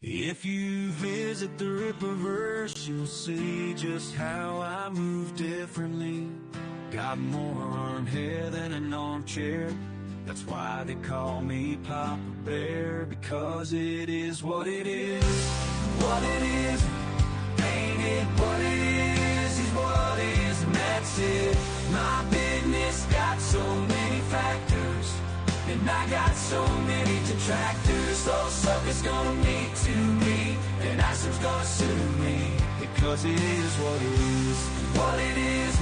If you visit the Rippaverse, you'll see just how I move differently. Got more arm hair than an armchair. That's why they call me Papa Bear, because it is what it is. What it is, ain't it what it is what it is, and that's it. My business got so many factors, and I got so many detractors. Those suckers gonna meet to me, and ISIM's gonna sue me, because it is what it is. What it is,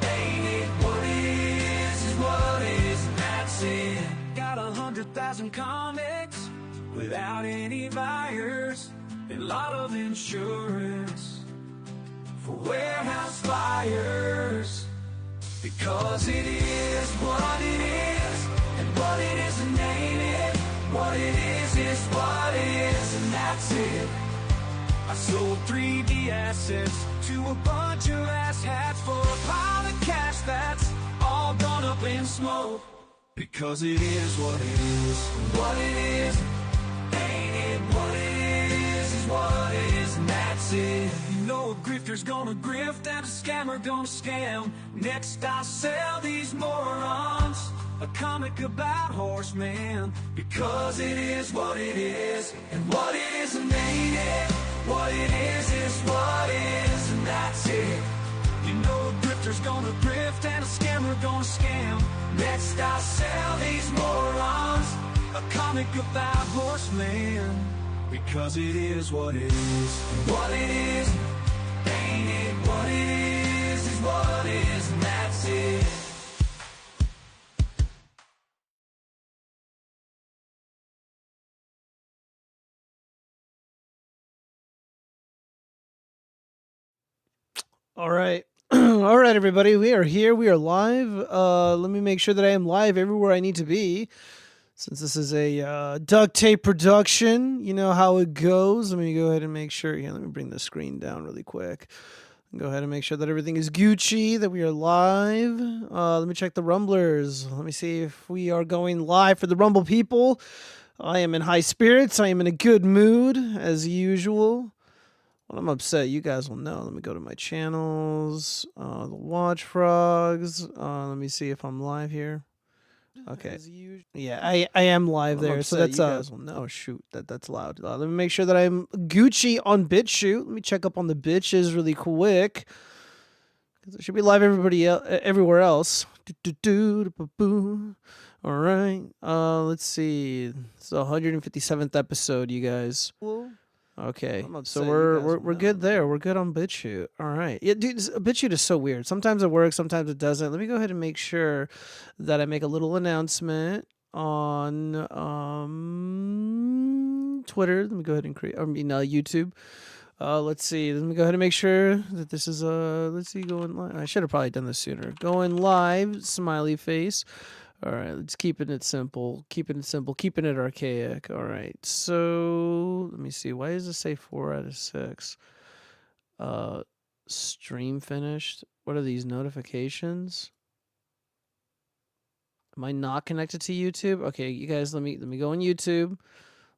ain't it what it is what it is, and that's it. Got 100,000 comics without any buyers, and a lot of insurance for warehouse fires, because it is what it is, and what it isn't ain't it. What it is what it is, and that's it. I sold 3D assets to a bunch of asshats for a pile of cash that's all gone up in smoke, because it is what it is. What it is, ain't it what it is what it is, and that's it. You know a grifter's gonna grift and a scammer gonna scam. Next I'll sell these morons a comic about horsemen, because it is what it is, and what it isn't ain't it. What it is what it is, and that's it. You know a grifter's gonna grift and a scammer gonna scam. Next I'll sell these morons a comic about horsemen, because it is what it is. And what it is, ain't it what it is what it is, and that's it. All right. All right, everybody. We are here. We are live. Let me make sure that I am live everywhere I need to be. Since this is a duct tape production, you know how it goes. Let me go ahead and make sure. Here, let me bring the screen down really quick. Go ahead and make sure that everything is Gucci, that we are live. Let me check the Rumblers. Let me see if we are going live for the Rumble people. I am in high spirits. I am in a good mood, as usual. When I'm upset, you guys will know. Let me go to my channels, the watchfrogs. Let me see if I'm live here. Okay. Yeah, I am live there. So that's you guys will know. Oh shoot, that's loud. Let me make sure that I'm Gucci on BitChute. Let me check up on the bitches really quick. It should be live everywhere else. All right. Let's see. It's the 157th episode, you guys. Okay, so we're good there. We're good on BitChute. All right, yeah, dude, BitChute is so weird. Sometimes it works, sometimes it doesn't. Let me go ahead and make sure that I make a little announcement on Twitter. Let me go ahead and create. YouTube. Let's see. Let me go ahead and make sure that this is let's see, going live. I should have probably done this sooner. Going live, smiley face. All right, let's keeping it simple, keeping it archaic. All right, so let me see. Why does it say 4 out of 6? Stream finished. What are these notifications? Am I not connected to YouTube? Okay, you guys, let me go on YouTube.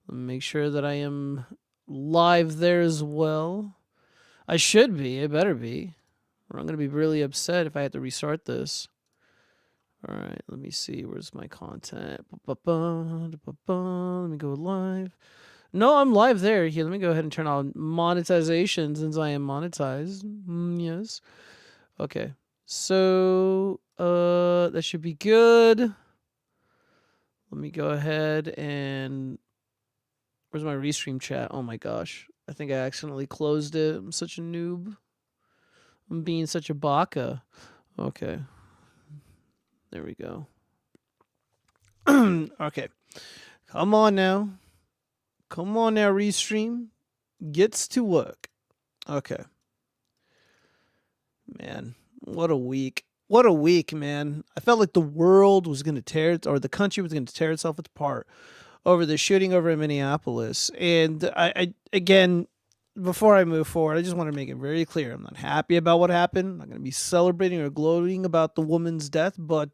Let me make sure that I am live there as well. I should be. I better be. Or I'm gonna be really upset if I have to restart this. All right, let me see. Where's my content? Let me go live. No, I'm live there. Here, let me go ahead and turn on monetization since I am monetized. Yes. Okay. So, that should be good. Let me go ahead and... Where's my restream chat? Oh my gosh. I think I accidentally closed it. I'm such a noob. I'm being such a baka. Okay. There we go. Okay. Come on now. Come on now, Restream. Gets to work. Okay. Man, what a week. What a week, man. I felt like the world was going to tear it, or the country was going to tear itself apart over the shooting over in Minneapolis. And I again, before I move forward, I just want to make it very clear. I'm not happy about what happened. I'm not going to be celebrating or gloating about the woman's death, but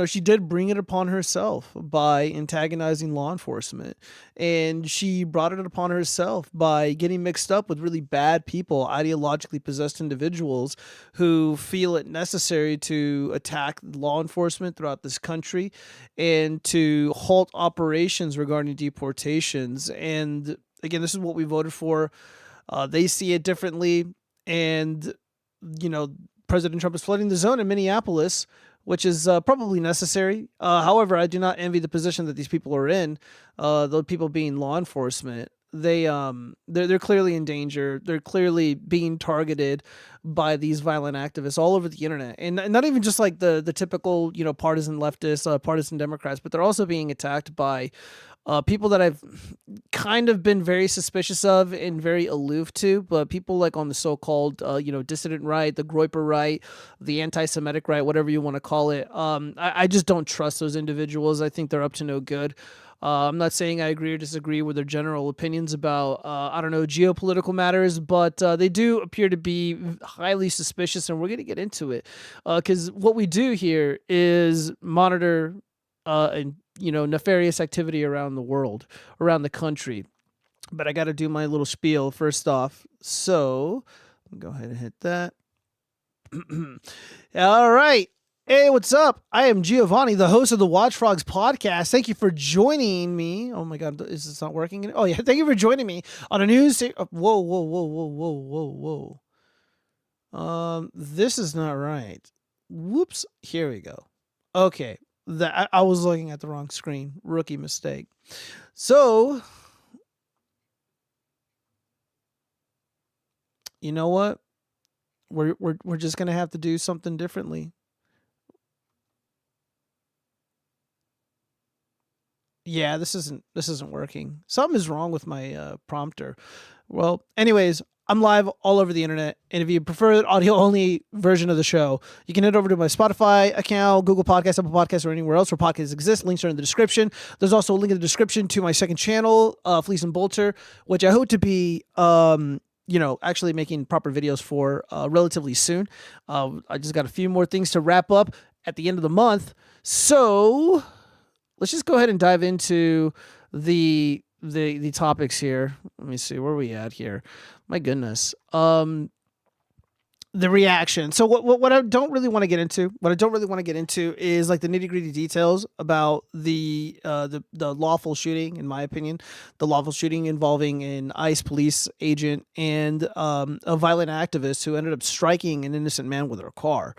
she did bring it upon herself by antagonizing law enforcement. And she brought it upon herself by getting mixed up with really bad people, ideologically possessed individuals who feel it necessary to attack law enforcement throughout this country and to halt operations regarding deportations. And again, this is what we voted for. They see it differently. And, President Trump is flooding the zone in Minneapolis, which is probably necessary. However, I do not envy the position that these people are in. The people being law enforcement, they're clearly in danger. They're clearly being targeted by these violent activists all over the internet, and not even just like the typical partisan leftists, partisan Democrats, but they're also being attacked by people that I've kind of been very suspicious of and very aloof to, but people like on the so-called, dissident right, the Groyper right, the anti-Semitic right, whatever you want to call it. I just don't trust those individuals. I think they're up to no good. I'm not saying I agree or disagree with their general opinions about, geopolitical matters, but they do appear to be highly suspicious, and we're going to get into it because what we do here is monitor and nefarious activity around the world, around the country. But I got to do my little spiel first off. So go ahead and hit that. All right. Hey, what's up? I am Giovanni, the host of the Watchfrogs podcast. Thank you for joining me. Oh my God, is this not working? Oh yeah, thank you for joining me on a news. Whoa. This is not right. Whoops. Here we go. Okay. I was looking at the wrong screen. Rookie mistake. So, you know what? We're just gonna have to do something differently. Yeah, this isn't working. Something is wrong with my prompter. Well, anyways, I'm live all over the internet, and if you prefer the audio-only version of the show, you can head over to my Spotify account, Google Podcasts, Apple Podcasts, or anywhere else where podcasts exist. Links are in the description. There's also a link in the description to my second channel, Fleece and Bolter, which I hope to be, actually making proper videos for relatively soon. I just got a few more things to wrap up at the end of the month, so let's just go ahead and dive into the topics here. Let me see, where are we at here? My goodness. The reaction. So what I don't really want to get into, is like the nitty-gritty details about the lawful shooting, in my opinion, the lawful shooting involving an ICE police agent and a violent activist who ended up striking an innocent man with her car.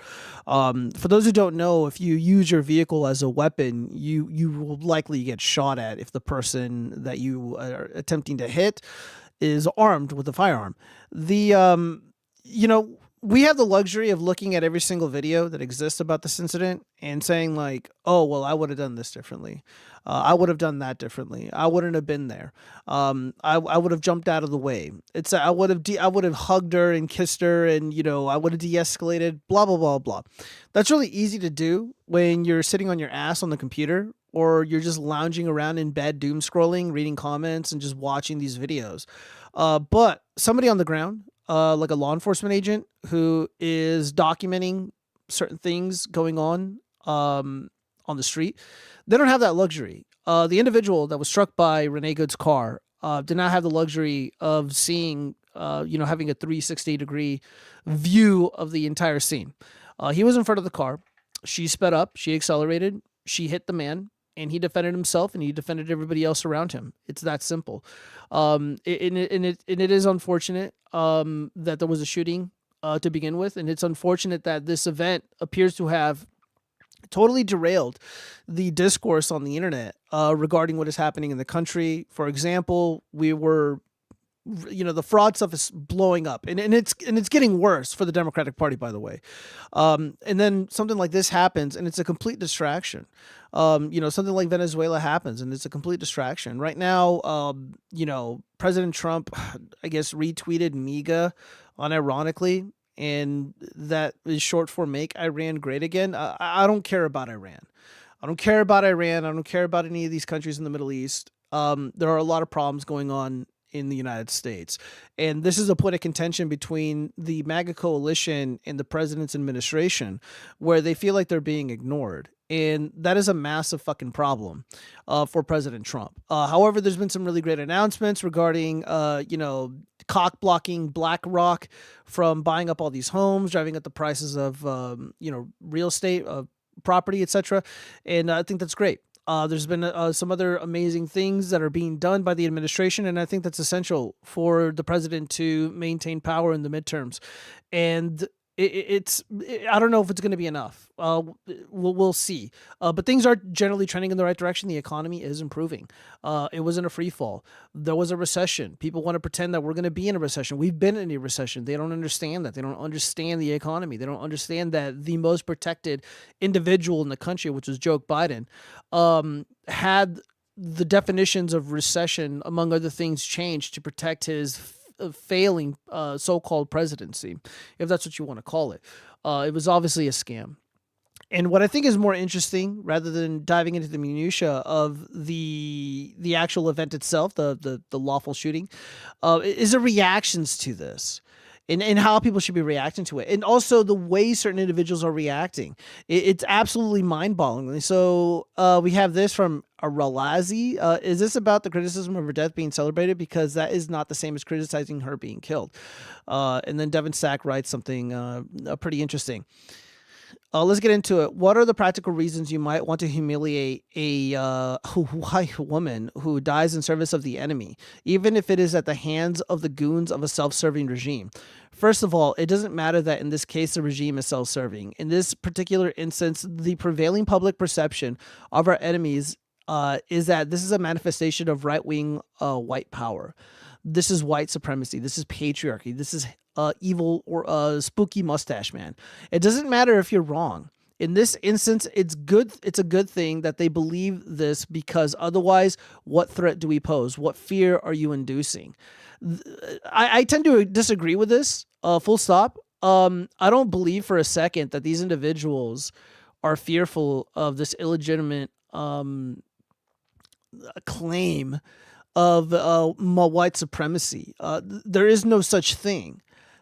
For those who don't know, if you use your vehicle as a weapon, you will likely get shot at if the person that you are attempting to hit is armed with a firearm. We have the luxury of looking at every single video that exists about this incident and saying like, oh, well, I would have done this differently. I would have done that differently. I wouldn't have been there. I would have jumped out of the way. I would have hugged her and kissed her, and I would have de-escalated. Blah blah blah blah. That's really easy to do when you're sitting on your ass on the computer, or you're just lounging around in bed, doom scrolling, reading comments, and just watching these videos. But somebody on the ground, like a law enforcement agent who is documenting certain things going on the street, they don't have that luxury. The individual that was struck by Renee Good's car did not have the luxury of seeing, having a 360-degree view of the entire scene. He was in front of the car. She sped up. She accelerated. She hit the man, and he defended himself, and he defended everybody else around him. It's that simple. It is unfortunate that there was a shooting to begin with, and it's unfortunate that this event appears to have totally derailed the discourse on the internet regarding what is happening in the country. For example, the fraud stuff is blowing up, and it's getting worse for the Democratic Party, by the way. And then something like this happens, and it's a complete distraction. Something like Venezuela happens, and it's a complete distraction. Right now, President Trump, I guess, retweeted MIGA unironically, and that is short for Make Iran Great Again. I don't care about Iran. I don't care about Iran. I don't care about any of these countries in the Middle East. There are a lot of problems going on in the United States. And this is a point of contention between the MAGA coalition and the president's administration, where they feel like they're being ignored. And that is a massive fucking problem for President Trump. However, there's been some really great announcements regarding, cock blocking BlackRock from buying up all these homes, driving up the prices of, real estate, property, etc. And I think that's great. There's been some other amazing things that are being done by the administration, and I think that's essential for the president to maintain power in the midterms. And I don't know if it's going to be enough. We'll see. But things are generally trending in the right direction. The economy is improving. It wasn't a free fall. There was a recession. People want to pretend that we're going to be in a recession. We've been in a recession. They don't understand that. They don't understand the economy. They don't understand that the most protected individual in the country, which was Joe Biden, had the definitions of recession, among other things, changed to protect his failing so-called presidency, if that's what you want to call it. It was obviously a scam. And what I think is more interesting, rather than diving into the minutia of the actual event itself, the lawful shooting, is the reactions to this. And how people should be reacting to it. And also the way certain individuals are reacting. It's absolutely mind-boggling. So we have this from Aralazi. Is this about the criticism of her death being celebrated? Because that is not the same as criticizing her being killed. And then Devin Sack writes something pretty interesting. Let's get into it. What are the practical reasons you might want to humiliate a white woman who dies in service of the enemy, even if it is at the hands of the goons of a self-serving regime? First of all, it doesn't matter that in this case the regime is self-serving. In this particular instance, the prevailing public perception of our enemies is that this is a manifestation of right-wing white power. This is white supremacy. This is patriarchy. This is evil or spooky mustache man. It doesn't matter if you're wrong. In this instance, it's good. It's a good thing that they believe this, because otherwise, what threat do we pose? What fear are you inducing? I tend to disagree with this. Full stop. I don't believe for a second that these individuals are fearful of this illegitimate claim of white supremacy. There is no such thing.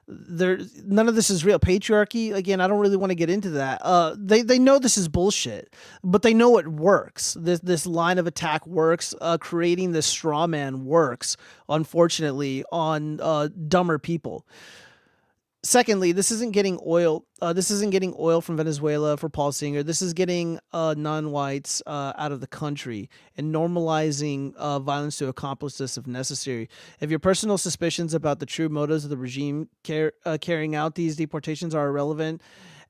None of this is real. Patriarchy, again, I don't really want to get into that. They know this is bullshit, but they know it works. This line of attack works. Creating this straw man works, unfortunately, on dumber people. Secondly, this isn't getting oil. This isn't getting oil from Venezuela for Paul Singer. This is getting non-whites out of the country and normalizing violence to accomplish this if necessary. If your personal suspicions about the true motives of the regime carrying out these deportations are irrelevant,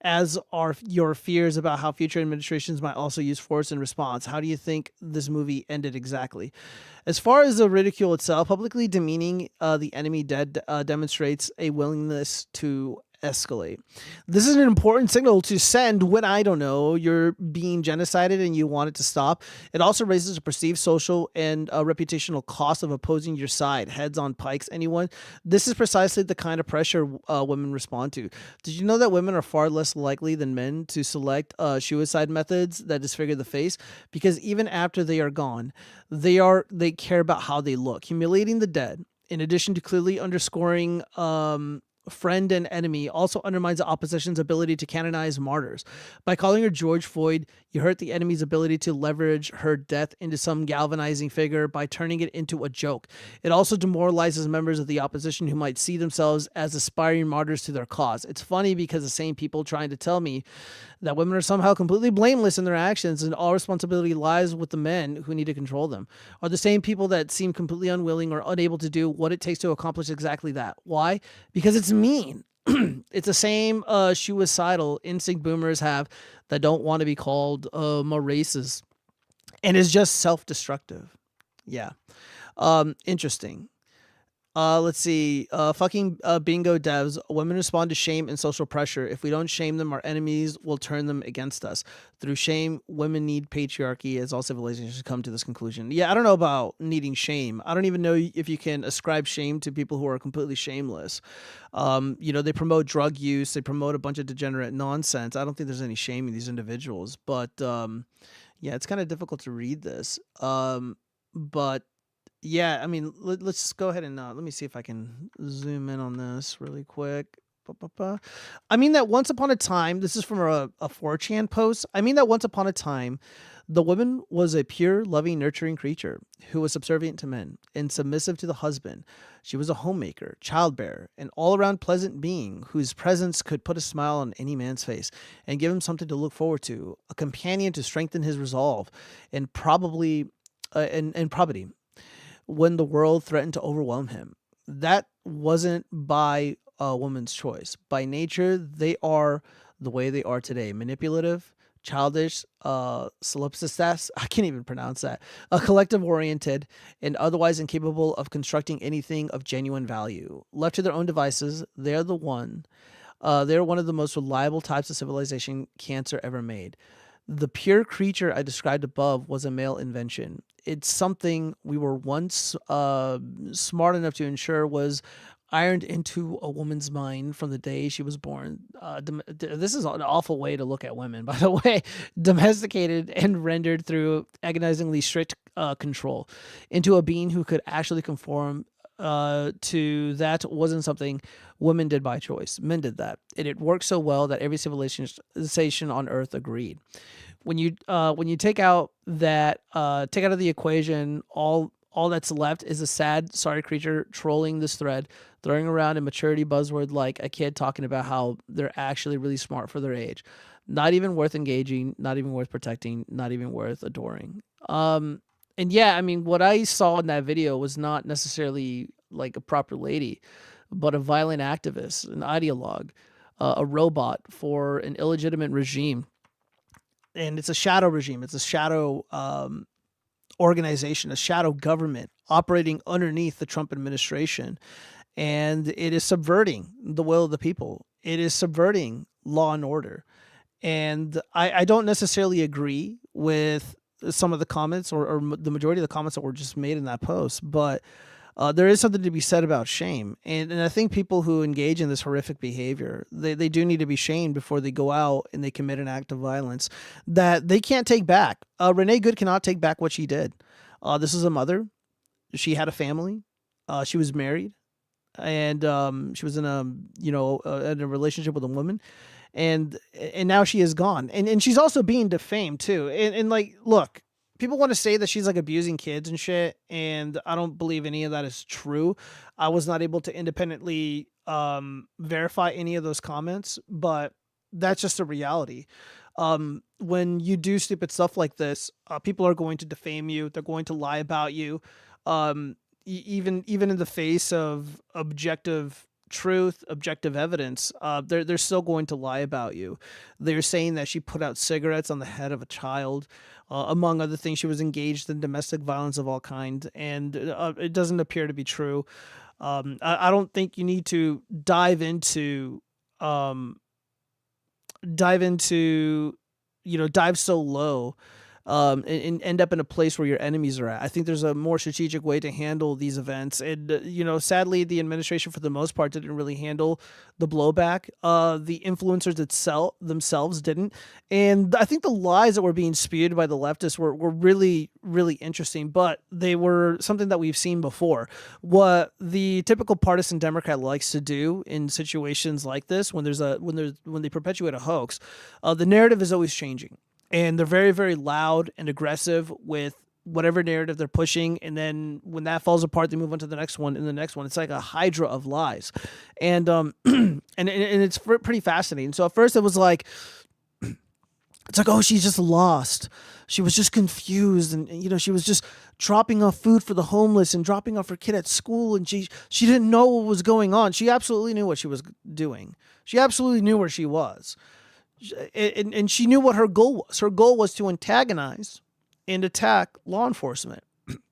as are your fears about how future administrations might also use force in response, how do you think this movie ended exactly? As far as the ridicule itself, publicly demeaning the enemy dead demonstrates a willingness to escalate. This is an important signal to send when, I don't know, you're being genocided and you want it to stop. It also raises a perceived social and reputational cost of opposing your side. Heads on pikes, anyone? This is precisely the kind of pressure women respond to. Did you know that women are far less likely than men to select suicide methods that disfigure the face? Because even after they are gone, they care about how they look. Humiliating the dead, in addition to clearly underscoring friend and enemy, also undermines the opposition's ability to canonize martyrs. By calling her George Floyd, you hurt the enemy's ability to leverage her death into some galvanizing figure by turning it into a joke. It also demoralizes members of the opposition who might see themselves as aspiring martyrs to their cause. It's funny because the same people trying to tell me that women are somehow completely blameless in their actions and all responsibility lies with the men who need to control them are the same people that seem completely unwilling or unable to do what it takes to accomplish exactly that. Why? Because it's mean. It's the same suicidal instinct boomers have that don't want to be called more racist, and is just self-destructive. Yeah. Interesting. Let's see. Fucking bingo devs. Women respond to shame and social pressure. If we don't shame them, our enemies will turn them against us. Through shame, women need patriarchy, as all civilizations come to this conclusion. Yeah, I don't know about needing shame. I don't even know if you can ascribe shame to people who are completely shameless. They promote drug use. They promote a bunch of degenerate nonsense. I don't think there's any shame in these individuals. But, yeah, it's kind of difficult to read this. But Yeah, I mean, let's just go ahead and let me see if I can zoom in on this really quick. Ba-ba-ba. I mean that once upon a time, this is from a 4chan post. I mean that once upon a time, the woman was a pure, loving, nurturing creature who was subservient to men and submissive to the husband. She was a homemaker, childbearer, an all-around pleasant being whose presence could put a smile on any man's face and give him something to look forward to, a companion to strengthen his resolve, and probably and probity when the world threatened to overwhelm him. That wasn't by a woman's choice. By nature, they are the way they are today: manipulative, childish, solipsistas, I can't even pronounce that, collective oriented, and otherwise incapable of constructing anything of genuine value. Left to their own devices, they're one of the most reliable types of civilization cancer ever made. The pure creature I described above was a male invention. It's something we were once smart enough to ensure was ironed into a woman's mind from the day she was born. This is an awful way to look at women, by the way. Domesticated and rendered through agonizingly strict control into a being who could actually conform to that wasn't something women did by choice. Men did that. And it worked so well that every civilization on Earth agreed. When you take out of the equation, all that's left is a sad, sorry creature trolling this thread, throwing around a maturity buzzword like a kid talking about how they're actually really smart for their age. Not even worth engaging, not even worth protecting, not even worth adoring. And yeah, I mean, what I saw in that video was not necessarily like a proper lady, but a violent activist, an ideologue, a robot for an illegitimate regime. And it's a shadow regime. It's a shadow organization, a shadow government operating underneath the Trump administration. And it is subverting the will of the people. It is subverting law and order. And I don't necessarily agree with some of the comments or the majority of the comments that were just made in that post, but there is something to be said about shame. And I think people who engage in this horrific behavior, they do need to be shamed before they go out and they commit an act of violence that they can't take back. Renee Good cannot take back what she did. This is a mother. She had a family. She was married, and she was in a relationship with a woman. And now she is gone. And she's also being defamed too. And like, look, people want to say that she's like abusing kids and shit, and I don't believe any of that is true. I was not able to independently verify any of those comments, but that's just a reality. When you do stupid stuff like this, people are going to defame you. They're going to lie about you. Even in the face of objective truth, objective evidence, they're still going to lie about you. They're saying that she put out cigarettes on the head of a child. Among other things, she was engaged in domestic violence of all kind, and it doesn't appear to be true. I don't think you need to dive into dive so low and end up in a place where your enemies are at. I think there's a more strategic way to handle these events. And, sadly, the administration, for the most part, didn't really handle the blowback. The influencers themselves didn't. And I think the lies that were being spewed by the leftists were really, really interesting, but they were something that we've seen before. What the typical partisan Democrat likes to do in situations like this, when they perpetuate a hoax, the narrative is always changing. And they're very, very loud and aggressive with whatever narrative they're pushing. And then when that falls apart, they move on to the next one and the next one. It's like a hydra of lies. And and it's pretty fascinating. So at first it was like, it's like, oh, she's just lost. She was just confused. And she was just dropping off food for the homeless and dropping off her kid at school. And she didn't know what was going on. She absolutely knew what she was doing. She absolutely knew where she was. And she knew what her goal was. Her goal was to antagonize and attack law enforcement,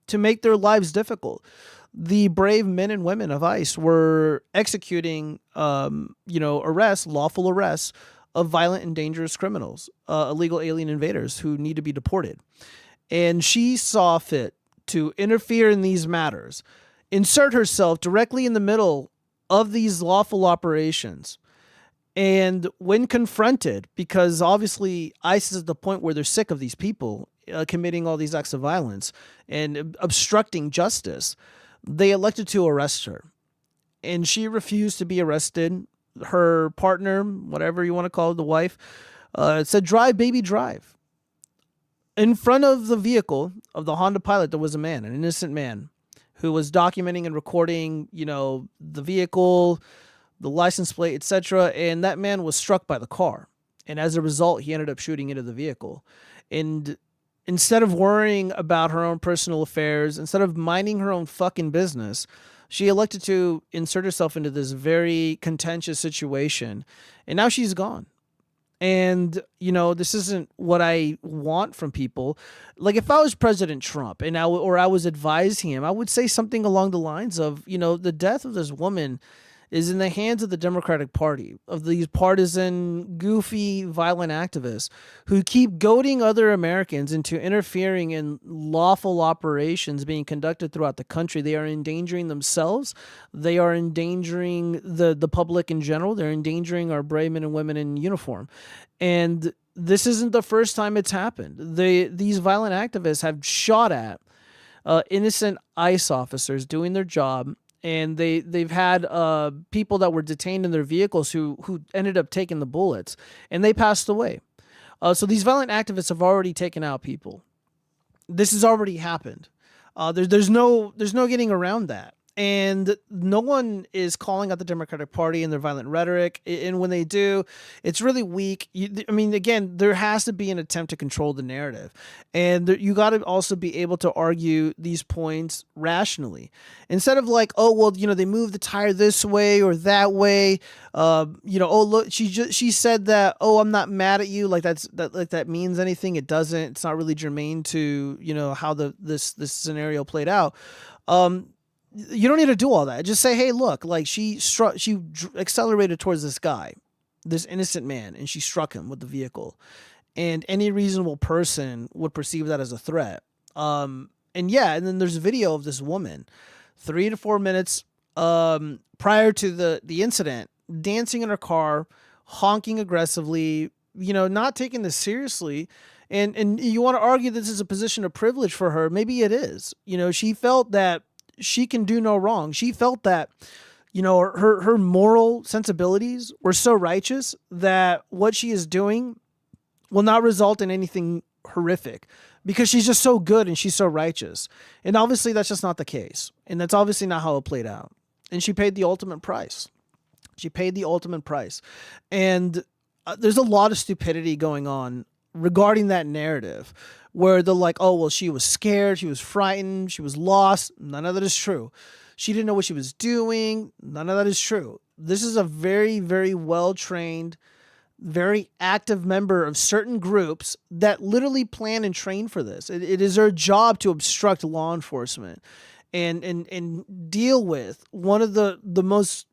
to make their lives difficult. The brave men and women of ICE were executing, lawful arrests of violent and dangerous criminals, illegal alien invaders who need to be deported. And she saw fit to interfere in these matters, insert herself directly in the middle of these lawful operations. And when confronted, because obviously ICE is at the point where they're sick of these people, committing all these acts of violence and obstructing justice, they elected to arrest her. And she refused to be arrested. Her partner, whatever you want to call it, the wife, said, "Drive, baby, drive." In front of the vehicle of the Honda Pilot, there was a man, an innocent man, who was documenting and recording, the vehicle, the license plate, etc. And that man was struck by the car. And as a result, he ended up shooting into the vehicle. And instead of worrying about her own personal affairs, instead of minding her own fucking business, she elected to insert herself into this very contentious situation. And now she's gone. And, this isn't what I want from people. Like, if I was President Trump and I was advising him, I would say something along the lines of, the death of this woman is in the hands of the Democratic Party, of these partisan, goofy, violent activists who keep goading other Americans into interfering in lawful operations being conducted throughout the country. They are endangering themselves. They are endangering the public in general. They're endangering our brave men and women in uniform. And this isn't the first time it's happened. These violent activists have shot at innocent ICE officers doing their job. And they've had people that were detained in their vehicles who ended up taking the bullets, and they passed away. So these violent activists have already taken out people. This has already happened. There's no getting around that. And no one is calling out the Democratic Party and their violent rhetoric. And when they do, it's really weak. Again, there has to be an attempt to control the narrative. And you got to also be able to argue these points rationally. Instead of like, they moved the tire this way or that way. Look, she said that, I'm not mad at you. Like that means anything. It doesn't. It's not really germane to, how this scenario played out. You don't need to do all that. Just say, hey, look, like she accelerated towards this guy, this innocent man, and she struck him with the vehicle. And any reasonable person would perceive that as a threat. And then there's a video of this woman 3 to 4 minutes prior to the incident, dancing in her car, honking aggressively, not taking this seriously. And you want to argue this is a position of privilege for her. Maybe it is. She felt that she can do no wrong. She felt that, her moral sensibilities were so righteous that what she is doing will not result in anything horrific because she's just so good and she's so righteous. And obviously that's just not the case. And that's obviously not how it played out. And she paid the ultimate price. And there's a lot of stupidity going on regarding that narrative where they're like, she was scared, she was frightened, she was lost. None of that is true. She didn't know what she was doing. None of that is true. This is a very, very well-trained, very active member of certain groups that literally plan and train for this. It is their job to obstruct law enforcement and deal with one of the most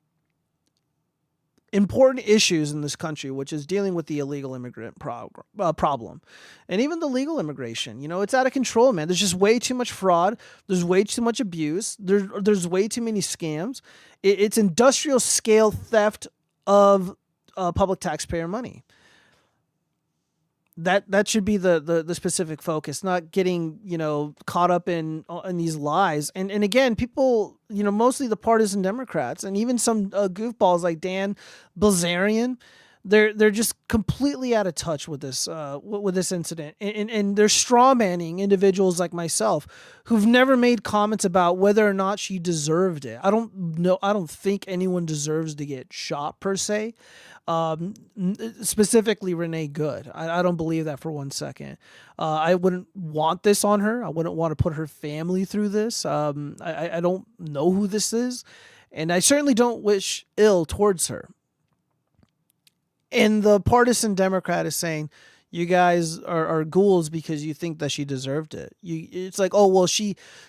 important issues in this country, which is dealing with the illegal immigrant problem. And even the legal immigration, it's out of control, man. There's just way too much fraud. There's way too much abuse. There's way too many scams. It's industrial scale theft of public taxpayer money. That should be the specific focus, not getting, caught up in these lies. And again, people, mostly the partisan Democrats and even some goofballs like Dan Bilzerian, they're just completely out of touch with this incident. And they're straw manning individuals like myself who've never made comments about whether or not she deserved it. I don't think anyone deserves to get shot per se. Specifically Renee Good. I don't believe that for 1 second. I wouldn't want this on her. I wouldn't want to put her family through this. I don't know who this is, and I certainly don't wish ill towards her. And the partisan Democrat is saying, you guys are ghouls because you think that she deserved it. It's like,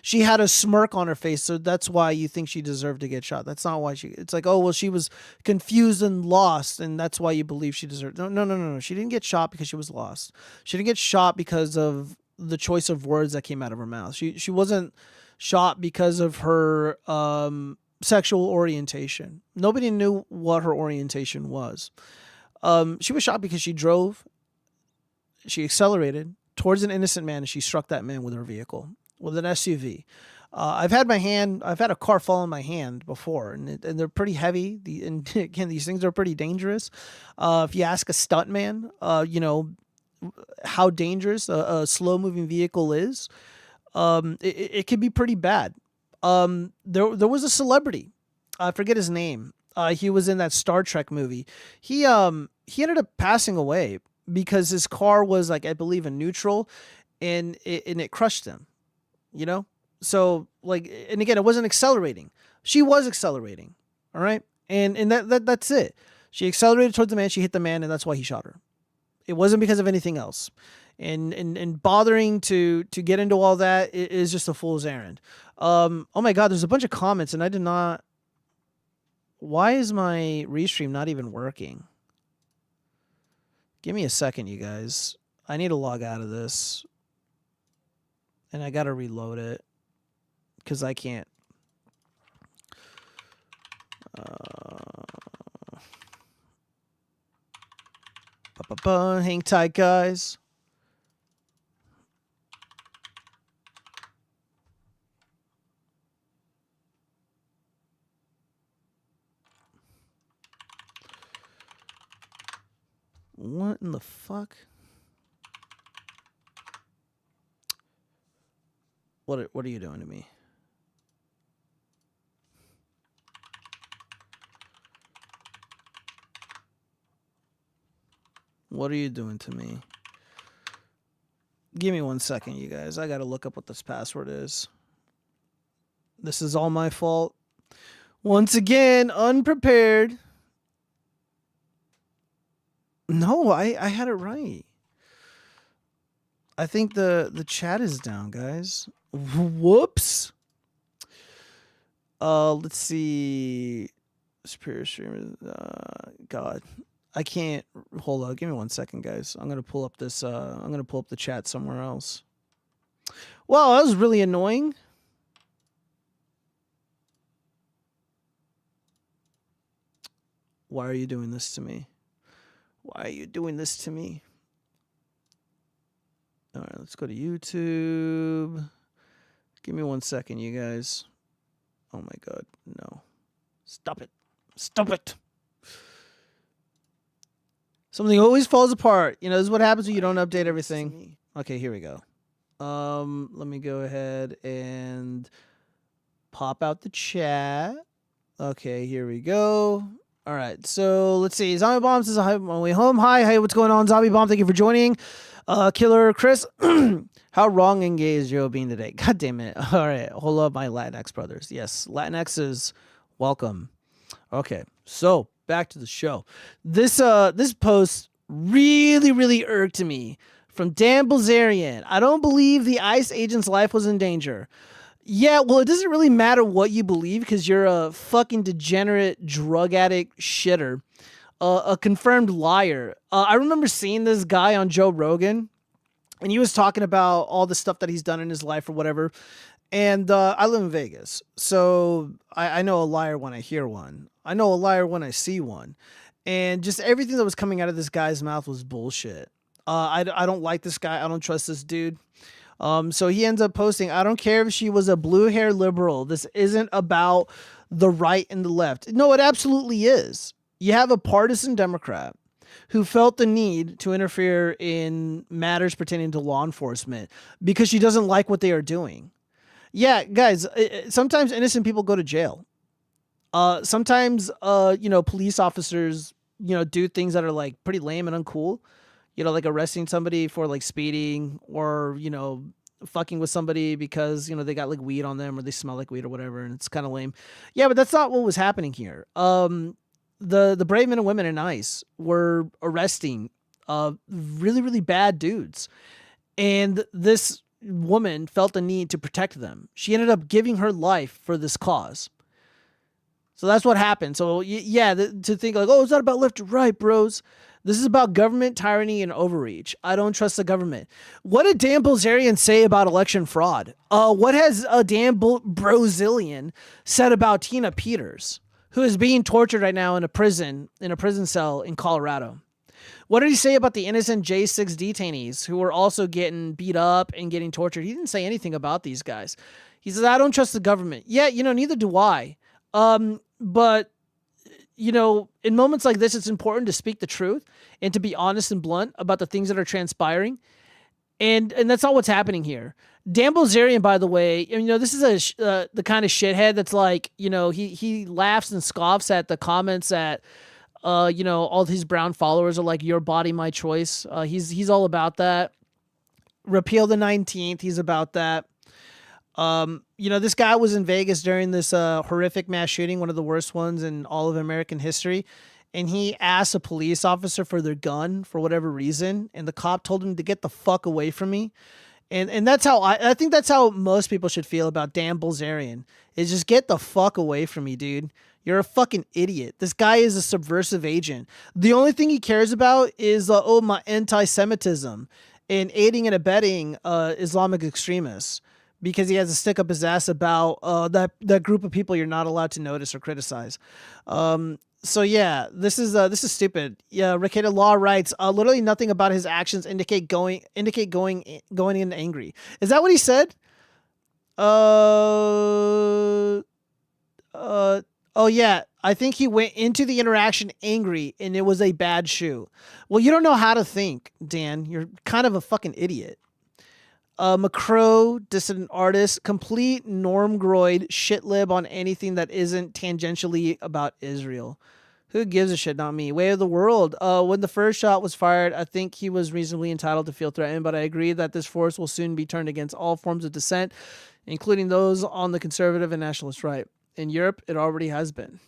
she had a smirk on her face, so that's why you think she deserved to get shot. That's not why it's like, she was confused and lost, and that's why you believe she deserved. No. She didn't get shot because she was lost. She didn't get shot because of the choice of words that came out of her mouth. She wasn't shot because of her sexual orientation. Nobody knew what her orientation was. She was shot because she drove. She accelerated towards an innocent man, and she struck that man with her vehicle, with an SUV. I've had a car fall in my hand before, and they're pretty heavy. And again, these things are pretty dangerous. If you ask a stuntman, how dangerous a slow moving vehicle is, it could be pretty bad. There was a celebrity, I forget his name. He was in that Star Trek movie. He ended up passing away because his car was, like, I believe, in neutral, and it crushed him. So, like, and again, it wasn't accelerating. She was accelerating. All right. And that's it. She accelerated towards the man. She hit the man, and that's why he shot her. It wasn't because of anything else. And bothering to get into all that is just a fool's errand. Oh my God, there's a bunch of comments, and I did not. Why is my restream not even working? Give me a second, you guys. I need to log out of this, and I got to reload it. Because I can't. Hang tight, guys. What in the fuck? What are you doing to me? What are you doing to me? Give me 1 second, you guys. I gotta look up what this password is. This is all my fault. Once again, unprepared. No, I had it right. I think the chat is down, guys. Whoops. Let's see. Superior streamer. God. I can't hold on. Give me 1 second, guys. I'm gonna pull up this. I'm gonna pull up the chat somewhere else. Well, that was really annoying. Why are you doing this to me? Why are you doing this to me? All right, let's go to YouTube. Give me 1 second, you guys. Oh my God, no! Stop it! Stop it! Something always falls apart. This is what happens when you don't update everything. Okay, here we go. Let me go ahead and pop out the chat. Okay, here we go. All right, so let's see. Zombie Bomb says, "Hi, on my way home. Hi, hey, what's going on, Zombie Bomb? Thank you for joining." Killer Chris, how wrong and gay is Joe being today? God damn it. All right, hold up, my Latinx brothers. Yes, Latinx is welcome. Okay, so back to the show. This post really irked me from Dan Bilzerian. I don't believe the ICE agent's life was in danger. Yeah, well, it doesn't really matter what you believe because you're a fucking degenerate drug addict shitter, a confirmed liar. I remember seeing this guy on Joe Rogan, and he was talking about all the stuff that he's done in his life or whatever. And I live in Vegas, so I know a liar when I hear one. I know a liar when I see one. And just everything that was coming out of this guy's mouth was bullshit. I don't like this guy. I don't trust this dude. So he ends up posting, "I don't care if she was a blue-haired liberal. This isn't about the right and the left." No, it absolutely is. You have a partisan Democrat who felt the need to interfere in matters pertaining to law enforcement because she doesn't like what they are doing. Yeah, guys, sometimes innocent people go to jail. Sometimes, police officers, do things that are like pretty lame and uncool. Like arresting somebody for like speeding or, fucking with somebody because, they got like weed on them or they smell like weed or whatever. And it's kind of lame. Yeah, but that's not what was happening here. The brave men and women in ICE were arresting really bad dudes. And this woman felt the need to protect them. She ended up giving her life for this cause. So that's what happened. So yeah, to think like, oh, it's not about left or right, bros. This is about government tyranny and overreach. I don't trust the government. What did Dan Bilzerian say about election fraud? What has Dan Brozilian said about Tina Peters, who is being tortured right now in a prison cell in Colorado? What did he say about the innocent J6 detainees who were also getting beat up and getting tortured? He didn't say anything about these guys. He says, I don't trust the government. Yeah, neither do I. But, in moments like this, it's important to speak the truth and to be honest and blunt about the things that are transpiring. And that's not what's happening here. Dan Bilzerian, by the way, this is the kind of shithead that's like, he laughs and scoffs at the comments that, all his brown followers are like, your body, my choice. He's all about that. Repeal the 19th. He's about that. This guy was in Vegas during this horrific mass shooting, one of the worst ones in all of American history. And he asked a police officer for their gun for whatever reason. And the cop told him to get the fuck away from me. And that's how I think that's how most people should feel about Dan Bilzerian, is just get the fuck away from me, dude. You're a fucking idiot. This guy is a subversive agent. The only thing he cares about is, my anti-Semitism and aiding and abetting Islamic extremists, because he has to stick up his ass about that group of people you're not allowed to notice or criticize. So yeah, this is stupid. Yeah, Ricada Law writes, literally nothing about his actions indicate going in angry. Is that what he said? Oh yeah, I think he went into the interaction angry and it was a bad shoe. Well, you don't know how to think, Dan. You're kind of a fucking idiot. Macro, dissident artist, complete normgroid shitlib on anything that isn't tangentially about Israel. Who gives a shit? Not me. Way of the world. When the first shot was fired, I think he was reasonably entitled to feel threatened, but I agree that this force will soon be turned against all forms of dissent, including those on the conservative and nationalist right. In Europe, it already has been.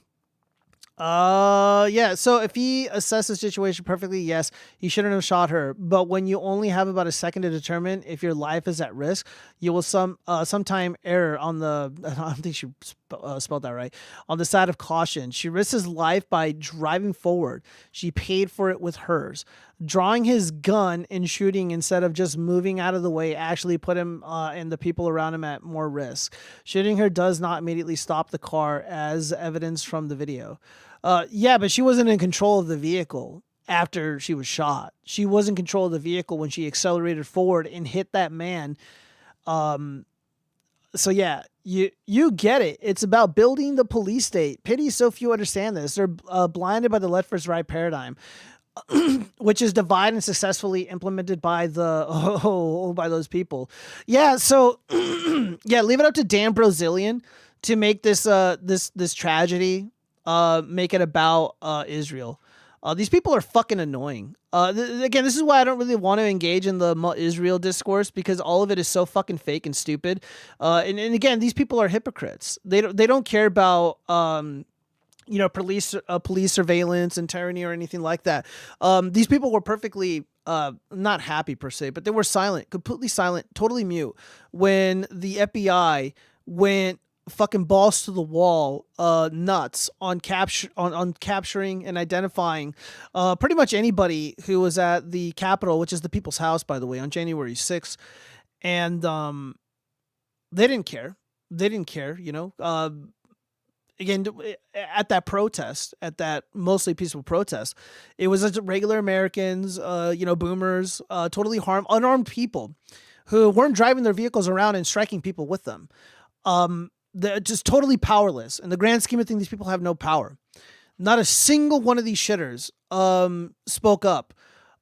Yeah, so if he assessed the situation perfectly, yes, he shouldn't have shot her. But when you only have about a second to determine if your life is at risk, you will sometime err on the, I don't think she spelled that right, on the side of caution. She risked his life by driving forward. She paid for it with hers. Drawing his gun and shooting instead of just moving out of the way actually put him and the people around him at more risk. Shooting her does not immediately stop the car, as evidence from the video. Yeah, but she wasn't in control of the vehicle after she was shot. She was in control of the vehicle when she accelerated forward and hit that man. So yeah, you get it. It's about building the police state. Pity so few understand this. They're blinded by the left versus right paradigm, which is divided and successfully implemented by by those people. Yeah, so yeah, leave it up to Dan Bilzerian to make this this tragedy make it about Israel. These people are fucking annoying. Again, this is why I don't really want to engage in the Israel discourse, because all of it is so fucking fake and stupid. And again, these people are hypocrites. They don't care about police surveillance and tyranny or anything like that. These people were perfectly not happy per se, but they were silent, completely silent, totally mute when the FBI went fucking balls to the wall, nuts on capturing and identifying pretty much anybody who was at the Capitol, which is the People's House, by the way, on January 6th. And they didn't care. Again, at that protest, at that mostly peaceful protest, it was just regular Americans, boomers, totally unarmed people who weren't driving their vehicles around and striking people with them. They're just totally powerless. In the grand scheme of things, these people have no power. Not a single one of these shitters spoke up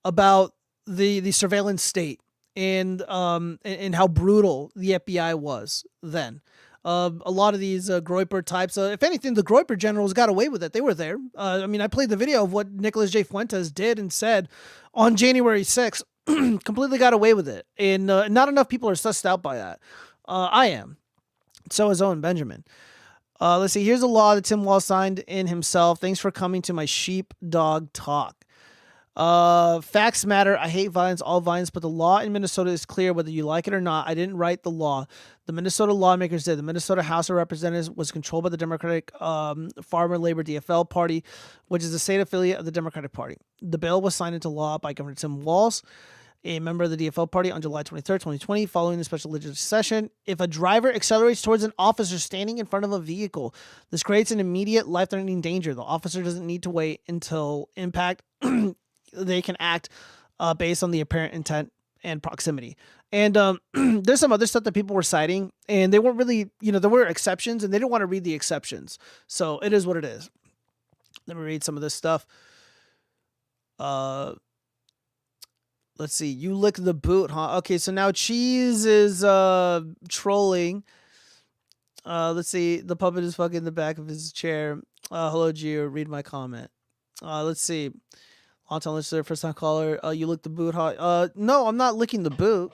about the surveillance state and how brutal the FBI was then. A lot of these Groyper types, if anything, the Groyper generals got away with it. They were there. I played the video of what Nicholas J. Fuentes did and said on January 6th. Completely got away with it. And not enough people are sussed out by that. I am. So is Owen Benjamin. Let's see. Here's a law that Tim Wall signed in himself. Thanks for coming to my sheepdog talk. Facts matter. I hate violence, all violence, but the law in Minnesota is clear whether you like it or not. I didn't write the law. The Minnesota lawmakers did. The Minnesota House of Representatives was controlled by the Democratic Farmer Labor DFL Party, which is the state affiliate of the Democratic Party. The bill was signed into law by Governor Tim Walz, a member of the DFL party, on July 23rd, 2020, following the special legislative session. If a driver accelerates towards an officer standing in front of a vehicle, this creates an immediate life-threatening danger. The officer doesn't need to wait until impact. they can act based on the apparent intent and proximity. And there's some other stuff that people were citing, and they weren't really, there were exceptions, and they didn't want to read the exceptions. So it is what it is. Let me read some of this stuff. Let's see. You lick the boot, huh? Okay, so now Cheese is trolling. Let's see. The puppet is fucking the back of his chair. Hello, Gio. Read my comment. Let's see. Long time listener, first time caller. You lick the boot, huh? No, I'm not licking the boot.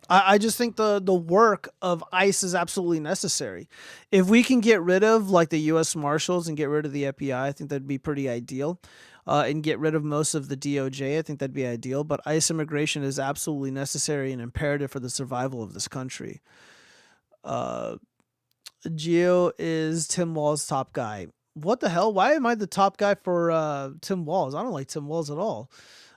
I just think the work of ICE is absolutely necessary. If we can get rid of like the U.S. Marshals and get rid of the FBI, I think that'd be pretty ideal. And get rid of most of the DOJ, I think that'd be ideal. But ICE immigration is absolutely necessary and imperative for the survival of this country. Gio is Tim Wall's top guy. What the hell? Why am I the top guy for Tim Walz? I don't like Tim Walz at all.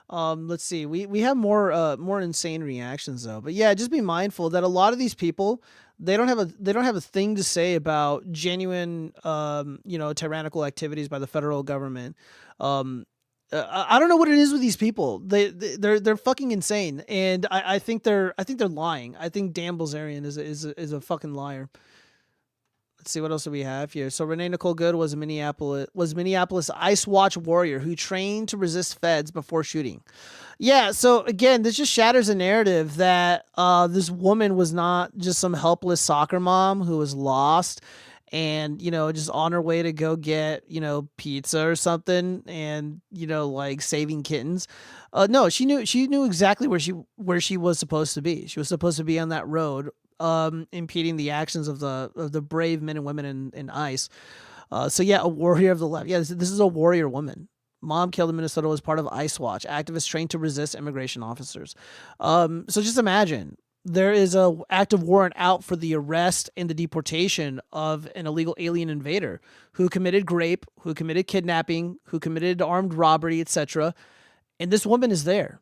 Let's see. We have more insane reactions though. But yeah, just be mindful that a lot of these people, they don't have a thing to say about genuine tyrannical activities by the federal government. I don't know what it is with these people. They're fucking insane, and I think they're lying. I think Dan Bilzerian is a fucking liar. Let's see what else do we have here. So Renee Nicole Good was Minneapolis ICE Watch warrior who trained to resist feds before shooting. Yeah, so again, this just shatters a narrative that this woman was not just some helpless soccer mom who was lost and, just on her way to go get, pizza or something and, like saving kittens. No, she knew exactly where she was supposed to be. She was supposed to be on that road impeding the actions of the brave men and women in ICE. So yeah, a warrior of the left. Yeah, this is a warrior woman. Mom killed in Minnesota was part of ICE Watch, activists trained to resist immigration officers. So just imagine there is a active warrant out for the arrest and the deportation of an illegal alien invader who committed rape, who committed kidnapping, who committed armed robbery, etc. And this woman is there.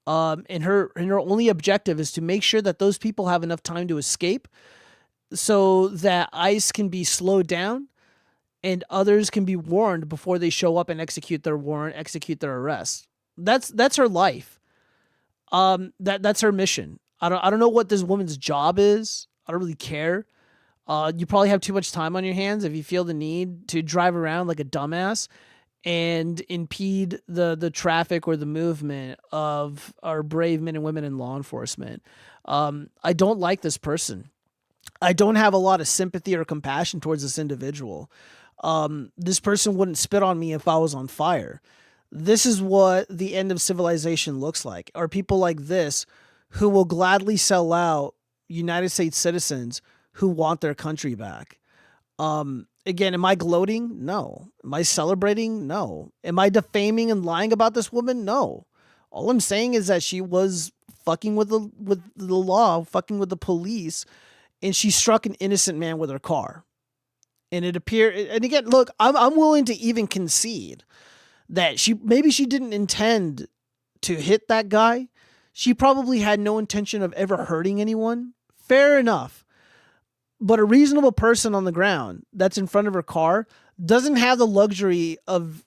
And her only objective is to make sure that those people have enough time to escape so that ICE can be slowed down and others can be warned before they show up and execute their warrant, execute their arrest. That's her life. That's her mission. I don't know what this woman's job is. I don't really care. You probably have too much time on your hands if you feel the need to drive around like a dumbass and impede the traffic or the movement of our brave men and women in law enforcement. I don't like this person. I don't have a lot of sympathy or compassion towards this individual. This person wouldn't spit on me if I was on fire. This is what the end of civilization looks like. Are people like this who will gladly sell out United States citizens who want their country back. Again, am I gloating? No. Am I celebrating? No. Am I defaming and lying about this woman? No. All I'm saying is that she was fucking with the law, fucking with the police, and she struck an innocent man with her car. And it appeared, and again, look, I'm willing to even concede that she didn't intend to hit that guy. She probably had no intention of ever hurting anyone. Fair enough. But a reasonable person on the ground that's in front of her car doesn't have the luxury of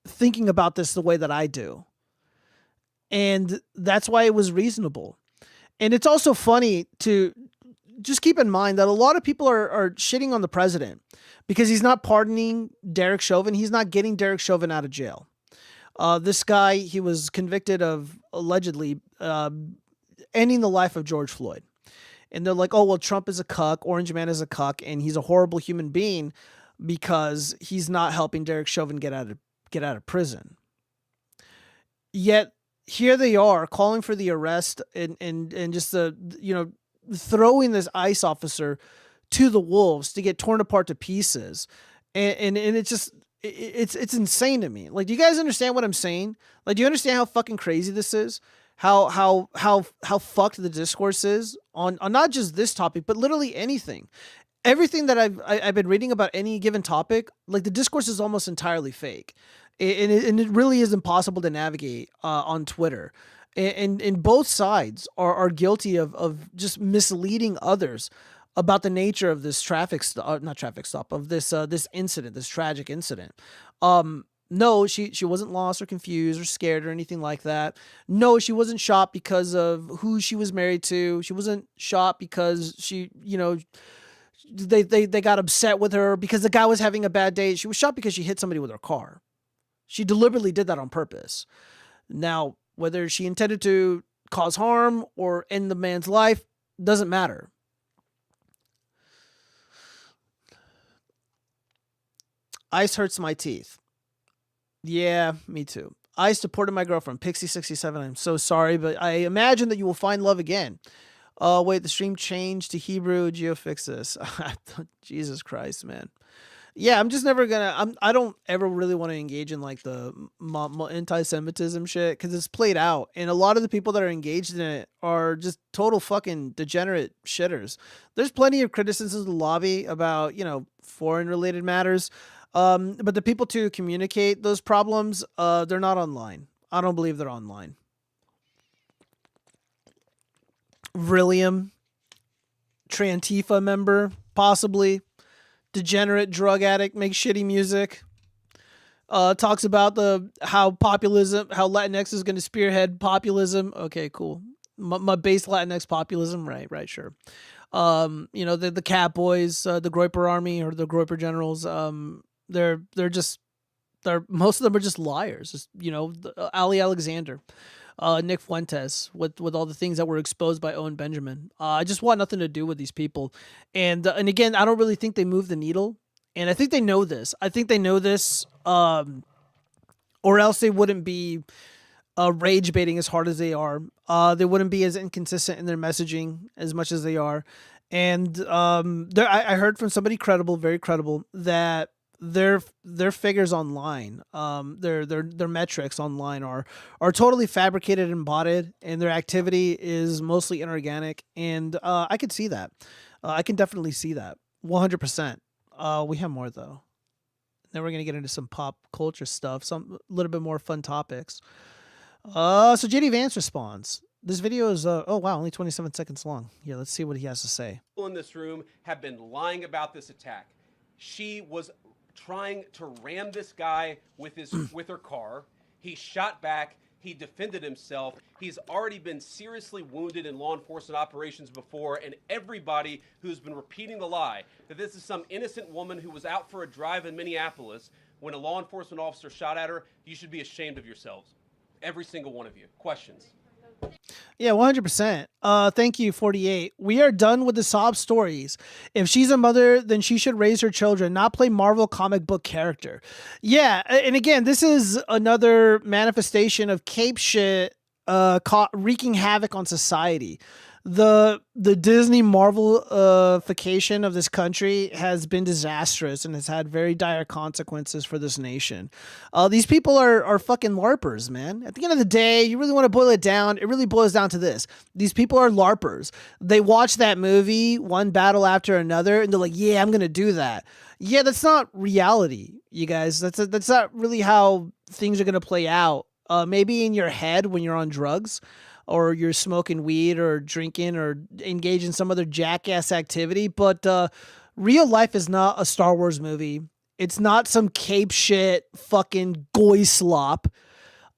thinking about this the way that I do. And that's why it was reasonable. And it's also funny to just keep in mind that a lot of people are shitting on the president because he's not pardoning Derek Chauvin. He's not getting Derek Chauvin out of jail. This guy, he was convicted of allegedly ending the life of George Floyd. And they're like, oh, well, Trump is a cuck, Orange Man is a cuck, and he's a horrible human being because he's not helping Derek Chauvin get out of prison. Yet here they are calling for the arrest and just throwing this ICE officer to the wolves to get torn apart to pieces. And it's just it's insane to me. Like, do you guys understand what I'm saying? Like, do you understand how fucking crazy this is? How fucked the discourse is on not just this topic, but literally anything. Everything that I've been reading about any given topic, like the discourse is almost entirely fake. And it really is impossible to navigate on Twitter. And both sides are guilty of just misleading others about the nature of this this incident, this tragic incident. No, she wasn't lost or confused or scared or anything like that. No, she wasn't shot because of who she was married to. She wasn't shot because they got upset with her because the guy was having a bad day. She was shot because she hit somebody with her car. She deliberately did that on purpose. Now, whether she intended to cause harm or end the man's life doesn't matter. Ice hurts my teeth. Yeah, me too. I supported my girlfriend, Pixie67. I'm so sorry, but I imagine that you will find love again. Wait, the stream changed to Hebrew. Geo, fix this. Jesus Christ, man. Yeah, I'm just never gonna. I don't ever really want to engage in like the anti-Semitism shit because it's played out, and a lot of the people that are engaged in it are just total fucking degenerate shitters. There's plenty of criticisms in the lobby about foreign related matters, but the people to communicate those problems, they're not online. I don't believe they're online. Vrillium, Trantifa member, possibly. Degenerate drug addict, makes shitty music. Talks about how Latinx is going to spearhead populism. Okay, cool. My base Latinx populism, right, sure. The Cat Boys, the Groyper Army or the Groyper Generals. They're most of them are just liars. Just, Ali Alexander. Nick Fuentes with all the things that were exposed by Owen Benjamin. I just want nothing to do with these people. And again, I don't really think they move the needle. And I think they know this. Or else they wouldn't be rage baiting as hard as they are. They wouldn't be as inconsistent in their messaging as much as they are. And I heard from somebody credible, very credible, that their figures online, their metrics online are totally fabricated and botted, and their activity is mostly inorganic. And I could see that. I can definitely see that 100%. We have more though. Then we're gonna get into some pop culture stuff, some little bit more fun topics. So JD Vance responds. This video is oh wow, only 27 seconds long. Yeah, let's see what he has to say. People in this room have been lying about this attack. She was trying to ram this guy with her car. He shot back. He defended himself. He's already been seriously wounded in law enforcement operations before, and everybody who's been repeating the lie that this is some innocent woman who was out for a drive in Minneapolis when a law enforcement officer shot at her, you should be ashamed of yourselves. Every single one of you. Questions? Yeah, 100%. Thank you, 48. We are done with the sob stories. If she's a mother, then she should raise her children, not play Marvel comic book character. Yeah, and again, this is another manifestation of cape shit wreaking havoc on society. The Disney Marvelification of this country has been disastrous and has had very dire consequences for this nation. These people are fucking LARPers, man. At the end of the day, you really want to boil it down, it really boils down to this. These people are LARPers. They watch that movie, one battle after another, and they're like, yeah, I'm going to do that. Yeah, that's not reality, you guys. That's not really how things are going to play out. Maybe in your head when you're on drugs, or you're smoking weed or drinking or engage in some other jackass activity. But real life is not a Star Wars movie. It's not some cape shit fucking goy slop.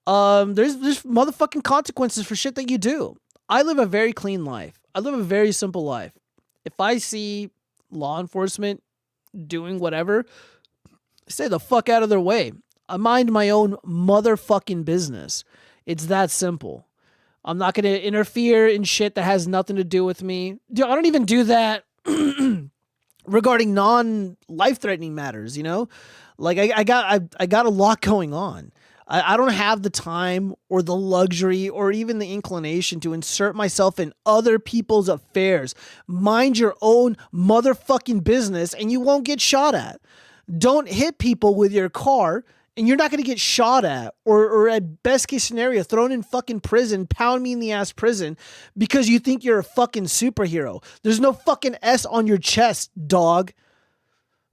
There's motherfucking consequences for shit that you do. I live a very clean life. I live a very simple life. If I see law enforcement doing whatever, stay the fuck out of their way. I mind my own motherfucking business. It's that simple. I'm not going to interfere in shit that has nothing to do with me. Dude, I don't even do that regarding non-life-threatening matters, Like, I got a lot going on. I don't have the time or the luxury or even the inclination to insert myself in other people's affairs. Mind your own motherfucking business and you won't get shot at. Don't hit people with your car and you're not going to get shot at or at best case scenario, thrown in fucking prison, pound me in the ass prison because you think you're a fucking superhero. There's no fucking S on your chest, dog.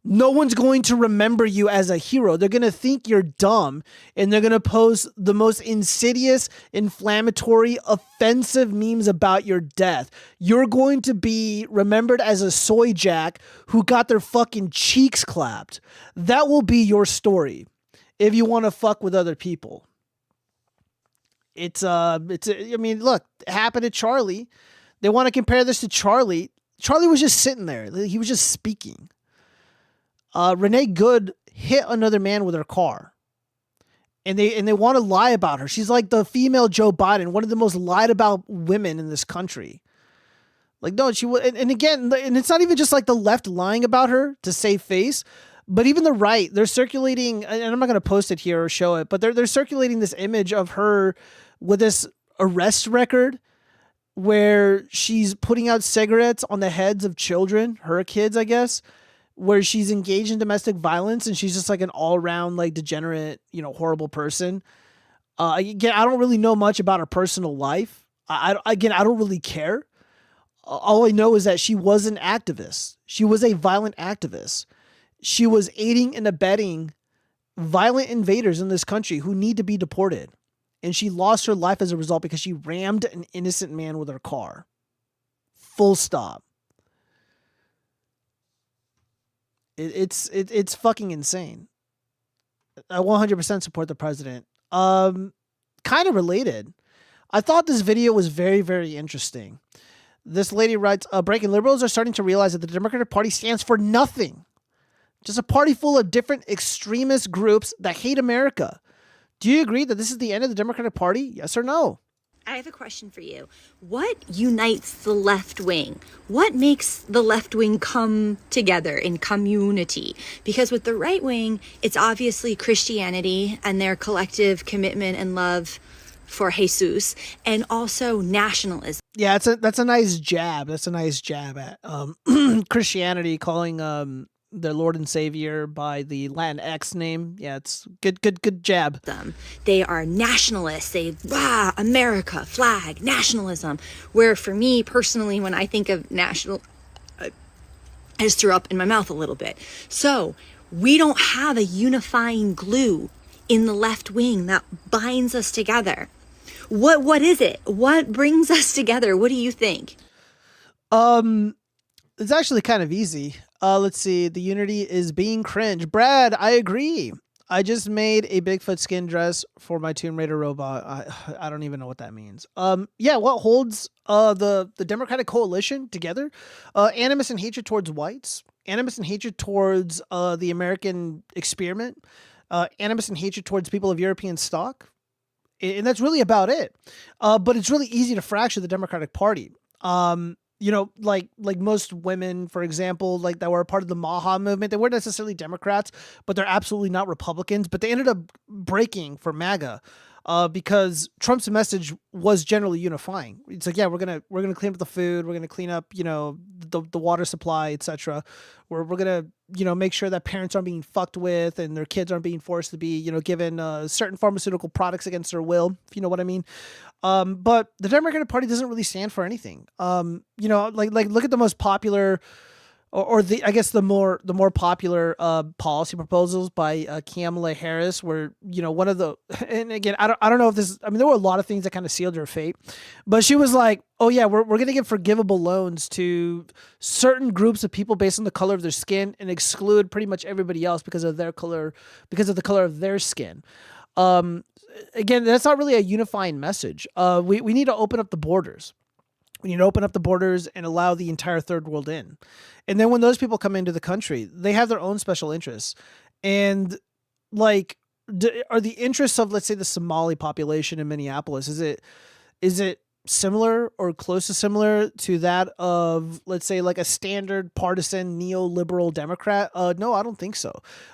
No one's going to remember you as a hero. They're going to think you're dumb and they're going to post the most insidious, inflammatory, offensive memes about your death. You're going to be remembered as a soy jack who got their fucking cheeks clapped. That will be your story. if you want to fuck with other people. I mean, look, it happened to Charlie. They want to compare this to Charlie. Charlie was just sitting there. He was just speaking. Renee Good hit another man with her car. And they want to lie about her. She's like the female Joe Biden, one of the most lied about women in this country. Like, no, she was, and again, and it's not even just like the left lying about her to save face, but even the right, they're circulating, and I'm not going to post it here or show it, but they're circulating this image of her with this arrest record where she's putting out cigarettes on the heads of children, her kids, I guess, where she's engaged in domestic violence, and she's just like an all-around like degenerate, horrible person. Again, I don't really know much about her personal life. I don't really care. All I know is that she was an activist. She was a violent activist. She was aiding and abetting violent invaders in this country who need to be deported. And she lost her life as a result because she rammed an innocent man with her car. Full stop. It's fucking insane. I 100% support the president. Kind of related. I thought this video was very, very interesting. This lady writes, breaking liberals are starting to realize that the Democratic Party stands for nothing. Just a party full of different extremist groups that hate America. Do you agree that this is the end of the Democratic Party? Yes or no? I have a question for you. What unites the left wing? What makes the left wing come together in community? Because with the right wing, it's obviously Christianity and their collective commitment and love for Jesus, and also nationalism. Yeah, that's a nice jab. That's a nice jab at Christianity, calling their Lord and Savior by the LINQS name. Yeah, it's good jab. They are nationalists. America, flag, nationalism. Where for me personally, when I think of national, I just threw up in my mouth a little bit. So we don't have a unifying glue in the left wing that binds us together. What is it? What brings us together? What do you think? It's actually kind of easy. Let's see. The unity is being cringe. Brad, I agree. I just made a Bigfoot skin dress for my Tomb Raider robot. I don't even know what that means. Yeah, what holds the Democratic coalition together? Animus and hatred towards whites. Animus and hatred towards the American experiment. Animus and hatred towards people of European stock. And that's really about it. But it's really easy to fracture the Democratic Party. Like most women, for example, like that were a part of the Maha movement, they weren't necessarily Democrats, but they're absolutely not Republicans. But they ended up breaking for MAGA because Trump's message was generally unifying. It's like, yeah, we're gonna clean up the food, we're gonna clean up, the water supply, etc. We're gonna make sure that parents aren't being fucked with and their kids aren't being forced to be given certain pharmaceutical products against their will, if you know what I mean. But the Democratic Party doesn't really stand for anything. Like look at the most popular or the more popular policy proposals by Kamala Harris, where one of the, and again I don't know if this, I mean, there were a lot of things that kind of sealed her fate, but she was like, oh yeah, we're gonna give forgivable loans to certain groups of people based on the color of their skin and exclude pretty much everybody else because of their color, because of the color of their skin. Again, that's not really a unifying message. We need to open up the borders. We need to open up the borders and allow the entire third world in. And then when those people come into the country, they have their own special interests. And like, are the interests of, let's say, the Somali population in Minneapolis, is it similar or close to similar to that of, let's say, like a standard partisan neoliberal Democrat? No, I don't think so.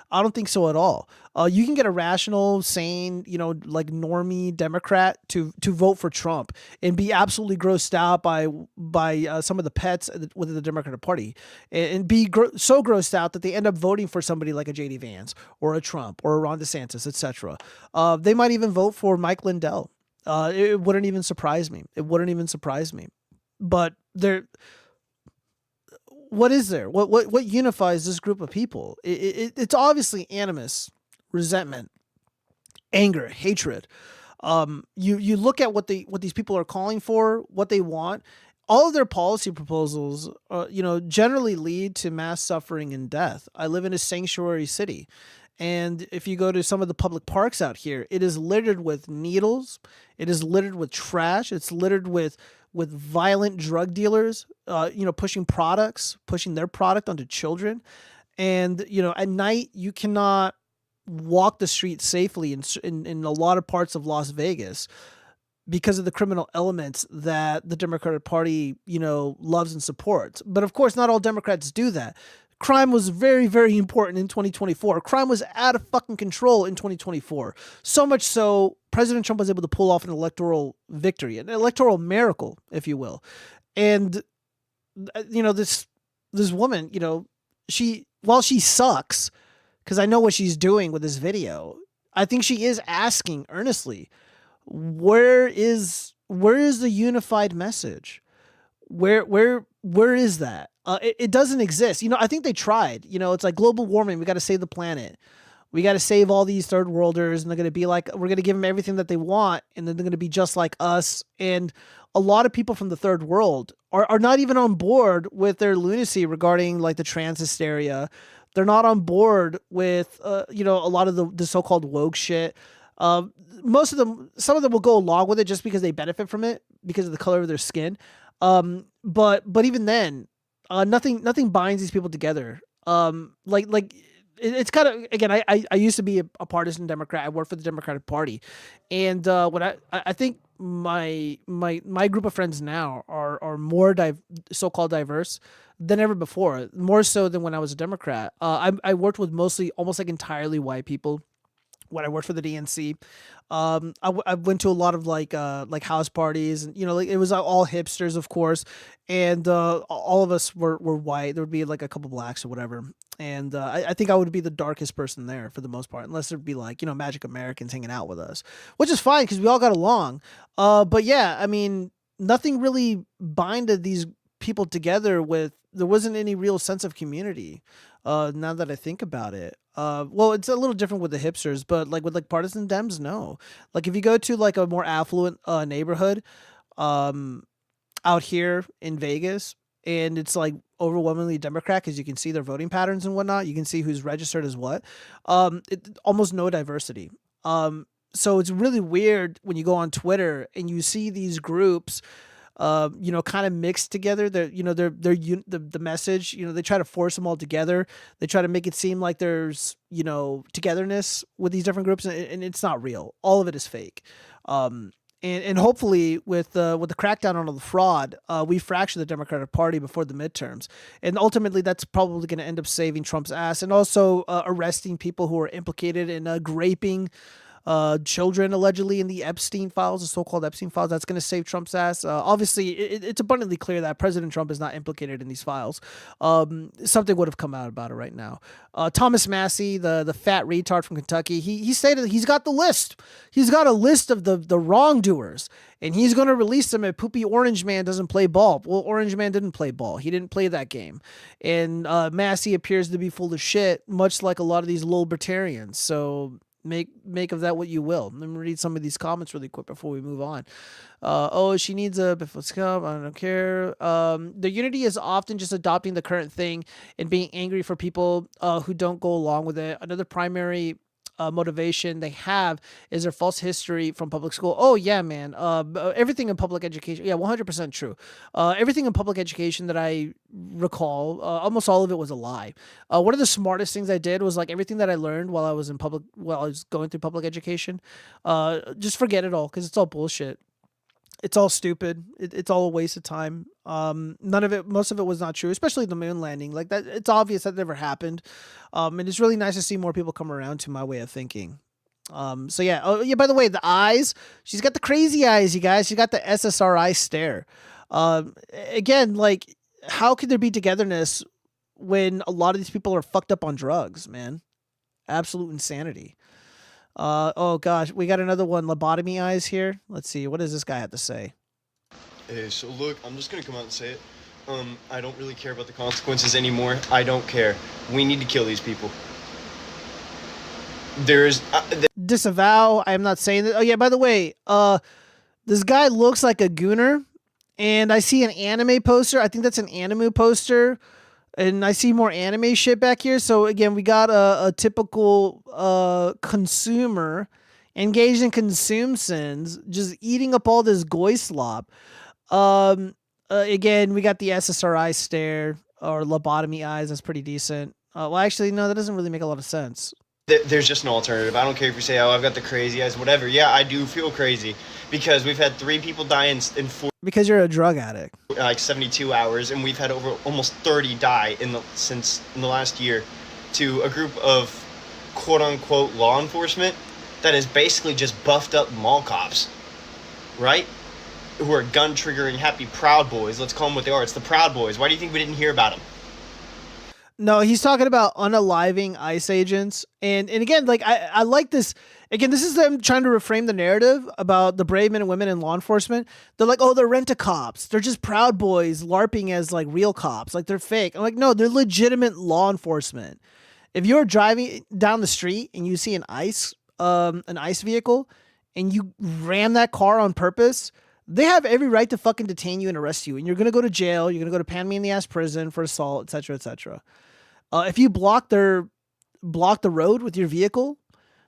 I don't think so at all. You can get a rational, sane, like normie Democrat to vote for Trump and be absolutely grossed out by some of the pets within the Democratic Party, and be so grossed out that they end up voting for somebody like a JD Vance or a Trump or a Ron DeSantis, etc. They might even vote for Mike Lindell. It wouldn't even surprise me. But what is there? What unifies this group of people? It's obviously animus, resentment, anger, hatred. You look at what these people are calling for, what they want. All of their policy proposals, generally lead to mass suffering and death. I live in a sanctuary city. And if you go to some of the public parks out here, it is littered with needles. It is littered with trash. It's littered with violent drug dealers, pushing their product onto children. And, at night you cannot walk the street safely in a lot of parts of Las Vegas because of the criminal elements that the Democratic Party, loves and supports. But of course, not all Democrats do that. Crime was very, very important in 2024. Crime was out of fucking control in 2024. So much so, President Trump was able to pull off an electoral victory, an electoral miracle, if you will. And, this woman, while she sucks, because I know what she's doing with this video, I think she is asking earnestly, where is the unified message? Where is that? It doesn't exist. I think they tried. It's like global warming. We got to save the planet. We got to save all these third worlders, and they're going to be like, we're going to give them everything that they want, and then they're going to be just like us. And a lot of people from the third world are not even on board with their lunacy regarding like the trans hysteria. They're not on board with, a lot of the so-called woke shit. Some of them will go along with it just because they benefit from it because of the color of their skin. But even then, nothing binds these people together. It's kind of, again, I used to be a partisan Democrat. I worked for the Democratic Party. And, when I think my group of friends now are more so-called diverse than ever before, more so than when I was a Democrat. I worked with mostly almost like entirely white people when I worked for the DNC. I went to a lot of like house parties, and it was all hipsters, of course, and all of us were white. There would be like a couple blacks or whatever, and I think I would be the darkest person there for the most part, unless there'd be like Magic Americans hanging out with us, which is fine because we all got along. But yeah, I mean, nothing really binded these people together. There wasn't any real sense of community. Now that I think about it. Well, it's a little different with the hipsters, but like with like partisan Dems, no. Like if you go to like a more affluent neighborhood out here in Vegas, and it's like overwhelmingly Democrat because you can see their voting patterns and whatnot. You can see who's registered as what. Almost no diversity. So it's really weird when you go on Twitter and you see these groups kind of mixed together. The message, they try to force them all together. They try to make it seem like there's, togetherness with these different groups, and it's not real. All of it is fake. And hopefully with the crackdown on all the fraud, we fracture the Democratic Party before the midterms. And ultimately that's probably going to end up saving Trump's ass, and also arresting people who are implicated in graping children allegedly in the Epstein files, the so-called Epstein files. That's going to save Trump's ass. Obviously, it's abundantly clear that President Trump is not implicated in these files. Something would have come out about it right now. Thomas Massey, the fat retard from Kentucky, he stated that he's got the list. He's got a list of the wrongdoers, and he's going to release them if Poopy Orange Man doesn't play ball. Well, Orange Man didn't play ball. He didn't play that game. And Massey appears to be full of shit, much like a lot of these libertarians. So make of that what you will. Let me read some of these comments really quick before we move on. She needs a scum. I don't care. The unity is often just adopting the current thing and being angry for people who don't go along with it. Another primary motivation they have is their false history from public school. Oh yeah, man. Everything in public education. Yeah, 100% true. Everything in public education that I recall, almost all of it was a lie. One of the smartest things I did was like everything that I learned while I was going through public education. Just forget it all because it's all bullshit. It's all stupid. It's all a waste of time. Most of it was not true, especially the moon landing. Like that, it's obvious that never happened. And it's really nice to see more people come around to my way of thinking. So yeah. Oh yeah, by the way, the eyes, she's got the crazy eyes, you guys. She got the SSRI stare. Again, like how could there be togetherness when a lot of these people are fucked up on drugs, man? Absolute insanity. Oh gosh, we got another one, lobotomy eyes here. Let's see, what does this guy have to say? Hey, so look, I'm just gonna come out and say it. I don't really care about the consequences anymore. I don't care. We need to kill these people. There's disavow. I am not saying that. Oh yeah, by the way, this guy looks like a gooner, and I see an anime poster. I think that's an anime poster. And I see more anime shit back here. So again, we got a typical consumer engaged in consume sins, just eating up all this goy slop. Again, we got the SSRI stare or lobotomy eyes. That's pretty decent. Well, actually, no, that doesn't really make a lot of sense. There's just an alternative. I don't care if you say, oh, I've got the crazy eyes, whatever. Yeah, I do feel crazy because we've had 3 people die in because you're a drug addict. Like 72 hours, and we've had over almost 30 die in the last year to a group of quote-unquote law enforcement that is basically just buffed up mall cops, right? Who are gun-triggering happy Proud Boys. Let's call them what they are. It's the Proud Boys. Why do you think we didn't hear about them? No, he's talking about unaliving ICE agents. And again, like, I like this. Again, this is them trying to reframe the narrative about the brave men and women in law enforcement. They're like, oh, they're rent-a-cops. They're just Proud Boys LARPing as, like, real cops. Like, they're fake. I'm like, no, they're legitimate law enforcement. If you're driving down the street and you see an ICE vehicle and you ram that car on purpose, they have every right to fucking detain you and arrest you. And you're going to go to jail. You're going to go to pan-me-in-the-ass prison for assault, etc., etc. If you block the road with your vehicle,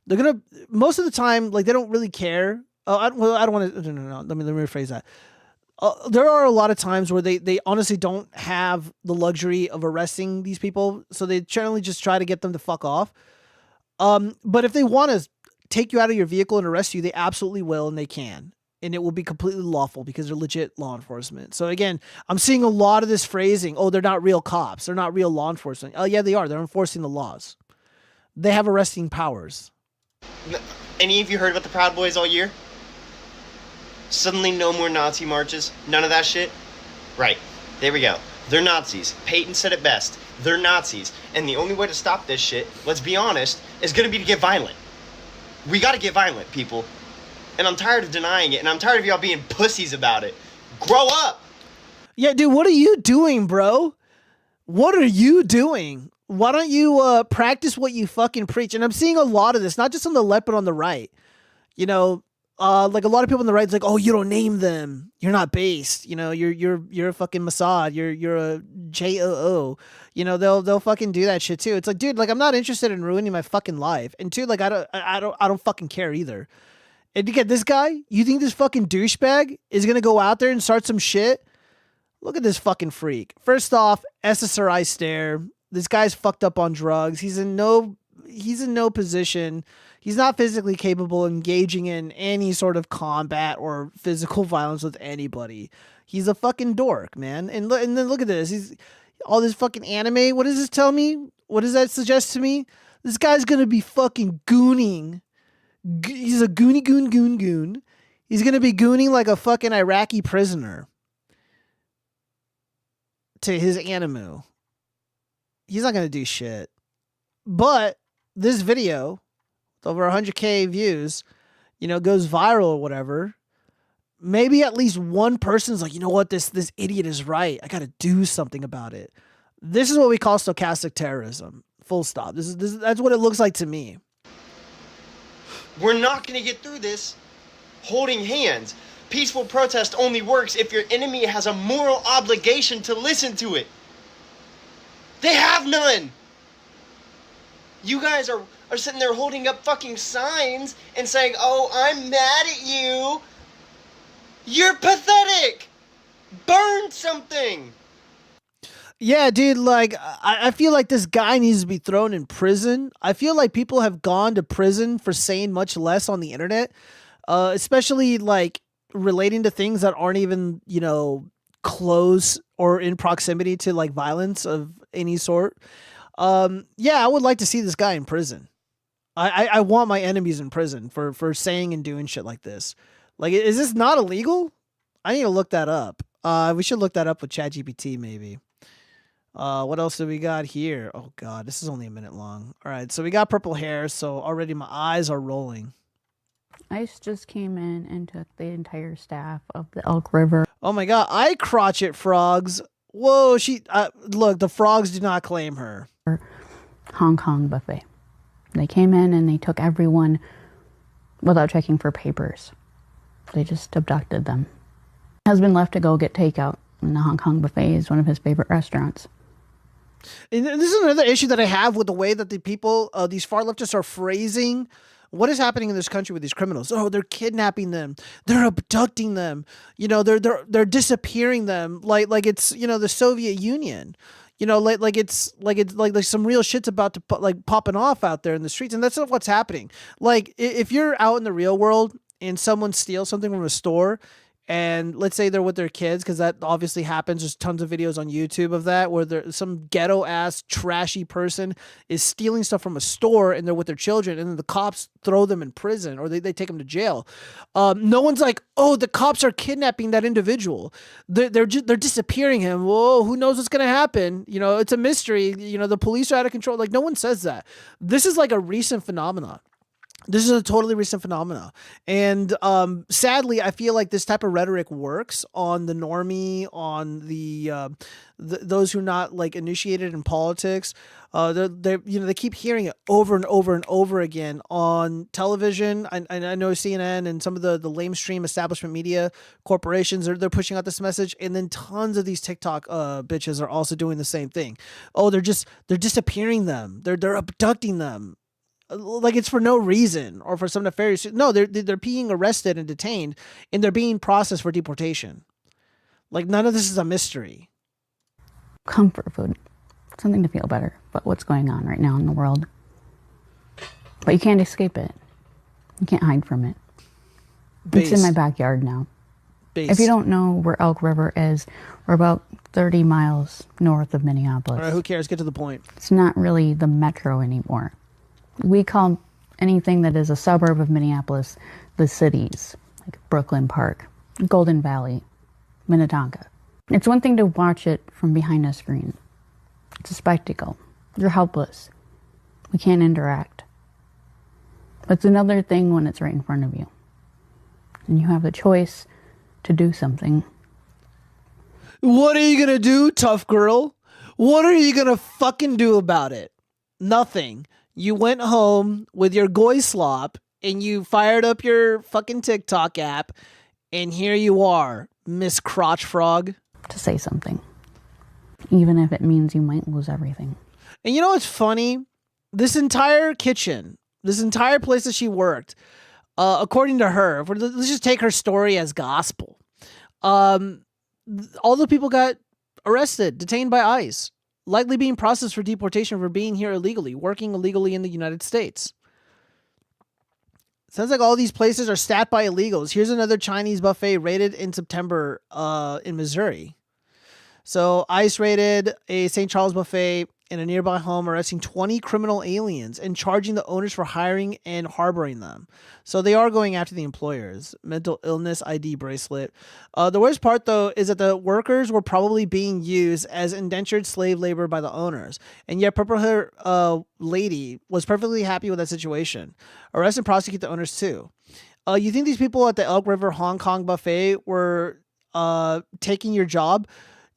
they're gonna, most of the time, like, they don't really care. I don't want to. No. Let me rephrase that. There are a lot of times where they honestly don't have the luxury of arresting these people, so they generally just try to get them to fuck off. But if they want to take you out of your vehicle and arrest you, they absolutely will, and they can. And it will be completely lawful because they're legit law enforcement. So again, I'm seeing a lot of this phrasing. Oh, they're not real cops. They're not real law enforcement. Oh yeah, they are. They're enforcing the laws. They have arresting powers. Any of you heard about the Proud Boys all year? Suddenly no more Nazi marches? None of that shit? Right. There we go. They're Nazis. Peyton said it best. They're Nazis. And the only way to stop this shit, let's be honest, is gonna be to get violent. We gotta get violent, people. And I'm tired of denying it, and I'm tired of y'all being pussies about it. Grow up! Yeah, dude, what are you doing, bro? What are you doing? Why don't you practice what you fucking preach? And I'm seeing a lot of this, not just on the left, but on the right. You know, like a lot of people on the right is like, oh, you don't name them. You're not based. You know, you're a fucking Mossad. You're a JOO. You know, they'll fucking do that shit too. It's like, dude, like, I'm not interested in ruining my fucking life. And two, like, I don't fucking care either. And to get this guy, you think this fucking douchebag is going to go out there and start some shit? Look at this fucking freak. First off, SSRI stare. This guy's fucked up on drugs. He's in no position. He's not physically capable of engaging in any sort of combat or physical violence with anybody. He's a fucking dork, man. And then look at this. He's all this fucking anime. What does this tell me? What does that suggest to me? This guy's going to be fucking gooning. He's a goony goon. He's going to be gooning like a fucking Iraqi prisoner to his animu. He's not going to do shit. But this video, with over 100K views, you know, goes viral or whatever. Maybe at least one person's like, you know what, this idiot is right. I got to do something about it. This is what we call stochastic terrorism. Full stop. That's what it looks like to me. We're not going to get through this holding hands. Peaceful protest only works if your enemy has a moral obligation to listen to it. They have none. You guys are sitting there holding up fucking signs and saying, oh, I'm mad at you. You're pathetic. Burn something. Yeah, dude, like, I feel like this guy needs to be thrown in prison. I feel like people have gone to prison for saying much less on the internet, especially, like, relating to things that aren't even, you know, close or in proximity to, like, violence of any sort. Yeah, I would like to see this guy in prison. I want my enemies in prison for saying and doing shit like this. Like, is this not illegal? I need to look that up. We should look that up with ChatGPT, maybe. What else do we got here? Oh god, this is only a minute long. All right, so we got purple hair, so already my eyes are rolling. ICE just came in and took the entire staff of the Elk River. Oh my god, eye crotchet frogs. Whoa, look, the frogs do not claim her. Hong Kong buffet. They came in and they took everyone without checking for papers. They just abducted them. Husband left to go get takeout, and the Hong Kong buffet is one of his favorite restaurants. And this is another issue that I have with the way that the people, these far leftists, are phrasing what is happening in this country with these criminals. Oh, they're kidnapping them, they're abducting them, they're disappearing them, like it's the Soviet Union. Like some real shit's about to popping off out there in the streets, and that's not what's happening. Like if you're out in the real world and someone steals something from a store, and let's say they're with their kids, because that obviously happens. There's tons of videos on YouTube of that, where some ghetto ass trashy person is stealing stuff from a store and they're with their children, and then the cops throw them in prison, or they take them to jail. No one's like, oh, the cops are kidnapping that individual. They're disappearing him. Whoa, who knows what's gonna happen? It's a mystery. The police are out of control. Like, no one says that. This is like a recent phenomenon. This is a totally recent phenomenon. And sadly, I feel like this type of rhetoric works on the normie, on those who are not like initiated in politics. They keep hearing it over and over and over again on television. I know CNN and some of the lamestream establishment media corporations they're pushing out this message, and then tons of these TikTok bitches are also doing the same thing. Oh, they're disappearing them. They're abducting them. Like it's for no reason or for some nefarious. No, they're being arrested and detained, and they're being processed for deportation. Like none of this is a mystery. Comfort food, something to feel better about what's going on right now in the world. But you can't escape it. You can't hide from it. It's in my backyard now. If you don't know where Elk River is, we're about 30 miles north of Minneapolis. All right, who cares? Get to the point. It's not really the metro anymore. We call anything that is a suburb of Minneapolis the cities, like Brooklyn Park, Golden Valley, Minnetonka. It's one thing to watch it from behind a screen. It's a spectacle. You're helpless. We can't interact. But it's another thing when it's right in front of you. And you have the choice to do something. What are you going to do, tough girl? What are you going to fucking do about it? Nothing. You went home with your goy slop and you fired up your fucking TikTok app, and here you are, Miss Crotch Frog. To say something, even if it means you might lose everything. And you know what's funny? This entire kitchen, this entire place that she worked, according to her, let's just take her story as gospel. All the people got arrested, detained by ICE. Likely being processed for deportation for being here illegally, working illegally in the United States. Sounds like all these places are staffed by illegals. Here's another Chinese buffet raided in September in Missouri. So ICE raided a St. Charles buffet in a nearby home, arresting 20 criminal aliens and charging the owners for hiring and harboring them. So they are going after the employers. Mental illness ID bracelet. The worst part, though, is that the workers were probably being used as indentured slave labor by the owners. And yet purple hair lady was perfectly happy with that situation. Arrest and prosecute the owners, too. You think these people at the Elk River Hong Kong buffet were taking your job?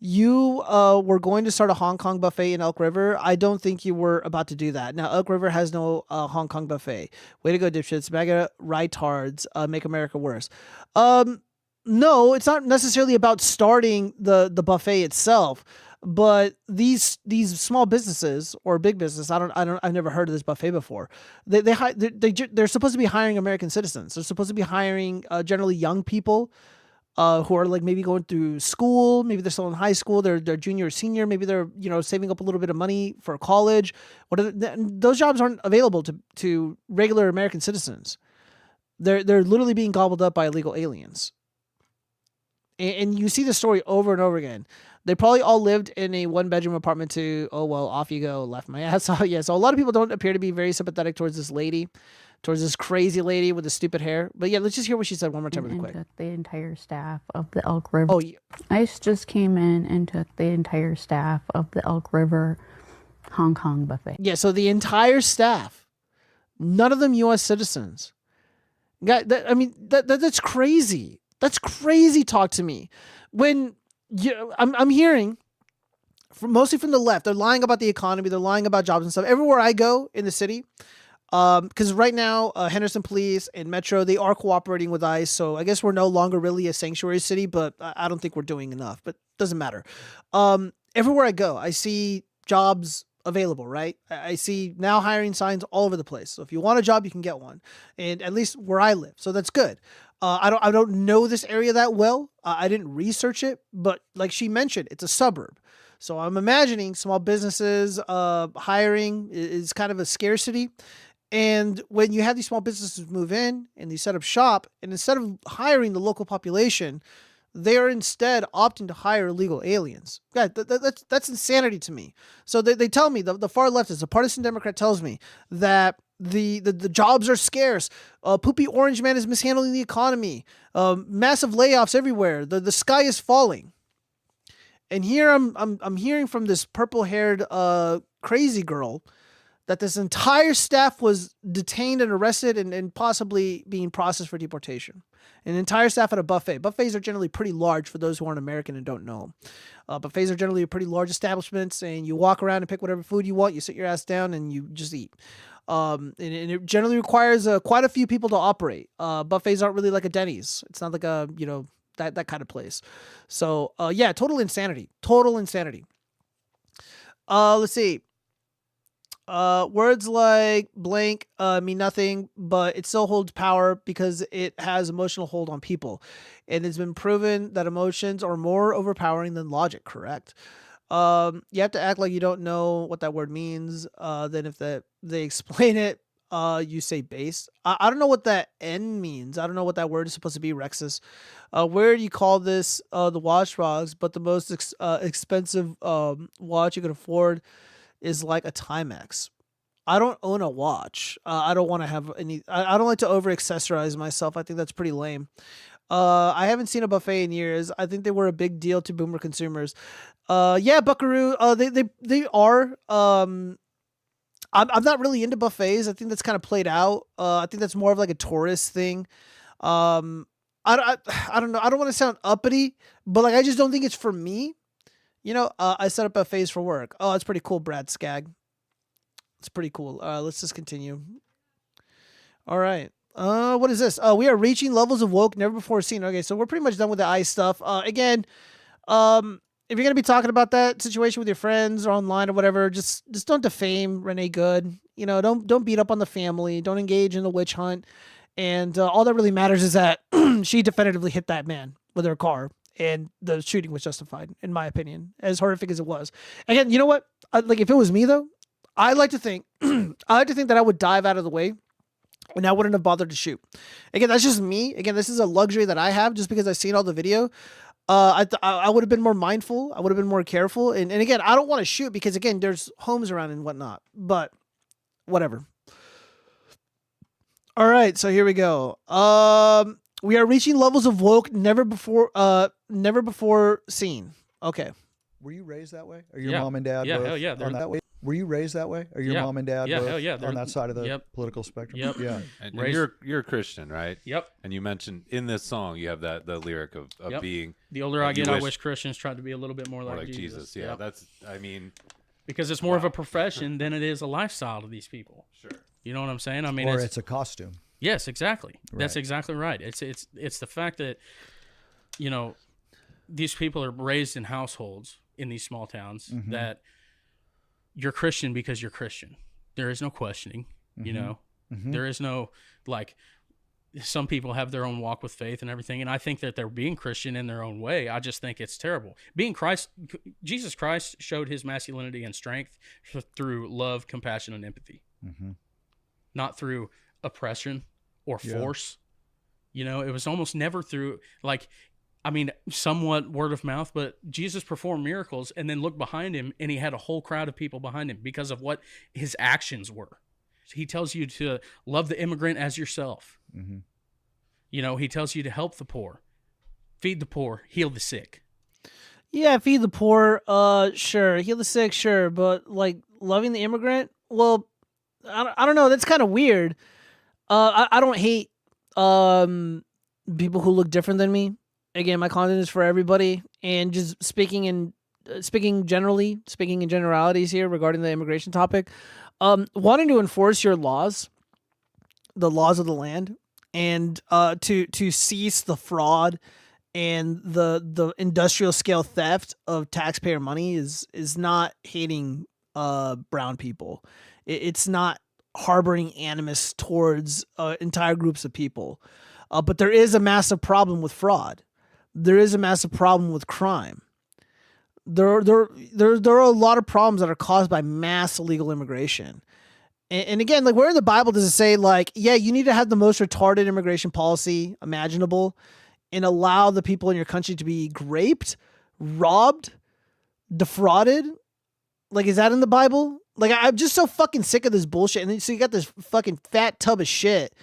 You were going to start a Hong Kong buffet in Elk River. I don't think you were about to do that. Now, Elk River has no Hong Kong buffet. Way to go, dipshits. MAGA rightards. Make America worse. No, it's not necessarily about starting the buffet itself, but these small businesses or big business. I've never heard of this buffet before. They're supposed to be hiring American citizens. They're supposed to be hiring generally young people. Who are like maybe going through school, maybe they're still in high school, they're junior or senior, maybe they're saving up a little bit of money for college. Those jobs aren't available to regular American citizens. They're literally being gobbled up by illegal aliens. And you see the story over and over again. They probably all lived in a 1-bedroom apartment too. Oh well, off you go, left my ass. Oh yeah. So a lot of people don't appear to be very sympathetic towards this lady. Towards this crazy lady with the stupid hair. But yeah, let's just hear what she said one more time really quick. Took the entire staff of the Elk River. Oh, yeah. ICE just came in and took the entire staff of the Elk River Hong Kong buffet. Yeah, so the entire staff, none of them U.S. citizens. That's crazy. That's crazy talk to me. When I'm hearing, mostly from the left, they're lying about the economy, they're lying about jobs and stuff. Everywhere I go in the city, because right now, Henderson Police and Metro, they are cooperating with ICE. So I guess we're no longer really a sanctuary city, but I don't think we're doing enough. But it doesn't matter. Everywhere I go, I see jobs available, right? I see now hiring signs all over the place. So if you want a job, you can get one, and at least where I live. So that's good. I don't know this area that well. I didn't research it, but like she mentioned, it's a suburb. So I'm imagining small businesses, hiring is kind of a scarcity. And when you have these small businesses move in and they set up shop, and instead of hiring the local population, they are instead opting to hire illegal aliens. God, that's insanity to me. So they tell me, the far leftist, the partisan Democrat tells me that the jobs are scarce. Poopy Orange Man is mishandling the economy. Massive layoffs everywhere. The sky is falling. And here I'm hearing from this purple-haired crazy girl that this entire staff was detained and arrested and possibly being processed for deportation. An entire staff at a buffet. Buffets are generally pretty large for those who aren't American and don't know. Buffets are generally pretty large establishments, and you walk around and pick whatever food you want. You sit your ass down and you just eat. And it generally requires quite a few people to operate. Buffets aren't really like a Denny's. It's not like a, that kind of place. So, yeah, total insanity. Total insanity. Let's see. Words like blank mean nothing, but it still holds power because it has emotional hold on people. And it's been proven that emotions are more overpowering than logic, correct? You have to act like you don't know what that word means. Then if they explain it, you say base. I don't know what that N means. I don't know what that word is supposed to be, Rexus. Where do you call this the watchfrogs? But the most expensive watch you can afford is like a Timex. I don't own a watch. I don't want to have any. I don't like to over accessorize myself. I think that's pretty lame. I haven't seen a buffet in years. I think they were a big deal to boomer consumers. Yeah, Buckaroo. They are. I'm not really into buffets. I think that's kind of played out. I think that's more of like a tourist thing. I don't know. I don't want to sound uppity, but like I just don't think it's for me. I set up buffets for work. Oh, it's pretty cool, Brad Skag. It's pretty cool. Let's just continue. All right. What is this? We are reaching levels of woke never before seen. Okay, so we're pretty much done with the ICE stuff. Again, if you're gonna be talking about that situation with your friends or online or whatever, just don't defame Renee Good. Don't beat up on the family. Don't engage in the witch hunt. And all that really matters is that she definitively hit that man with her car. And the shooting was justified, in my opinion, as horrific as it was. Again, you know what? Like, if it was me, though, I like to think that I would dive out of the way, and I wouldn't have bothered to shoot. Again, that's just me. Again, this is a luxury that I have just because I've seen all the video. I would have been more mindful. I would have been more careful. And again, I don't want to shoot because, again, there's homes around and whatnot. But whatever. All right, so here we go. We are reaching levels of woke never before seen. Okay. Were you raised that way? Or your mom and dad both hell yeah, on that way? Were you raised that way? Or your mom and dad both hell yeah, on that side of the political spectrum? Yep. Yeah. And you're a Christian, right? Yep. And you mentioned in this song you have the lyric of being the older I get, I wish Christians tried to be a little bit more like Jesus. Yeah, yep. that's because it's more of a profession than it is a lifestyle to these people. Sure. You know what I'm saying? I mean, or it's a costume. Yes, exactly. Right. That's exactly right. It's the fact that, these people are raised in households in these small towns that you're Christian because you're Christian. There is no questioning, There is no, like, some people have their own walk with faith and everything, and I think that they're being Christian in their own way. I just think it's terrible. Jesus Christ showed his masculinity and strength through love, compassion, and empathy, not through oppression or force. It was almost never through, somewhat word of mouth, but Jesus performed miracles and then looked behind him and he had a whole crowd of people behind him because of what his actions were. He tells you to love the immigrant as yourself. He tells you to help the poor, feed the poor, heal the sick. Yeah, feed the poor, sure. Heal the sick, sure. But like loving the immigrant, well, I don't know. That's kind of weird. I don't hate people who look different than me. Again, my content is for everybody, and just speaking in generalities here regarding the immigration topic. Wanting to enforce your laws, the laws of the land, and to cease the fraud and the industrial scale theft of taxpayer money is not hating brown people. It's not harboring animus towards entire groups of people. But there is a massive problem with fraud. There is a massive problem with crime. There are a lot of problems that are caused by mass illegal immigration. And again, like, where in the Bible does it say, like, yeah, you need to have the most retarded immigration policy imaginable and allow the people in your country to be raped, robbed, defrauded? Like, is that in the Bible? Like, I'm just so fucking sick of this bullshit. And then, so you got this fucking fat tub of shit.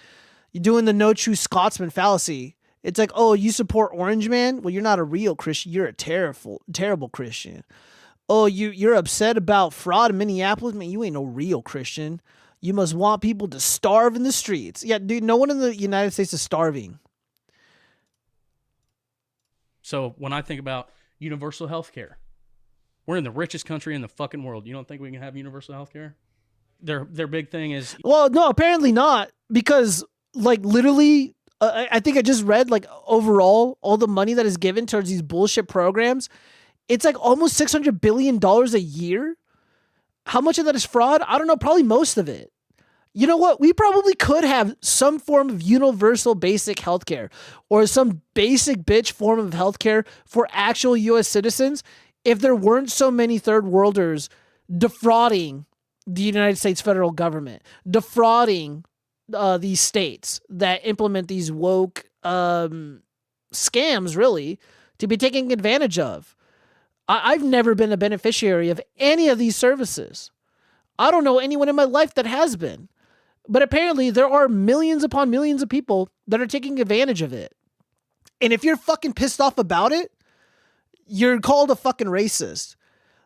You're doing the no true Scotsman fallacy. It's like, oh, you support Orange Man? Well, you're not a real Christian. You're a terrible Christian. Oh, you're upset about fraud in Minneapolis? Man, you ain't no real Christian. You must want people to starve in the streets. Yeah, dude, no one in the United States is starving. So when I think about universal health care, we're in the richest country in the fucking world. You don't think we can have universal health care? Their big thing is... Well, no, apparently not. Because, like, literally... I think I just read, like, overall, all the money that is given towards these bullshit programs, it's like almost $600 billion a year. How much of that is fraud? I don't know, probably most of it. You know what? We probably could have some form of universal basic healthcare or some basic bitch form of healthcare for actual U.S. citizens if there weren't so many third worlders defrauding the United States federal government, defrauding these states that implement these woke scams, really, to be taken advantage of. I've never been a beneficiary of any of these services. I don't know anyone in my life that has been. But apparently there are millions upon millions of people that are taking advantage of it. And if you're fucking pissed off about it, you're called a fucking racist.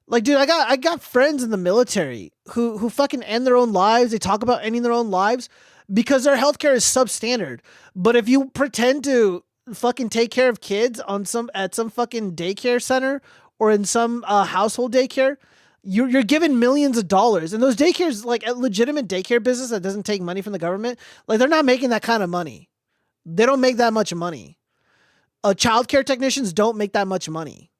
Like, dude, I got friends in the military who fucking end their own lives. They talk about ending their own lives because their healthcare is substandard. But if you pretend to fucking take care of kids at some fucking daycare center or in some household daycare, you're given millions of dollars. And those daycares, like a legitimate daycare business that doesn't take money from the government, like, they're not making that kind of money. They don't make that much money. Childcare technicians don't make that much money.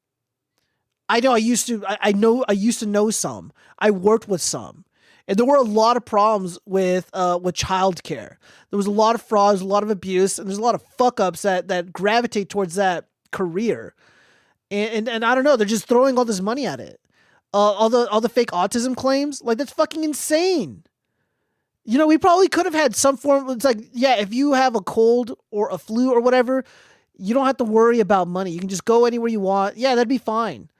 I know I used to know some. I worked with some. And there were a lot of problems with childcare. There was a lot of frauds, a lot of abuse, and there's a lot of fuck ups that gravitate towards that career. And I don't know, they're just throwing all this money at it. All the fake autism claims, like, that's fucking insane. You know, we probably could have had some form. It's like, yeah, if you have a cold or a flu or whatever, you don't have to worry about money. You can just go anywhere you want. Yeah, that'd be fine.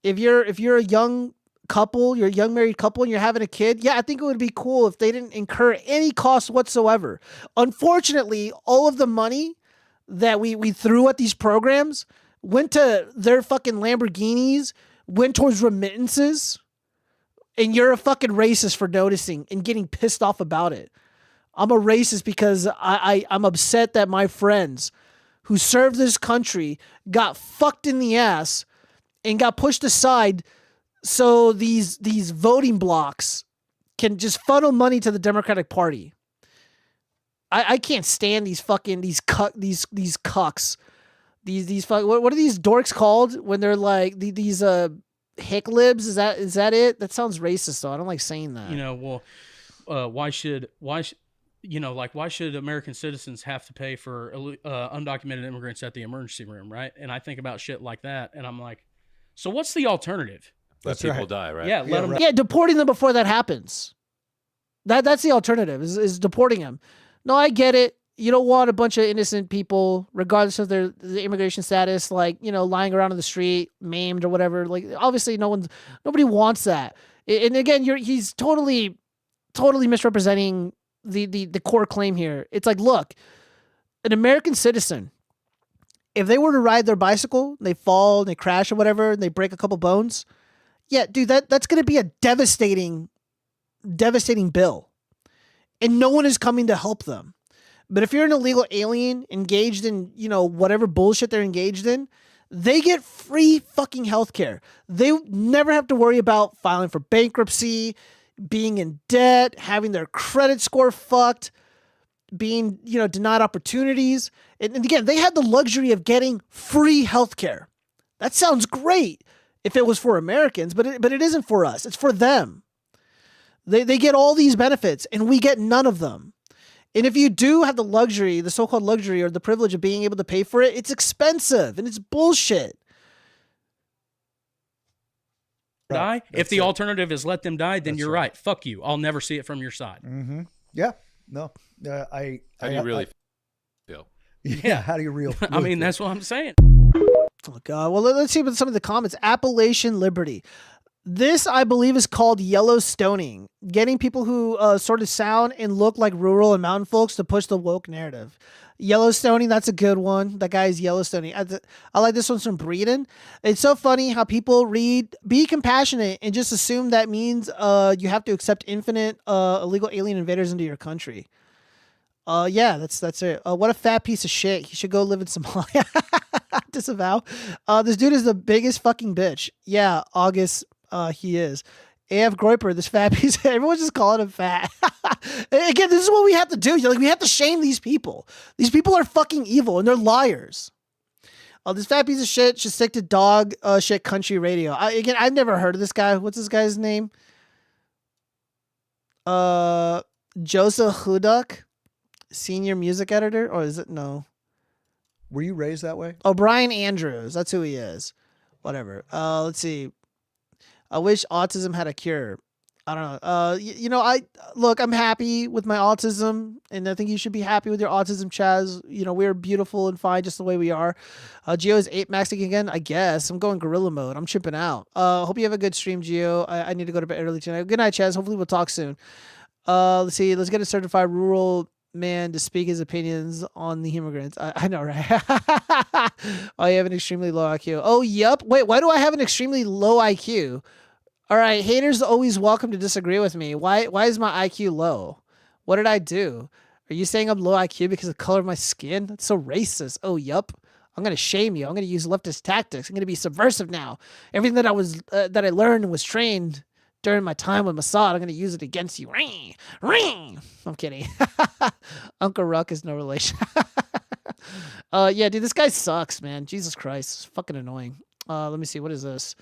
If you're a young couple, you're a young married couple and you're having a kid, yeah, I think it would be cool if they didn't incur any cost whatsoever. Unfortunately, all of the money that we threw at these programs went to their fucking Lamborghinis, went towards remittances, and you're a fucking racist for noticing and getting pissed off about it. I'm a racist because I'm upset that my friends who served this country got fucked in the ass and got pushed aside so these voting blocks can just funnel money to the Democratic Party. I can't stand these fucking these cucks. These what are these dorks called when they're like these hick libs? Is that it? That sounds racist though. I don't like saying that. You know, well, why should American citizens have to pay for undocumented immigrants at the emergency room, right? And I think about shit like that, and I'm like, so what's the alternative? Let people die, right? Yeah, let them. Yeah, deporting them before that happens. That's the alternative is deporting them. No, I get it. You don't want a bunch of innocent people, regardless of the immigration status, like, you know, lying around in the street, maimed or whatever. Like, obviously, nobody wants that. And again, he's totally misrepresenting the core claim here. It's like, look, an American citizen, if they were to ride their bicycle, they fall, and they crash or whatever, and they break a couple bones, yeah, dude, that's going to be a devastating bill, and no one is coming to help them. But if you're an illegal alien engaged in, you know, whatever bullshit they're engaged in, they get free fucking healthcare. They never have to worry about filing for bankruptcy, being in debt, having their credit score fucked, being, you know, denied opportunities. And again, they had the luxury of getting free healthcare. That sounds great if it was for Americans, but it isn't for us. It's for them. They get all these benefits, and we get none of them. And if you do have the luxury, the so-called luxury or the privilege of being able to pay for it, it's expensive and it's bullshit. Die. If the alternative is let them die, then you're right. Fuck you. I'll never see it from your side. Mm-hmm. Yeah. No. How do you really feel? Yeah. How do you really I mean, that's what I'm saying. Oh, God. Well, let's see what some of the comments. Appalachian Liberty. This, I believe, is called Yellowstoning, getting people who sort of sound and look like rural and mountain folks to push the woke narrative. Yellowstoning, that's a good one. That guy's Yellowstoning. I like this one from Breeden. It's so funny how people read, be compassionate, and just assume that means you have to accept infinite illegal alien invaders into your country. Yeah, that's it. What a fat piece of shit. He should go live in Somalia. Disavow. This dude is the biggest fucking bitch. Yeah, August. He is. AF Groiper, this fat piece. Everyone's just calling him fat. Again, this is what we have to do. We have to shame these people. These people are fucking evil and they're liars. This fat piece of shit should stick to dog shit country radio. I've never heard of this guy. What's this guy's name? Joseph Huduk, senior music editor, or is it no? Were you raised that way? Oh, Brian Andrews. That's who he is. Whatever. Let's see. I wish autism had a cure. I don't know. I'm happy with my autism, and I think you should be happy with your autism, Chaz. We're beautiful and fine just the way we are. Geo is 8 maxing again, I guess. I'm going gorilla mode. I'm chipping out. Hope you have a good stream, Geo. I need to go to bed early tonight. Good night, Chaz. Hopefully we'll talk soon. Let's see. Let's get a certified rural man to speak his opinions on the immigrants. I know, right? Oh, you have an extremely low IQ. Oh, yep. Wait, why do I have an extremely low IQ? All right, haters always welcome to disagree with me. Why is my IQ low? What did I do? Are you saying I'm low IQ because of the color of my skin? That's so racist. Oh, yup. I'm going to shame you. I'm going to use leftist tactics. I'm going to be subversive now. Everything that I learned and was trained during my time with Mossad, I'm going to use it against you. Ring, ring. I'm kidding. Uncle Ruck is no relation. Yeah, dude, this guy sucks, man. Jesus Christ. It's fucking annoying. Let me see. What is this?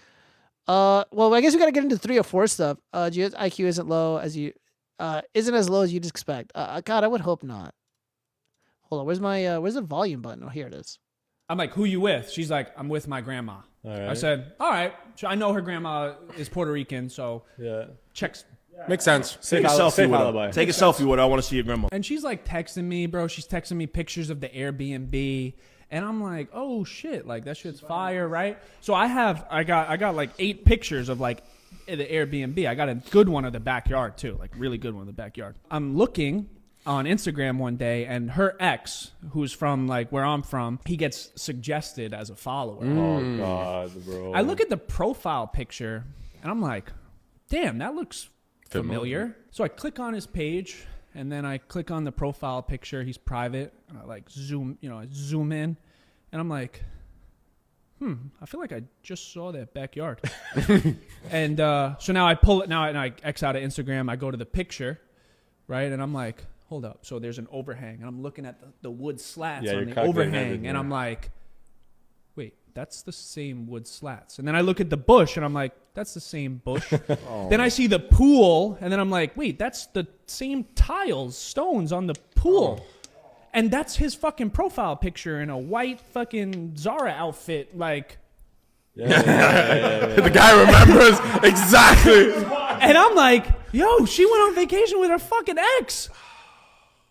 Well, I guess we got to get into 304 stuff. Gio's IQ isn't as low as you'd expect. God, I would hope not. Hold on. Where's the volume button? Oh, here it is. I'm like, who you with? She's like, I'm with my grandma. All right. I said, all right. I know her grandma is Puerto Rican, so checks. Makes sense. Take a selfie with her. Take a selfie with her. I want to see your grandma. And she's like texting me, bro. She's texting me pictures of the Airbnb. And I'm like, oh shit, like that shit's fire, right? So I got like 8 pictures of like the Airbnb. I got a good one of the backyard too, like really good one of the backyard. I'm looking on Instagram one day, and her ex, who's from like where I'm from, he gets suggested as a follower. Oh God, bro. I look at the profile picture, and I'm like, damn, that looks familiar. So I click on his page. And then I click on the profile picture. He's private. I like zoom in. And I'm like, I feel like I just saw that backyard. And so now I pull it. Now I X out of Instagram. I go to the picture, right? And I'm like, hold up. So there's an overhang. And I'm looking at the wood slats on the overhang. And I'm like, wait, that's the same wood slats. And then I look at the bush. And I'm like, that's the same bush. Then I see the pool, and then I'm like, wait, that's the same tiles, stones on the pool. And that's his fucking profile picture in a white fucking Zara outfit, like. The guy remembers exactly. And I'm like, yo, she went on vacation with her fucking ex.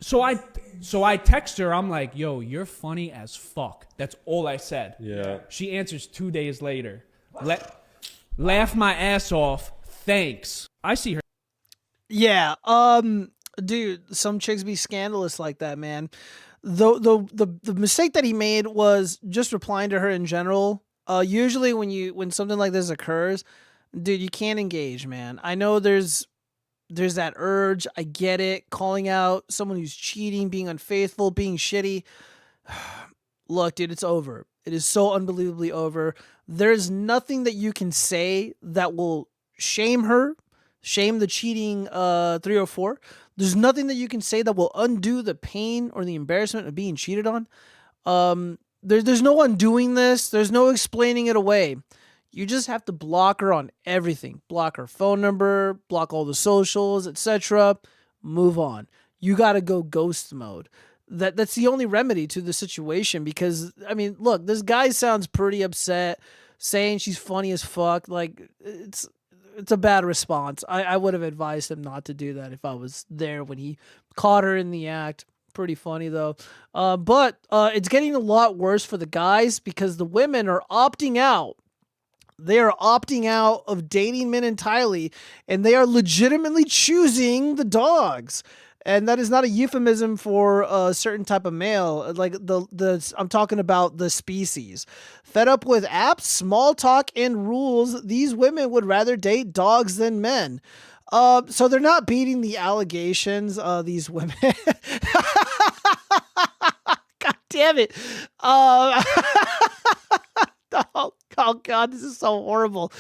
So I text her. I'm like, yo, you're funny as fuck. That's all I said. Yeah. She answers 2 days later. Laugh my ass off. Thanks. I see her. Yeah. Dude, some chicks be scandalous like that, man. The mistake that he made was just replying to her in general. Usually when something like this occurs, dude, you can't engage, man. I know there's that urge. I get it. Calling out someone who's cheating, being unfaithful, being shitty. Look, dude, it's over. It is so unbelievably over. There's nothing that you can say that will shame her, shame the cheating 304. There's nothing that you can say that will undo the pain or the embarrassment of being cheated on. There's no undoing this. There's no explaining it away. You just have to block her on everything. Block her phone number, block all the socials, etc. Move on. You got to go ghost mode. That's the only remedy to the situation because, I mean, look, this guy sounds pretty upset, saying she's funny as fuck. Like, it's a bad response. I would have advised him not to do that if I was there when he caught her in the act. Pretty funny, though. But it's getting a lot worse for the guys because the women are opting out. They are opting out of dating men entirely, and they are legitimately choosing the dogs. And that is not a euphemism for a certain type of male. Like I'm talking about the species. Fed up with apps, small talk, and rules, these women would rather date dogs than men. So they're not beating the allegations. These women. God damn it. Oh God, this is so horrible.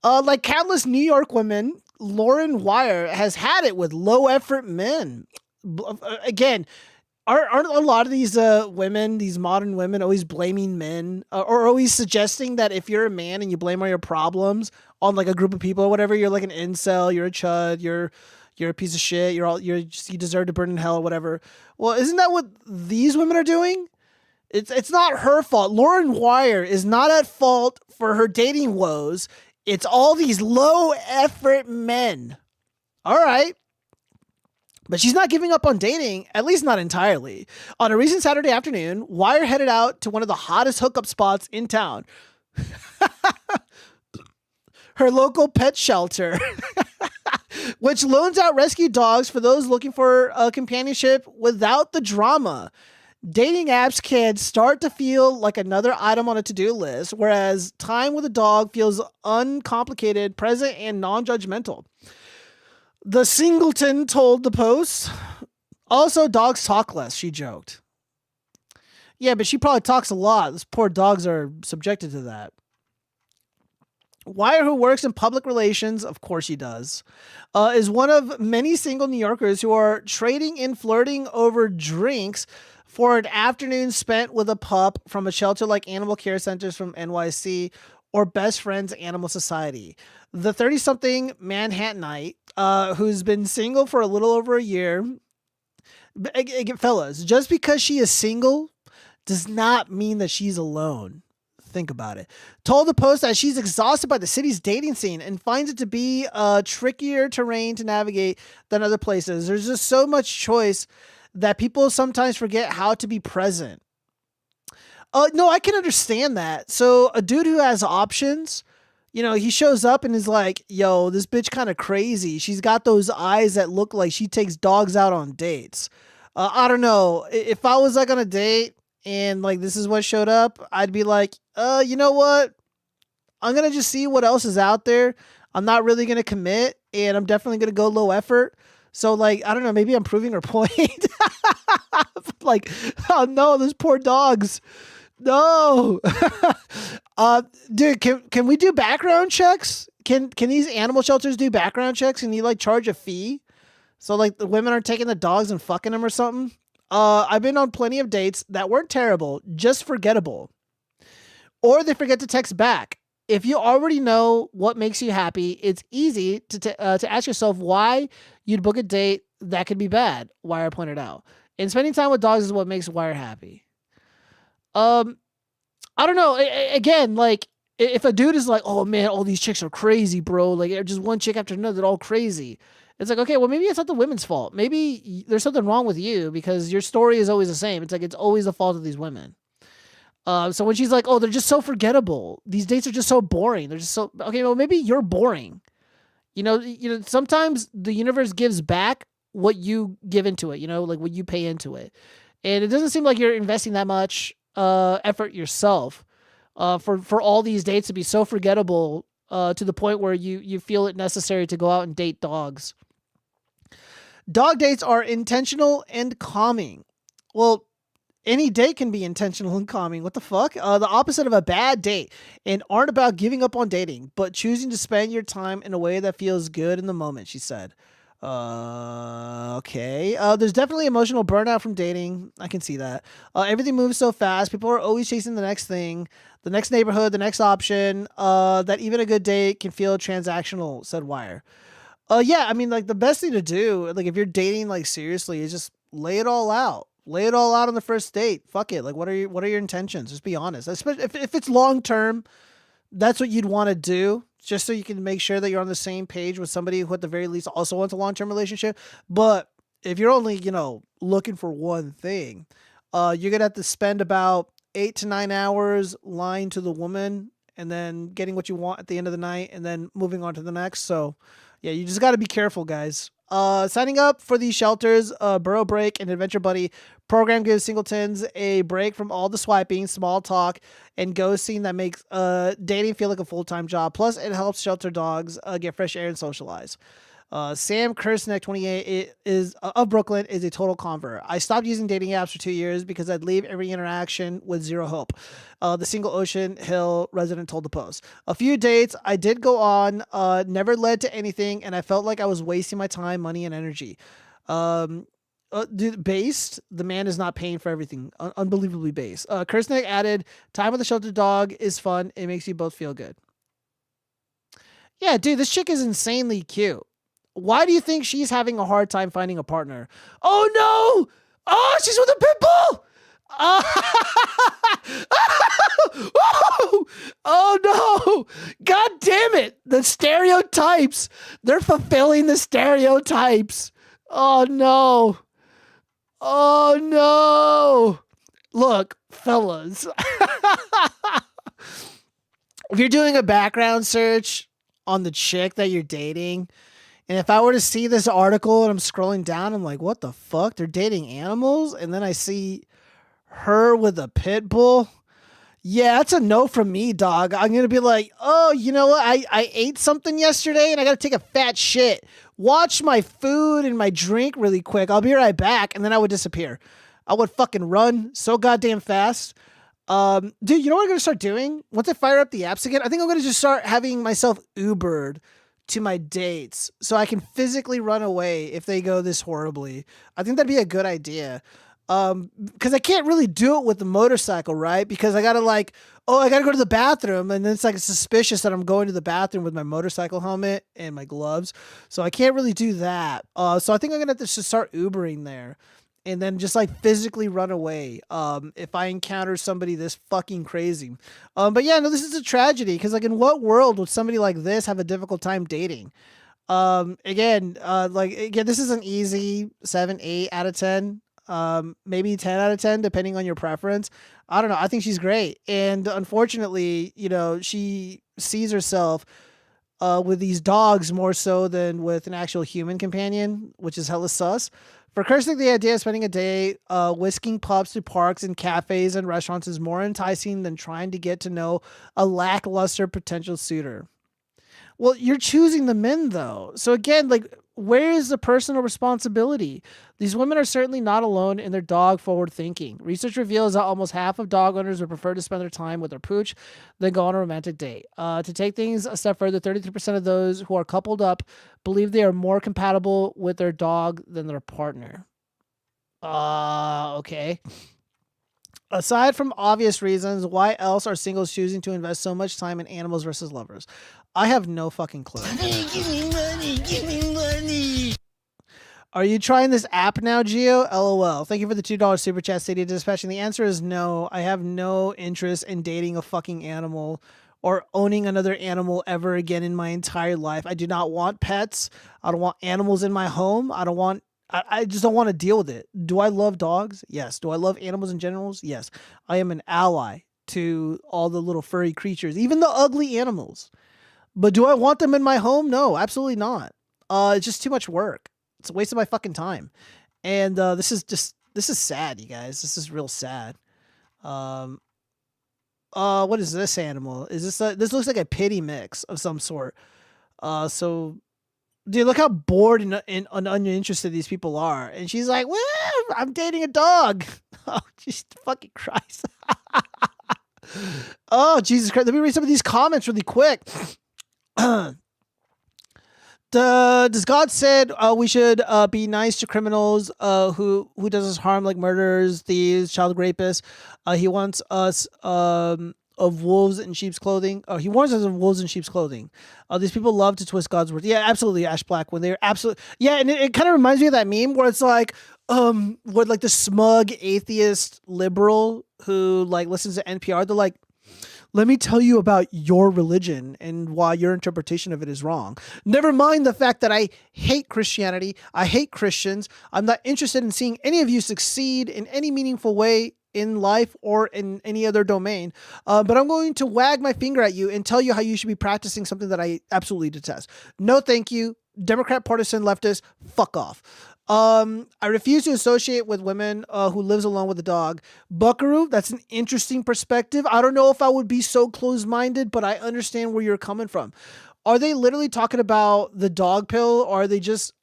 Like countless New York women, Lauren Wire has had it with low effort men. Again, aren't a lot of these women, these modern women, always blaming men or always suggesting that if you're a man and you blame all your problems on like a group of people or whatever, you're like an incel, you're a chud, you're a piece of shit, you deserve to burn in hell or whatever. Well, isn't that what these women are doing? It's not her fault. Lauren Wire is not at fault for her dating woes. It's all these low effort men. All right. But she's not giving up on dating, at least not entirely. On a recent Saturday afternoon, Wire headed out to one of the hottest hookup spots in town. Her local pet shelter, which loans out rescue dogs for those looking for companionship without the drama. Dating apps can start to feel like another item on a to-do list, whereas time with a dog feels uncomplicated, present, and non-judgmental. The Singleton told the Post. Also, dogs talk less, she joked. Yeah, but she probably talks a lot. Those poor dogs are subjected to that. Wire, who works in public relations, of course he does, is one of many single New Yorkers who are trading and flirting over drinks for an afternoon spent with a pup from a shelter like Animal Care Centers from NYC or Best Friends Animal Society. The 30-something Manhattanite, who's been single for a little over a year. Fellas, just because she is single does not mean that she's alone. Think about it. Told the Post that she's exhausted by the city's dating scene and finds it to be a trickier terrain to navigate than other places. There's just so much choice that people sometimes forget how to be present. No, I can understand that. So a dude who has options, you know, he shows up and is like, yo, this bitch kind of crazy. She's got those eyes that look like she takes dogs out on dates. I don't know. If I was like on a date and like this is what showed up, I'd be like, you know what? I'm going to just see what else is out there. I'm not really going to commit, and I'm definitely going to go low effort. So, like, I don't know, maybe I'm proving her point. Like, oh no, those poor dogs. No. Dude, can we do background checks? Can these animal shelters do background checks and you like charge a fee? So like the women are taking the dogs and fucking them or something? I've been on plenty of dates that weren't terrible, just forgettable. Or they forget to text back. If you already know what makes you happy, it's easy to ask yourself why you'd book a date that could be bad, Wire pointed out. And spending time with dogs is what makes Wire happy. I don't know. Again, like, if a dude is like, oh man, all these chicks are crazy, bro. Like, just one chick after another, they're all crazy. It's like, okay, well, maybe it's not the women's fault. Maybe there's something wrong with you because your story is always the same. It's like, it's always the fault of these women. So when she's like, oh, they're just so forgettable. These dates are just so boring. They're just so, okay, well, maybe you're boring. You know, sometimes the universe gives back what you give into it, you know, like what you pay into it. And it doesn't seem like you're investing that much effort yourself for all these dates to be so forgettable to the point where you feel it necessary to go out and date dogs. Dog dates are intentional and calming. Well, any date can be intentional and calming. What the fuck? The opposite of a bad date, and aren't about giving up on dating, but choosing to spend your time in a way that feels good in the moment, she said. Okay. There's definitely emotional burnout from dating. I can see that. Everything moves so fast. People are always chasing the next thing, the next neighborhood, the next option. That even a good date can feel transactional, said Wire. Yeah, I mean, like the best thing to do, like if you're dating like seriously, is just lay it all out. Lay it all out on the first date. Fuck it. Like, what are your intentions? Just be honest. Especially if it's long term, that's what you'd want to do, just so you can make sure that you're on the same page with somebody who at the very least also wants a long-term relationship. But if you're only, looking for one thing, you're going to have to spend about 8 to 9 hours lying to the woman and then getting what you want at the end of the night and then moving on to the next. So yeah, you just got to be careful, guys. Signing up for these shelters, Burrow Break and Adventure Buddy program gives singletons a break from all the swiping, small talk, and ghosting that makes dating feel like a full-time job. Plus, it helps shelter dogs get fresh air and socialize. Sam Kersneck, 28, is of Brooklyn, is a total convert. I stopped using dating apps for 2 years because I'd leave every interaction with zero hope. The single Ocean Hill resident told the Post. A few dates I did go on never led to anything, and I felt like I was wasting my time, money, and energy. Based, the man is not paying for everything. Unbelievably based. Kersneck added, time with a shelter dog is fun. It makes you both feel good. Yeah, dude, this chick is insanely cute. Why do you think she's having a hard time finding a partner? Oh, no! Oh, she's with a pit bull! Oh, no! God damn it! The stereotypes! They're fulfilling the stereotypes! Oh, no! Oh, no! Look, fellas. If you're doing a background search on the chick that you're dating, and if I were to see this article and I'm scrolling down, I'm like, what the fuck? They're dating animals? And then I see her with a pit bull. Yeah, that's a no from me, dog. I'm going to be like, oh, you know what? I ate something yesterday and I got to take a fat shit. Watch my food and my drink really quick. I'll be right back. And then I would disappear. I would fucking run so goddamn fast. Dude, you know what I'm going to start doing? Once I fire up the apps again, I think I'm going to just start having myself Ubered to my dates so I can physically run away if they go this horribly. I think that'd be a good idea. Because I can't really do it with the motorcycle, right? Because I gotta I gotta go to the bathroom, and then it's like suspicious that I'm going to the bathroom with my motorcycle helmet and my gloves. So I can't really do that. So I think I'm gonna have to just start Ubering there. And then just like physically run away if I encounter somebody this fucking crazy. But yeah, no, this is a tragedy because like in what world would somebody like this have a difficult time dating? Again, this is an easy 7, 8 out of 10, maybe 10 out of 10, depending on your preference. I don't know. I think she's great. And unfortunately, she sees herself with these dogs more so than with an actual human companion, which is hella sus. For Kirsty, the idea of spending a day whisking pups to parks and cafes and restaurants is more enticing than trying to get to know a lackluster potential suitor. Well, you're choosing the men, though. So again, where is the personal responsibility? These women are certainly not alone in their dog forward thinking. Research reveals that almost half of dog owners would prefer to spend their time with their pooch than go on a romantic date. To take things a step further, 33% of those who are coupled up believe they are more compatible with their dog than their partner. Okay. Aside from obvious reasons, why else are singles choosing to invest so much time in animals versus lovers? I have no fucking clue. Give me money, give me money. Are you trying this app now, Gio? LOL. Thank you for the $2 super chat, Stadia Dispatch. And the answer is no. I have no interest in dating a fucking animal or owning another animal ever again in my entire life. I do not want pets. I don't want animals in my home. I just don't want to deal with it. Do I love dogs? Yes. Do I love animals in general? Yes. I am an ally to all the little furry creatures, even the ugly animals. But do I want them in my home? No, absolutely not. It's just too much work. It's a waste of my fucking time. And this is sad, you guys. This is real sad. What is this animal? Is this this looks like a pity mix of some sort. So dude, look how bored and uninterested these people are. And she's like, well, I'm dating a dog. Oh, Jesus fucking Christ. Oh, Jesus Christ. Let me read some of these comments really quick. Does God said we should be nice to criminals who does us harm, like murderers, thieves, child rapists? He wants us of wolves in sheep's clothing. He warns us of wolves in sheep's clothing. These people love to twist God's word. Yeah, absolutely, Ash Black. When they're absolutely, yeah, and it kind of reminds me of that meme where it's like, what, like the smug atheist liberal who like listens to NPR. They're like, let me tell you about your religion and why your interpretation of it is wrong. Never mind the fact that I hate Christianity. I hate Christians. I'm not interested in seeing any of you succeed in any meaningful way in life or in any other domain. But I'm going to wag my finger at you and tell you how you should be practicing something that I absolutely detest. No, thank you. Democrat partisan leftist, fuck off. I refuse to associate with women who lives alone with a dog. Buckaroo, that's an interesting perspective. I don't know if I would be so closed-minded, but I understand where you're coming from. Are they literally talking about the dog pill, or are they just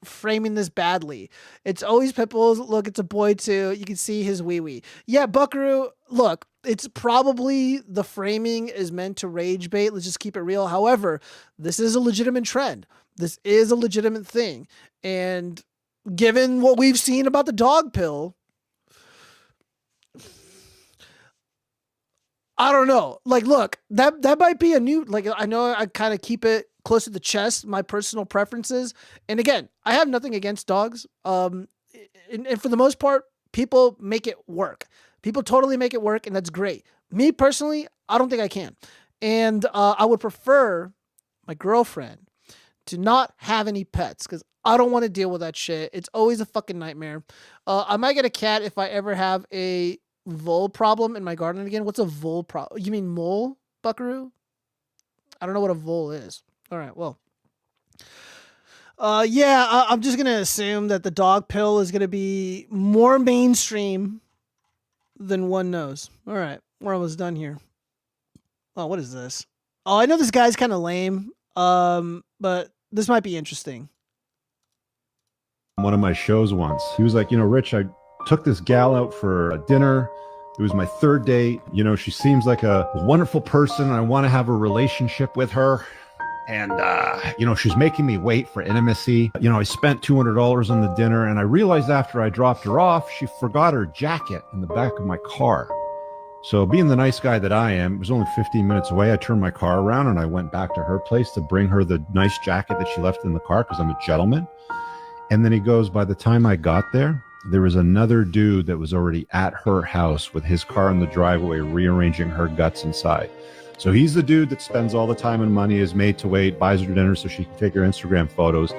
framing this badly? It's always Pitbulls. Look, it's a boy too. You can see his wee-wee. Yeah, Buckaroo, look, it's probably the framing is meant to rage bait. Let's just keep it real. However, this is a legitimate trend. This is a legitimate thing. And given what we've seen about the dog pill, I don't know. Like, look, that might be a new, like, I know I kind of keep it close to the chest, my personal preferences. And again, I have nothing against dogs. And for the most part, people make it work. People totally make it work, and that's great. Me personally, I don't think I can. And I would prefer my girlfriend to not have any pets, because I don't want to deal with that shit. It's always a fucking nightmare. I might get a cat if I ever have a vole problem in my garden again. What's a vole problem? You mean mole, Buckaroo? I don't know what a vole is. All right, well. Yeah, I'm just going to assume that the dog pill is going to be more mainstream than one knows. All right, we're almost done here. Oh, what is this? Oh, I know this guy's kind of lame, but this might be interesting. One of my shows once, he was like, Rich, I took this gal out for a dinner. It was my third date. She seems like a wonderful person. I want to have a relationship with her. And, she's making me wait for intimacy. I spent $200 on the dinner, and I realized after I dropped her off, she forgot her jacket in the back of my car. So being the nice guy that I am, it was only 15 minutes away. I turned my car around and I went back to her place to bring her the nice jacket that she left in the car, because I'm a gentleman. And then he goes, by the time I got there, there was another dude that was already at her house with his car in the driveway, rearranging her guts inside. So he's the dude that spends all the time and money, is made to wait, buys her dinner so she can take her Instagram photos,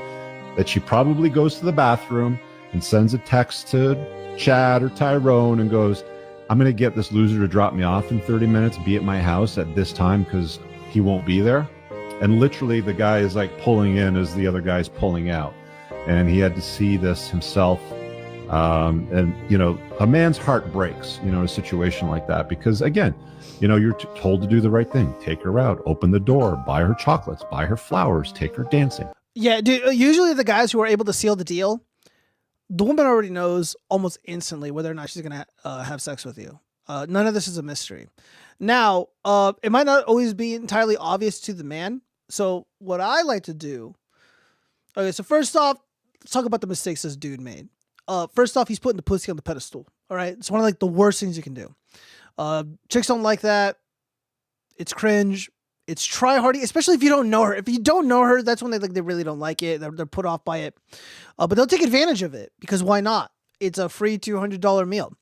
that she probably goes to the bathroom and sends a text to Chad or Tyrone and goes, I'm going to get this loser to drop me off in 30 minutes, be at my house at this time because he won't be there. And literally the guy is like pulling in as the other guy's pulling out. And he had to see this himself. And, a man's heart breaks, in a situation like that, because again, you're told to do the right thing. Take her out, open the door, buy her chocolates, buy her flowers, take her dancing. Yeah, dude, usually the guys who are able to seal the deal, the woman already knows almost instantly whether or not she's going to have sex with you. None of this is a mystery. Now, it might not always be entirely obvious to the man. So what I like to do, okay, so first off, let's talk about the mistakes this dude made. First off, he's putting the pussy on the pedestal. All right. It's one of like the worst things you can do. Chicks don't like that. It's cringe. It's try hardy, especially if you don't know her. If you don't know her, that's when they really don't like it. They're put off by it. But they'll take advantage of it, because why not? It's a free $200 meal.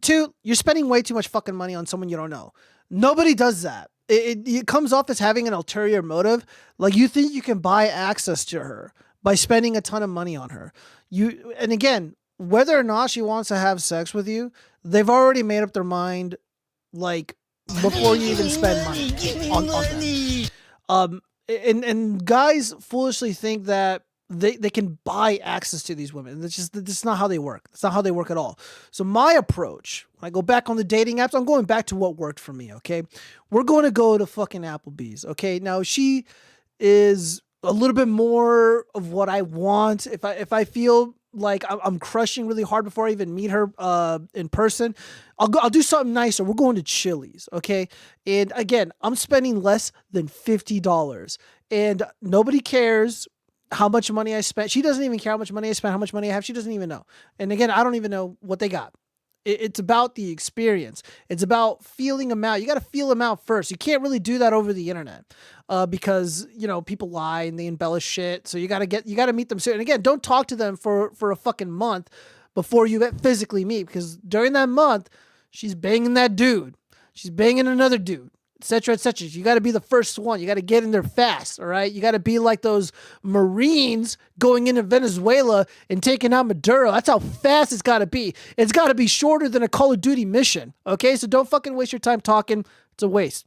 Two, you're spending way too much fucking money on someone you don't know. Nobody does that. It comes off as having an ulterior motive. Like, you think you can buy access to her by spending a ton of money on her. And again, whether or not she wants to have sex with you, they've already made up their mind, like, before you even spend money on them. And guys foolishly think that they can buy access to these women. That's not how they work. That's not how they work at all. So my approach, when I go back on the dating apps, I'm going back to what worked for me, okay? We're going to go to fucking Applebee's, okay? Now, she is a little bit more of what I want. If I feel like I'm crushing really hard before I even meet her in person, I'll do something nicer. We're going to Chili's, okay? And again, I'm spending less than $50, and nobody cares how much money I spent. She doesn't even care how much money I spent, how much money I have. She doesn't even know. And again, I don't even know what they got. It's about the experience. It's about feeling them out. You got to feel them out first. You can't really do that over the internet because, you know, people lie and they embellish shit. So you got to meet them soon. And again, don't talk to them for a fucking month before you physically meet, because during that month, she's banging that dude. She's banging another dude, etc., etc. You got to be the first one. You got to get in there fast, all right? You got to be like those Marines going into Venezuela and taking out Maduro. That's how fast it's got to be. It's got to be shorter than a Call of Duty mission, okay? So don't fucking waste your time talking. It's a waste.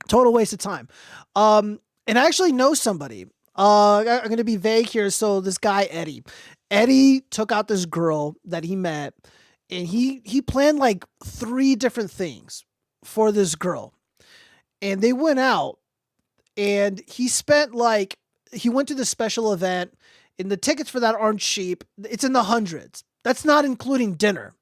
Total waste of time. And I actually know somebody. I'm going to be vague here. So this guy, Eddie took out this girl that he met, and he planned like 3 different things for this girl. And they went out, and he went to the special event, and the tickets for that aren't cheap. It's in the hundreds. That's not including dinner.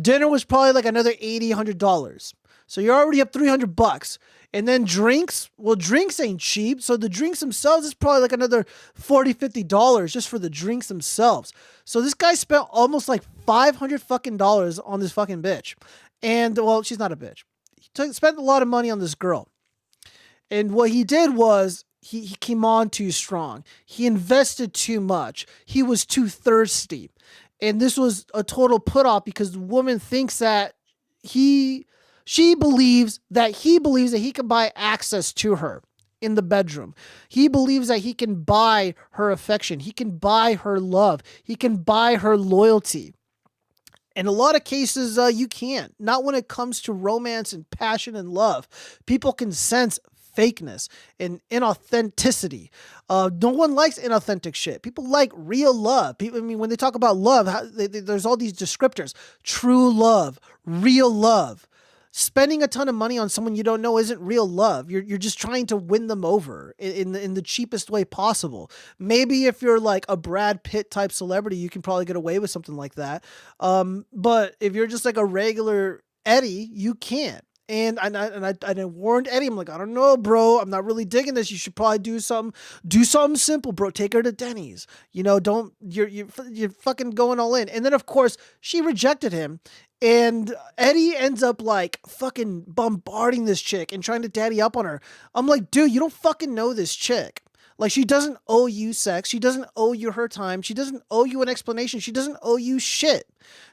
Dinner was probably like another $80, $100. So you're already up $300. And then drinks, well, drinks ain't cheap. So the drinks themselves is probably like another $40, $50 just for the drinks themselves. So this guy spent almost like $500 fucking dollars on this fucking bitch. And well, she's not a bitch. He spent a lot of money on this girl. And what he did was he came on too strong. He invested too much. He was too thirsty. And this was a total put off because the woman thinks that she believes that he can buy access to her in the bedroom. He believes that he can buy her affection. He can buy her love. He can buy her loyalty. In a lot of cases, you can't. Not when it comes to romance and passion and love. People can sense fakeness and inauthenticity. No one likes inauthentic shit. People like real love. People, I mean, when they talk about love, there's all these descriptors. True love, real love. Spending a ton of money on someone you don't know isn't real love. You're just trying to win them over in the cheapest way possible. Maybe if you're like a Brad Pitt type celebrity, you can probably get away with something like that. But if you're just like a regular Eddie, you can't. And I warned Eddie, I'm like, I don't know, bro. I'm not really digging this. You should probably do something simple, bro. Take her to Denny's. You know, you're fucking going all in. And then of course she rejected him. And Eddie ends up like fucking bombarding this chick and trying to daddy up on her. I'm like, dude, you don't fucking know this chick. Like, she doesn't owe you sex. She doesn't owe you her time. She doesn't owe you an explanation. She doesn't owe you shit.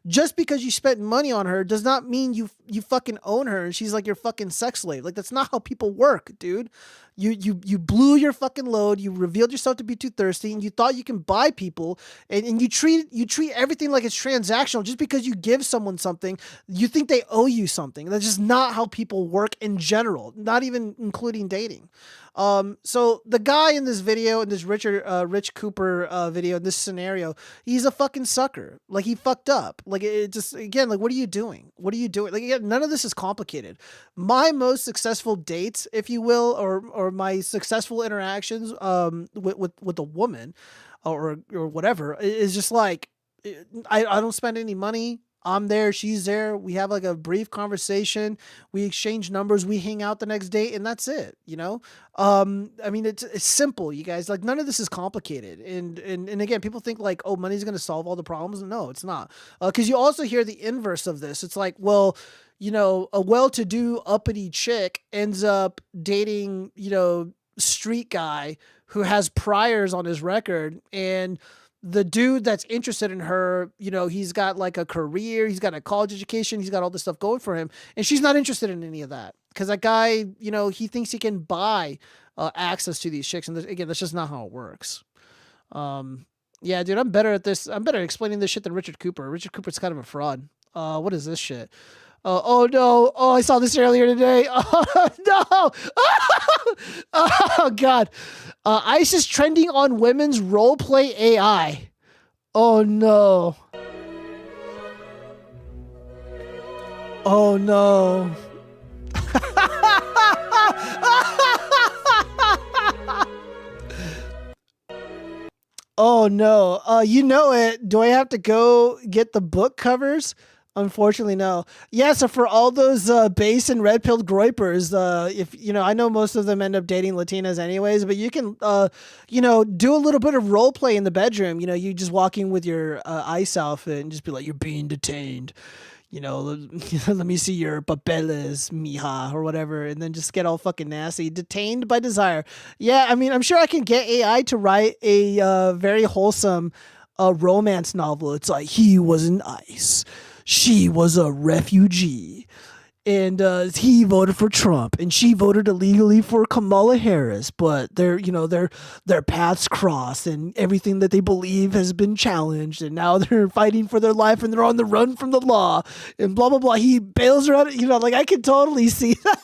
Just because you spent money on her does not mean you fucking own her and she's like your fucking sex slave. Like, that's not how people work, dude. You blew your fucking load. You revealed yourself to be too thirsty, and you thought you can buy people, and you treat everything like it's transactional. Just because you give someone something, you think they owe you something. That's just not how people work in general, not even including dating. So the guy in this video, in this Rich Cooper video, in this scenario, he's a fucking sucker. Like, he fucked up. Like, it just, again, like, what are you doing? What are you doing? Like, again, none of this is complicated. My most successful dates, if you will, or my successful interactions with a woman or whatever, is just like, I don't spend any money. I'm there, she's there. We have like a brief conversation. We exchange numbers. We hang out the next day, and that's it. You know, I mean, it's simple, you guys. Like, none of this is complicated. And again, people think like, oh, money's gonna solve all the problems. No, it's not. Because you also hear the inverse of this. It's like, well, you know, a well-to-do uppity chick ends up dating, you know, street guy who has priors on his record, and the dude that's interested in her, you know, he's got like a career, he's got a college education, he's got all this stuff going for him, and she's not interested in any of that because that guy, you know, he thinks he can buy access to these chicks, and again, that's just not how it works. Yeah, dude, I'm better at this. I'm better at explaining this shit than Richard Cooper. Richard Cooper's kind of a fraud. What is this shit? Oh no! Oh, I saw this earlier today. Oh no! Oh god! ICE is trending on women's roleplay AI. Oh no! Oh no! Oh no. You know it. Do I have to go get the book covers? Unfortunately, no. Yeah, so for all those base and red-pilled groypers, if you know, I know most of them end up dating Latinas anyways, but you can, do a little bit of role play in the bedroom. You know, you just walking with your ICE outfit and just be like, "You're being detained." Let me see your papeles, mija, or whatever, and then just get all fucking nasty. Detained by desire. Yeah, I mean, I'm sure I can get AI to write a very wholesome romance novel. It's like, he was an ICE. She was a refugee, and he voted for Trump, and she voted illegally for Kamala Harris. But their paths crossed, and everything that they believe has been challenged, and now they're fighting for their life, and they're on the run from the law, and blah blah blah. He bails her out. I can totally see that.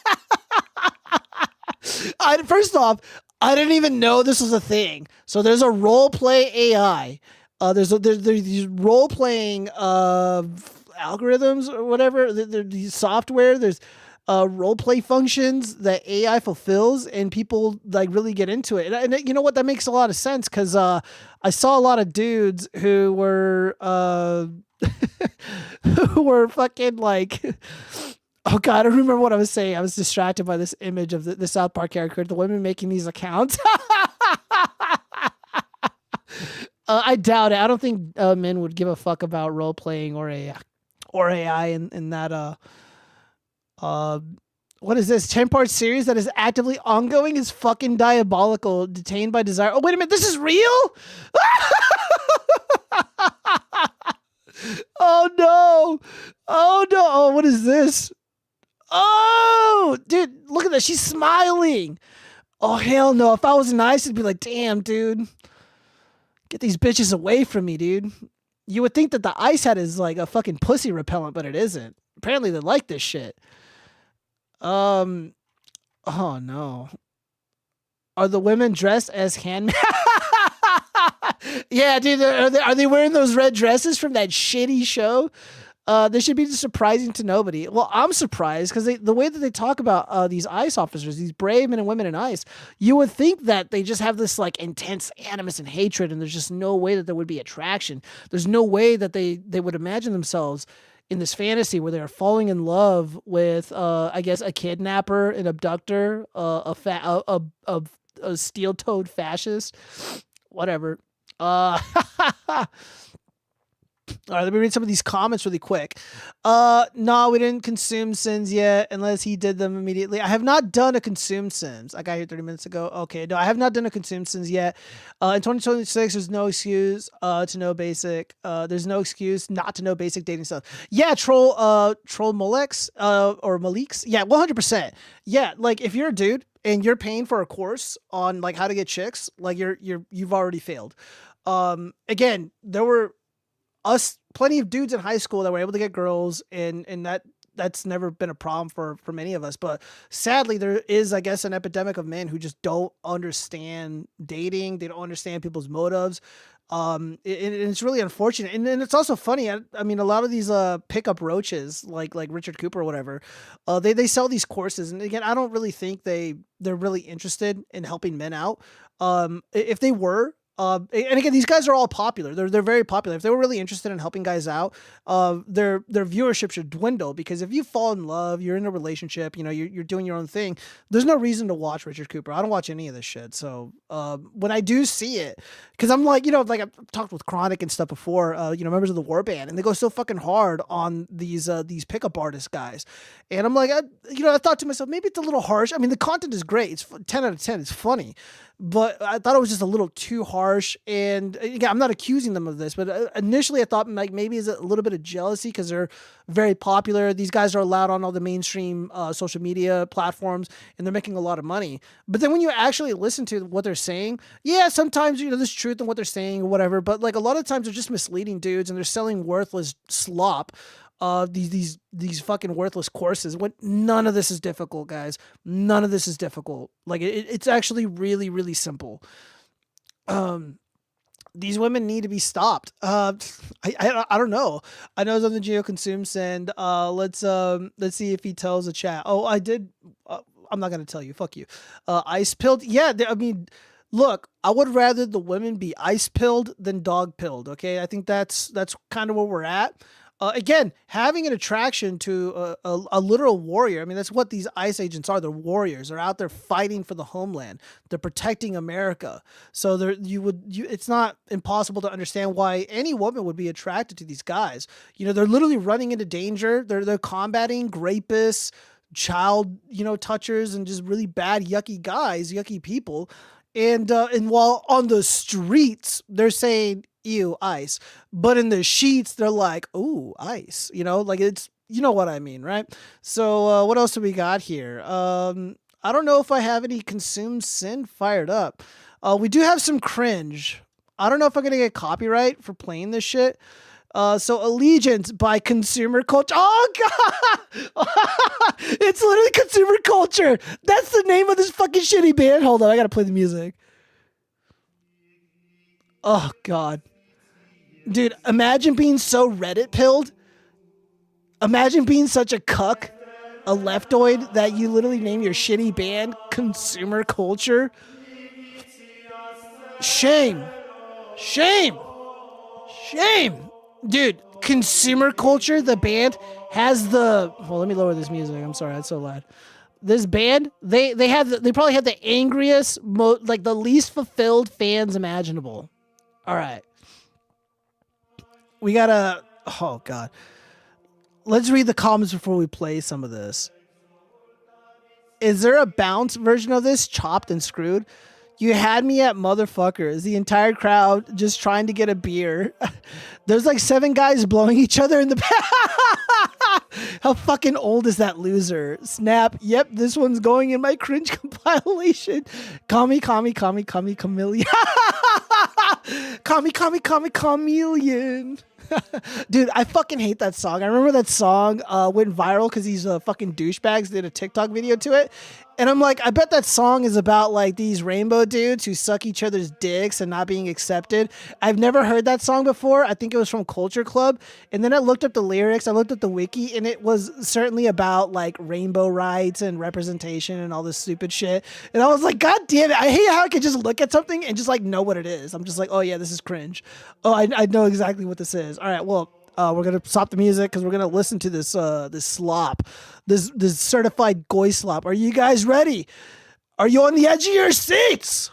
First off, I didn't even know this was a thing. So there's a role play AI. There's these role playing algorithms or whatever. There's software. There's role play functions that AI fulfills, and people like really get into it. And you know what? That makes a lot of sense because I saw a lot of dudes who were who were fucking like. Oh God, I don't remember what I was saying. I was distracted by this image of the South Park character, the women making these accounts. I doubt it. I don't think men would give a fuck about role playing or AI in that. What is this 10-part series that is actively ongoing? Is fucking diabolical. Detained by desire. Oh wait a minute, this is real. Oh no! Oh no! Oh, what is this? Oh, dude, look at that. She's smiling. Oh, hell no. If I was nice, I'd be like, damn, dude. Get these bitches away from me, dude. You would think that the ice hat is like a fucking pussy repellent, but it isn't. Apparently they like this shit. Oh, no. Are the women dressed as handmaids? Yeah, dude. Are they wearing those red dresses from that shitty show? This should be surprising to nobody. Well, I'm surprised because the way that they talk about these ICE officers, these brave men and women in ICE, you would think that they just have this like intense animus and hatred, and there's just no way that there would be attraction. There's no way that they would imagine themselves in this fantasy where they're falling in love with, I guess, a kidnapper, an abductor, a steel-toed fascist, whatever. All right, let me read some of these comments really quick. No, we didn't consume sins yet, unless he did them immediately. I have not done a consume sins. I got here 30 minutes ago. Okay, no, I have not done a consume sins yet. In 2026, there's no excuse to know basic. There's no excuse not to know basic dating stuff. Yeah, troll Molex or Maliks. Yeah, 100%. Yeah, like if you're a dude and you're paying for a course on like how to get chicks, like you've already failed. Again, there were plenty of dudes in high school that were able to get girls, and that's never been a problem for many of us. But sadly, there is, I guess, an epidemic of men who just don't understand dating. They don't understand people's motives. And it's really unfortunate. And it's also funny. I mean, a lot of these pickup roaches, like Richard Cooper or whatever, they sell these courses. And again, I don't really think they're really interested in helping men out. If they were, and again, these guys are all popular. They're very popular. If they were really interested in helping guys out, their viewership should dwindle, because if you fall in love, you're in a relationship, you're doing your own thing, there's no reason to watch Richard Cooper. I don't watch any of this shit. So when I do see it, because I'm like, like I've talked with Chronic and stuff before, members of the War Band, and they go so fucking hard on these pickup artist guys. And I'm like, I thought to myself, maybe it's a little harsh. I mean, the content is great. It's 10 out of 10. It's funny. But I thought it was just a little too harsh. And again, I'm not accusing them of this, but initially I thought like maybe it's a little bit of jealousy because they're very popular. These guys are allowed on all the mainstream social media platforms, and they're making a lot of money. But then when you actually listen to what they're saying, yeah, sometimes there's truth in what they're saying or whatever. But like a lot of times they're just misleading dudes, and they're selling worthless slop. These fucking worthless courses, when none of this is difficult, guys. None of this is difficult. Like it's actually really, really simple. These women need to be stopped. I don't know. I know it's on the Geo Consume Send. Let's see if he tells the chat. Oh, I did. I'm not gonna tell you. Fuck you. Ice pilled. Yeah, I mean, Look, I would rather the women be ice pilled than dog pilled. Okay, I think that's kind of where we're at. Again, having an attraction to a literal warrior. I mean, that's what these ICE agents are. They're warriors. They're out there fighting for the homeland. They're protecting America. So it's not impossible to understand why any woman would be attracted to these guys. You know, they're literally running into danger. They're combating rapists, child, touchers, and just really bad, yucky guys, yucky people. And while on the streets, they're saying, ew, ice. But in the sheets, they're like, ooh, ice. Like it's, you know what I mean, right? So what else do we got here? I don't know if I have any consumed sin fired up. We do have some cringe. I don't know if I'm going to get copyright for playing this shit. So Allegiance by Consumer Culture. Oh, God! It's literally Consumer Culture. That's the name of this fucking shitty band. Hold on, I gotta play the music. Oh, God. Dude, imagine being so Reddit pilled. Imagine being such a cuck, a leftoid, that you literally name your shitty band Consumer Culture. Shame. Shame. Shame. Dude, Consumer Culture, the band, has the... Well, let me lower this music. I'm sorry, that's so loud. This band, they probably have the angriest, the least fulfilled fans imaginable. All right. We gotta... Oh, God. Let's read the comments before we play some of this. Is there a bounce version of this? Chopped and Screwed? You had me at motherfuckers. The entire crowd just trying to get a beer. There's like 7 guys blowing each other in the back. How fucking old is that loser? Snap. Yep, this one's going in my cringe compilation. Chameleon. Chameleon. Dude, I fucking hate that song. I remember that song went viral because these fucking douchebags did a TikTok video to it. And I'm like, I bet that song is about like these rainbow dudes who suck each other's dicks and not being accepted. I've never heard that song before. I think it was from Culture Club. And then I looked up the lyrics. I looked at the wiki, and it was certainly about like rainbow rights and representation and all this stupid shit. And I was like, God damn it. I hate how I could just look at something and just like know what it is. I'm just like, oh yeah, this is cringe. Oh, I know exactly what this is. All right, well, we're gonna stop the music because we're gonna listen to this this slop, this certified goy slop. Are you guys ready? Are you on the edge of your seats?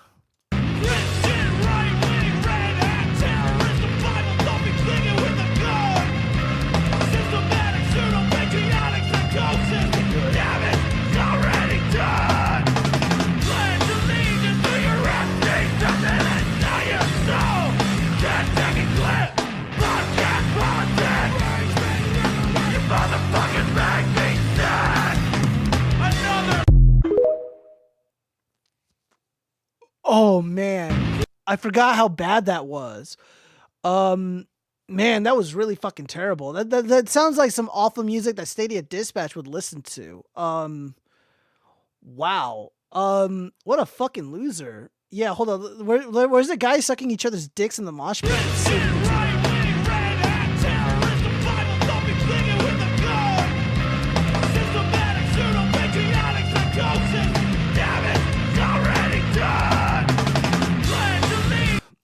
Oh man, I forgot how bad that was. Man, that was really fucking terrible. That sounds like some awful music that Stadia Dispatch would listen to. Wow. What a fucking loser. Yeah, hold on. Where's the guy sucking each other's dicks in the mosh pit?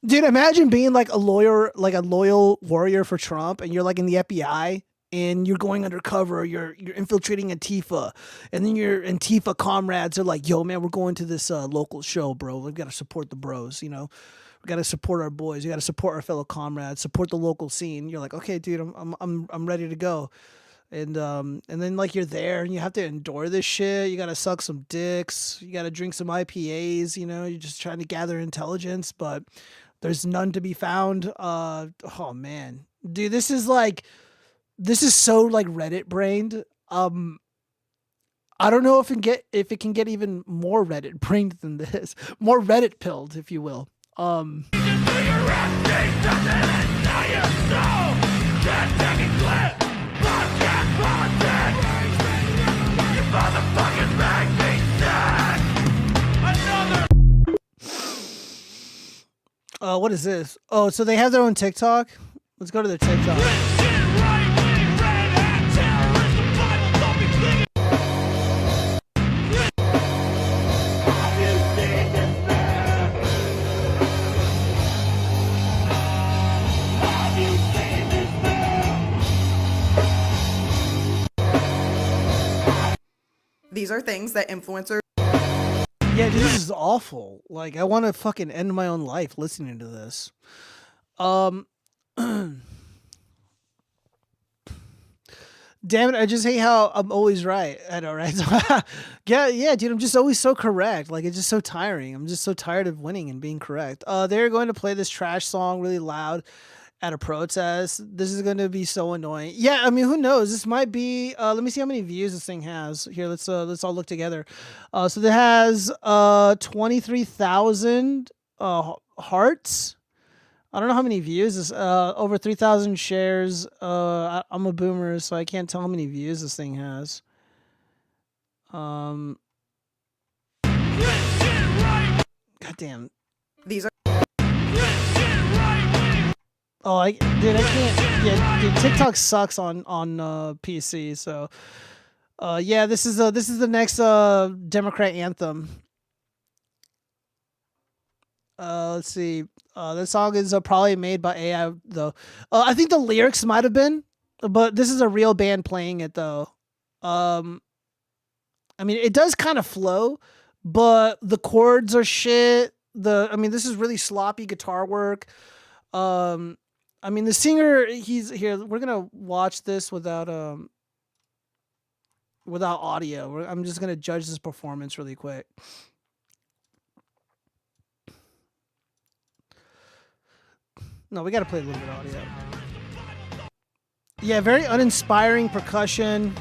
Dude, imagine being like a loyal warrior for Trump, and you're like in the FBI, and you're going undercover, you're infiltrating Antifa, and then your Antifa comrades are like, yo man, we're going to this local show, bro. We've got to support the bros, We got to support our boys. We got to support our fellow comrades, support the local scene. You're like, okay, dude, I'm ready to go. And then like you're there and you have to endure this shit. You got to suck some dicks. You got to drink some IPAs, you're just trying to gather intelligence, but there's none to be found. Oh man, dude, this is so like Reddit brained. I don't know if it can get even more Reddit brained than this, more Reddit pilled, if you will. What is this? Oh, so they have their own TikTok? Let's go to their TikTok. these are things that influencers. Yeah, dude, this is awful. Like, I want to fucking end my own life listening to this. Damn it, I just hate how I'm always right. I know, right? Yeah, dude, I'm just always so correct. Like, it's just so tiring. I'm just so tired of winning and being correct. They're going to play this trash song really loud at a protest. This is going to be so annoying. Yeah, I mean, who knows? This might be, let me see how many views this thing has. Here, let's all look together. So it has 23,000 hearts. I don't know how many views this, over 3,000 shares. I'm a boomer, so I can't tell how many views this thing has. God damn. These are. Oh, I can't. Yeah, dude, TikTok sucks on PC. So, yeah, this is the next Democrat anthem. Let's see. This song is probably made by AI though. I think the lyrics might have been, but this is a real band playing it though. I mean, it does kind of flow, but the chords are shit. I mean, this is really sloppy guitar work. I mean, the singer, he's here. We're gonna watch this without audio. I'm just gonna judge this performance really quick. No, we got to play a little bit of audio. Yeah, very uninspiring percussion.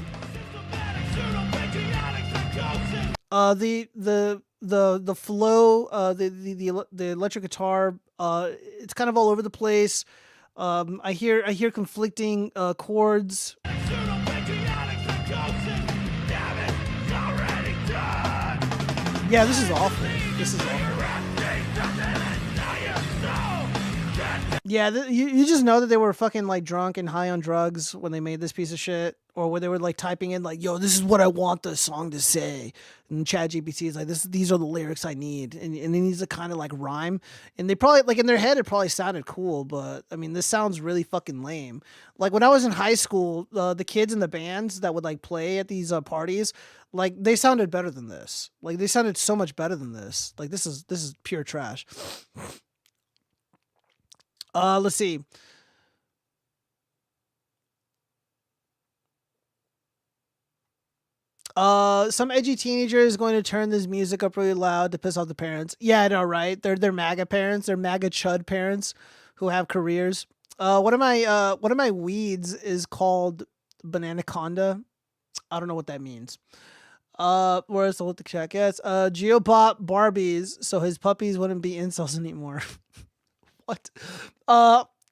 The flow, the electric guitar, it's kind of all over the place. I hear conflicting chords. Yeah, this is awful. This is awful. Yeah, you just know that they were fucking like drunk and high on drugs when they made this piece of shit, or where they were like typing in like, "Yo, this is what I want the song to say," and ChatGPT is like, "These are the lyrics I need," and it needs to kind of like rhyme. And they probably like in their head it probably sounded cool, but I mean this sounds really fucking lame. Like when I was in high school, the kids in the bands that would like play at these parties, like they sounded better than this. Like they sounded so much better than this. Like this is pure trash. Let's see. Some edgy teenager is going to turn this music up really loud to piss off the parents. Yeah, I know, right? They're MAGA parents. They're MAGA chud parents who have careers. One of my weeds is called Bananaconda. I don't know what that means. Where's the look check? Yes. Geo bought Barbies so his puppies wouldn't be incels anymore. What?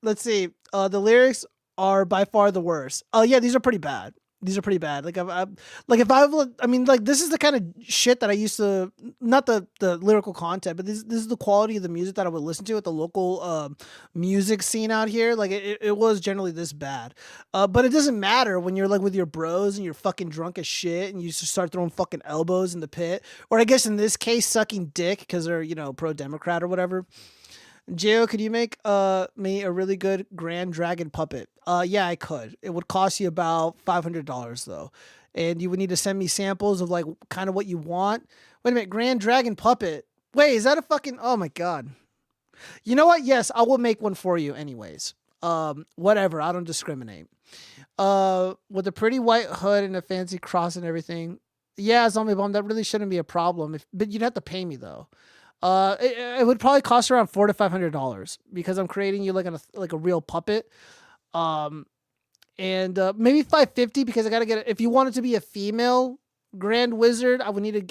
Let's see. The lyrics are by far the worst. Yeah, these are pretty bad. These are pretty bad. Like I mean, like this is the kind of shit that I used to, not the lyrical content, but this is the quality of the music that I would listen to at the local music scene out here. Like it was generally this bad. But it doesn't matter when you're like with your bros and you're fucking drunk as shit and you just start throwing fucking elbows in the pit, or I guess in this case sucking dick because they're, you know, pro-Democrat or whatever. Gio, could you make me a really good Grand Dragon puppet? Yeah, I could. It would cost you about $500 though. And you would need to send me samples of like kind of what you want. Wait a minute, Grand Dragon puppet. Wait, is that a fucking, oh my God. You know what? Yes, I will make one for you anyways. Whatever, I don't discriminate. With a pretty white hood and a fancy cross and everything. Yeah, Zombie Bomb, that really shouldn't be a problem. But you'd have to pay me though. It would probably cost around $400 to $500 because I'm creating you like a real puppet. And maybe $550 because I gotta get it. If you want it to be a female Grand Wizard, I need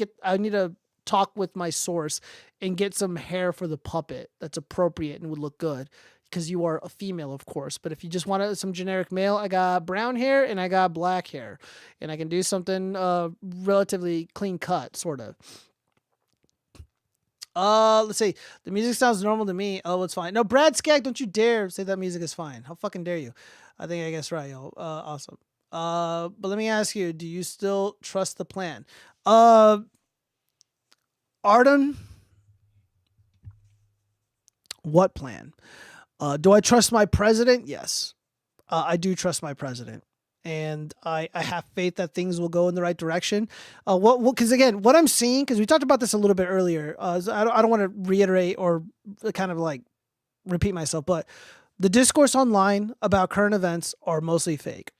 to talk with my source and get some hair for the puppet that's appropriate and would look good because you are a female, of course. But if you just want some generic male, I got brown hair and I got black hair, and I can do something relatively clean cut, sort of. Let's see. The music sounds normal to me. Oh, it's fine. No, Brad Skagg, don't you dare say that music is fine. How fucking dare you? I guess right, yo. Awesome. But let me ask you, do you still trust the plan? Arden? What plan? Do I trust my president? Yes. I do trust my president. and I have faith that things will go in the right direction. Because again, what I'm seeing, because we talked about this a little bit earlier, so I don't want to reiterate or kind of like repeat myself, but the discourse online about current events are mostly fake.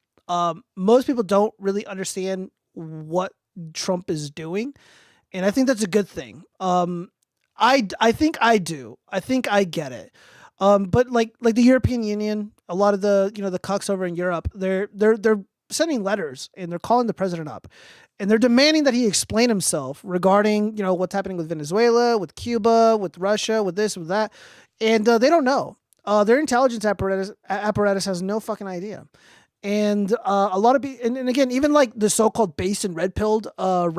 Most people don't really understand what Trump is doing, and I think that's a good thing. I think I do. I think I get it. But like the European Union, a lot of the the cucks over in Europe, they're sending letters and they're calling the president up, and they're demanding that he explain himself regarding what's happening with Venezuela, with Cuba, with Russia, with this, with that, and they don't know. Their intelligence apparatus has no fucking idea. And a lot of people, and again, even like the so-called based and red-pilled so-called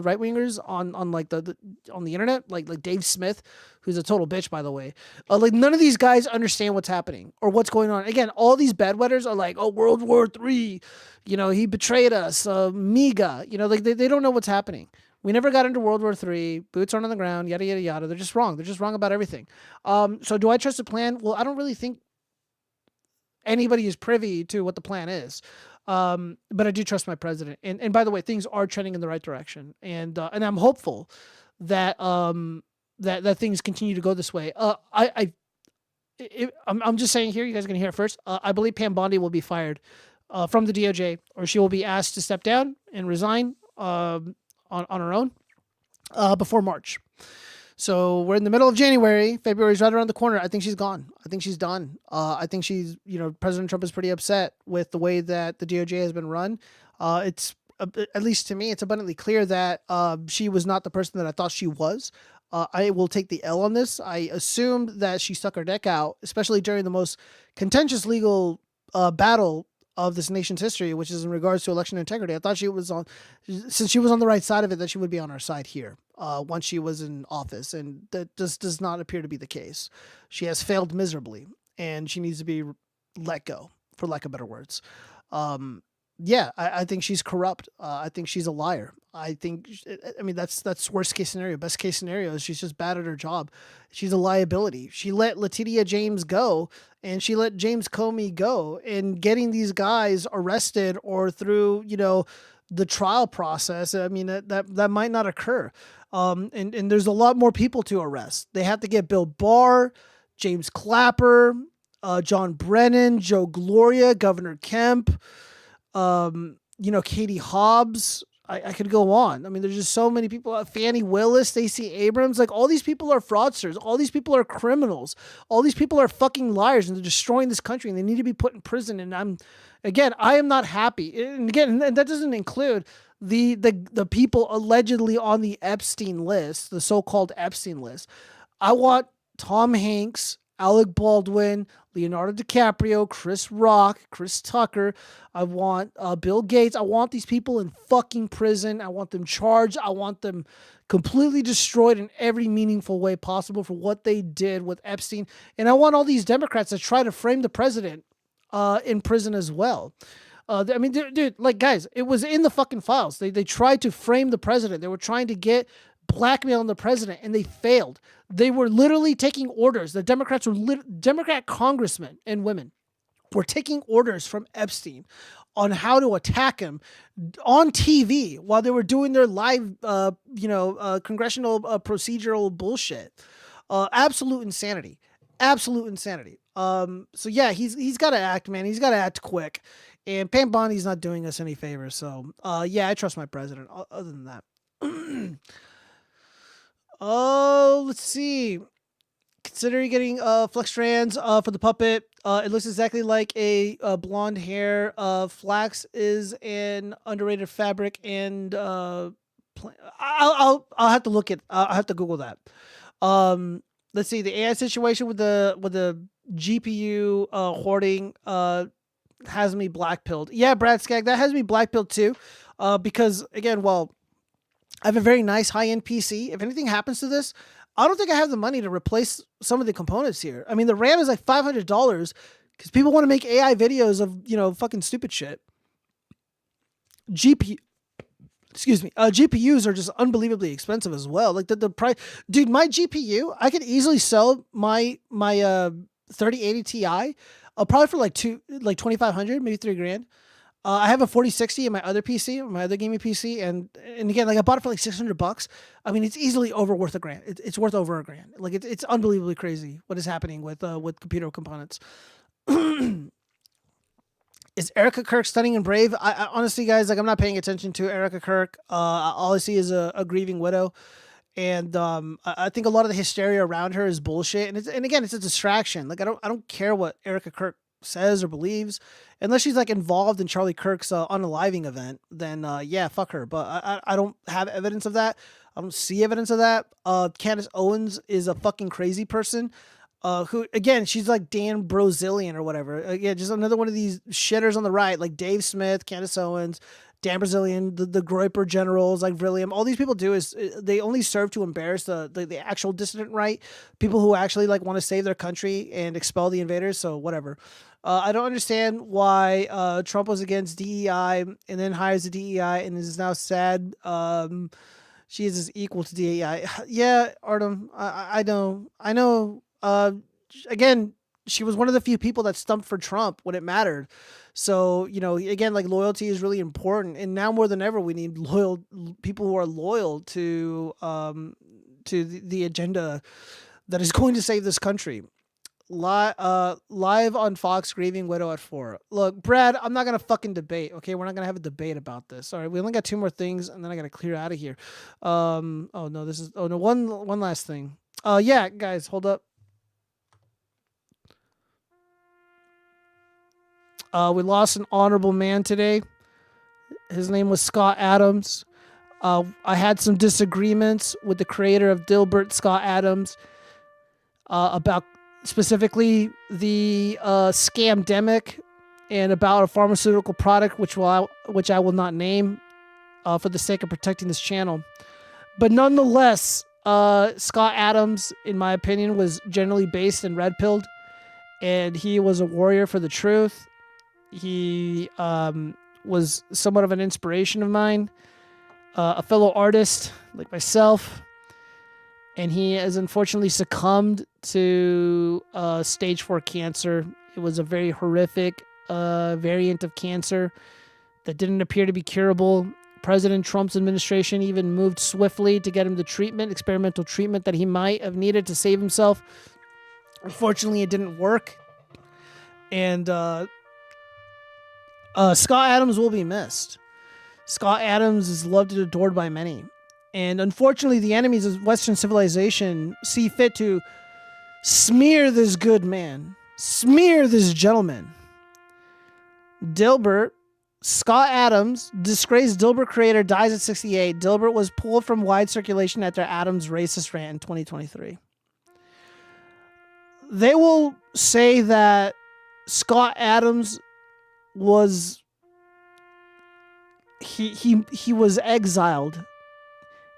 right wingers on like the on the internet, like Dave Smith, who's a total bitch, by the way. Like none of these guys understand what's happening or what's going on. Again, all these bedwetters are like, oh, World War III, he betrayed us, MIGA, like they don't know what's happening. We never got into World War III. Boots aren't on the ground. Yada yada yada. They're just wrong. They're just wrong about everything. So do I trust the plan? Well, I don't really think anybody is privy to what the plan is. But I do trust my president. And by the way, things are trending in the right direction. And I'm hopeful that that things continue to go this way. I'm just saying here, you guys are going to hear it first. I believe Pam Bondi will be fired from the DOJ, or she will be asked to step down and resign on her own before March. So we're in the middle of January. February's right around the corner. I think she's gone. I think she's done. I think she's, President Trump is pretty upset with the way that the DOJ has been run. It's at least to me, it's abundantly clear that she was not the person that I thought she was. I will take the L on this. I assumed that she stuck her neck out, especially during the most contentious legal battle of this nation's history, which is in regards to election integrity. I thought since she was on the right side of it, that she would be on our side here once she was in office, and that just does not appear to be the case. She has failed miserably, and she needs to be let go, for lack of better words. I think she's corrupt. I think she's a liar. That's worst case scenario. Best case scenario is she's just bad at her job. She's a liability. She let Letitia James go, and she let James Comey go. And getting these guys arrested or through, the trial process, that might not occur. And there's a lot more people to arrest. They have to get Bill Barr, James Clapper, John Brennan, Joe Gloria, Governor Kemp, Katie Hobbs. I could go on. There's just so many people. Fannie Willis, Stacey Abrams. Like, all these people are fraudsters. All these people are criminals. All these people are fucking liars, and they're destroying this country, and they need to be put in prison. And I am not happy. And again, and that doesn't include the people allegedly on the Epstein list, the so-called Epstein list. I want Tom Hanks, Alec Baldwin, Leonardo DiCaprio, Chris Rock, Chris Tucker. I want Bill Gates. I want these people in fucking prison. I want them charged. I want them completely destroyed in every meaningful way possible for what they did with Epstein. And I want all these Democrats that try to frame the president in prison as well. Dude, like, guys, it was in the fucking files. They tried to frame the president. They were trying to get blackmail on the president, and they failed. They were literally taking orders. The Democrats were Democrat congressmen and women were taking orders from Epstein on how to attack him on TV while they were doing their live, congressional procedural bullshit. Absolute insanity. Absolute insanity. So yeah, he's got to act, man. He's got to act quick. And Pam Bondi's not doing us any favors. So yeah, I trust my president. Other than that. Oh, let's see. Considering getting flex strands for the puppet, it looks exactly like a blonde hair. Flax is an underrated fabric, and I'll have to look at. I'll have to Google that. Let's see, the AI situation with the GPU hoarding has me blackpilled. Yeah, Brad Skagg, that has me blackpilled too, because again, I have a very nice high-end PC. If anything happens to this, I don't think I have the money to replace some of the components here. The RAM is like $500 because people want to make AI videos of, fucking stupid shit. GPUs are just unbelievably expensive as well. Like the price, dude, my GPU, I could easily sell my 3080 Ti, probably for like $2,500, maybe $3,000. I have a 4060 in my other PC, my other gaming PC, and again, like I bought it for like $600. I mean, it's easily worth $1,000. It's worth over $1,000. Like it's unbelievably crazy what is happening with computer components. Is Erica Kirk stunning and brave? I honestly, guys, like I'm not paying attention to Erica Kirk. All I see is a grieving widow, and I think a lot of the hysteria around her is bullshit. And again, it's a distraction. Like I don't care what Erica Kirk says or believes, unless she's like involved in Charlie Kirk's unaliving event. Then yeah, fuck her. But I don't have evidence of that. I don't see evidence of that. Candace Owens is a fucking crazy person. Who again, she's like Dan Brozilian or whatever. Again, just another one of these shitters on the right, like Dave Smith, Candace Owens, Dan Brazilian, the Groyper generals, like William. All these people do is they only serve to embarrass the actual dissident right, people who actually like want to save their country and expel the invaders. So whatever. I don't understand why Trump was against DEI and then hires the DEI and is now sad. She is equal to DEI. Yeah, Artem, I know. Again, she was one of the few people that stumped for Trump when it mattered. So, you know, again, like loyalty is really important. And now more than ever, we need loyal people who are loyal to the agenda that is going to save this country. Live on Fox, grieving widow at 4. Look, Brad, I'm not going to fucking debate. Okay. We're not going to have a debate about this. All right. We only got 2 more things and then I got to clear out of here. One last thing. Yeah, guys, hold up. We lost an honorable man today. His name was Scott Adams. I had some disagreements with the creator of Dilbert, Scott Adams, about specifically the scamdemic and about a pharmaceutical product, which I will not name for the sake of protecting this channel. But nonetheless, Scott Adams, in my opinion, was generally based and red-pilled, and he was a warrior for the truth. He was somewhat of an inspiration of mine, a fellow artist like myself, and he has unfortunately succumbed to stage 4 cancer. It was a very horrific variant of cancer that didn't appear to be curable. President Trump's administration even moved swiftly to get him the treatment, experimental treatment that he might have needed to save himself. Unfortunately, it didn't work. And Scott Adams will be missed. Scott Adams is loved and adored by many. And unfortunately, the enemies of Western civilization see fit to smear this good man, smear this gentleman. Dilbert, Scott Adams, disgraced Dilbert creator, dies at 68. Dilbert was pulled from wide circulation after Adams' racist rant in 2023. They will say that Scott Adams was he was exiled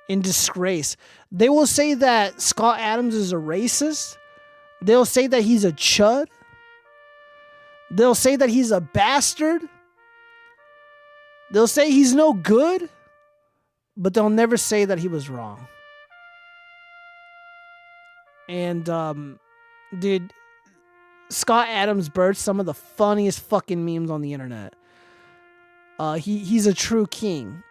in disgrace. They will say that Scott Adams is a racist. They'll say that he's a chud. They'll say that he's a bastard. They'll say he's no good, but they'll never say that he was wrong. And dude, Scott Adams birthed some of the funniest fucking memes on the internet. He's a true king.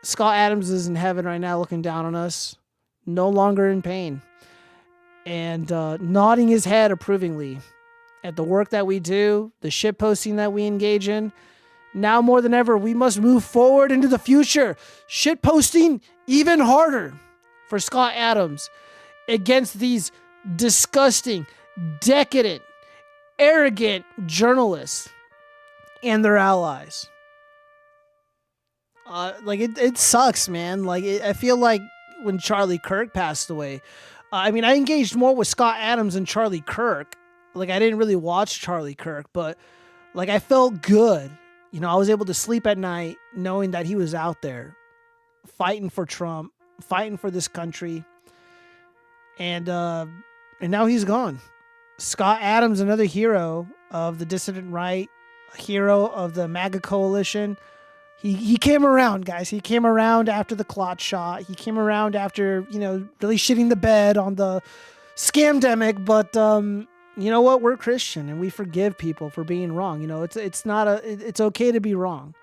Scott Adams is in heaven right now looking down on us, no longer in pain, and nodding his head approvingly at the work that we do, the shitposting that we engage in. Now more than ever, we must move forward into the future, shitposting even harder for Scott Adams against these disgusting, decadent, arrogant journalists and their allies. It sucks, man. I feel like when Charlie Kirk passed away, I mean, I engaged more with Scott Adams than Charlie Kirk. I didn't really watch Charlie Kirk, but I felt good. You know, I was able to sleep at night knowing that he was out there fighting for Trump, fighting for this country. And now he's gone. Scott Adams, another hero of the dissident right, a hero of the MAGA coalition. He came around, guys. He came around after the clot shot. He came around after, really shitting the bed on the scamdemic. But you know what? We're Christian and we forgive people for being wrong. You know, it's okay to be wrong.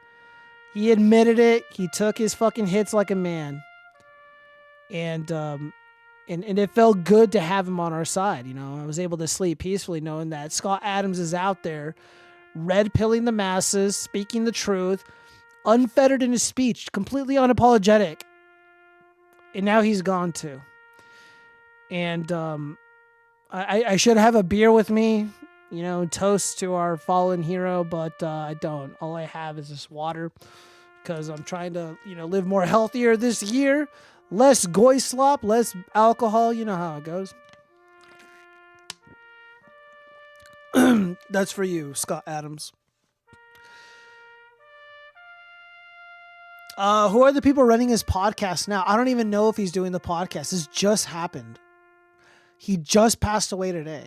He admitted it. He took his fucking hits like a man. And it felt good to have him on our side. You know, I was able to sleep peacefully knowing that Scott Adams is out there red pilling the masses, speaking the truth, unfettered in his speech, completely unapologetic. And now he's gone too. And I should have a beer with me, you know, toast to our fallen hero, but I don't. All I have is this water because I'm trying to, you know, live more healthier this year. Less goy slop, less alcohol. You know how it goes. That's for you, Scott Adams. Who are the people running his podcast now? I don't even know if he's doing the podcast. This just happened. He just passed away today.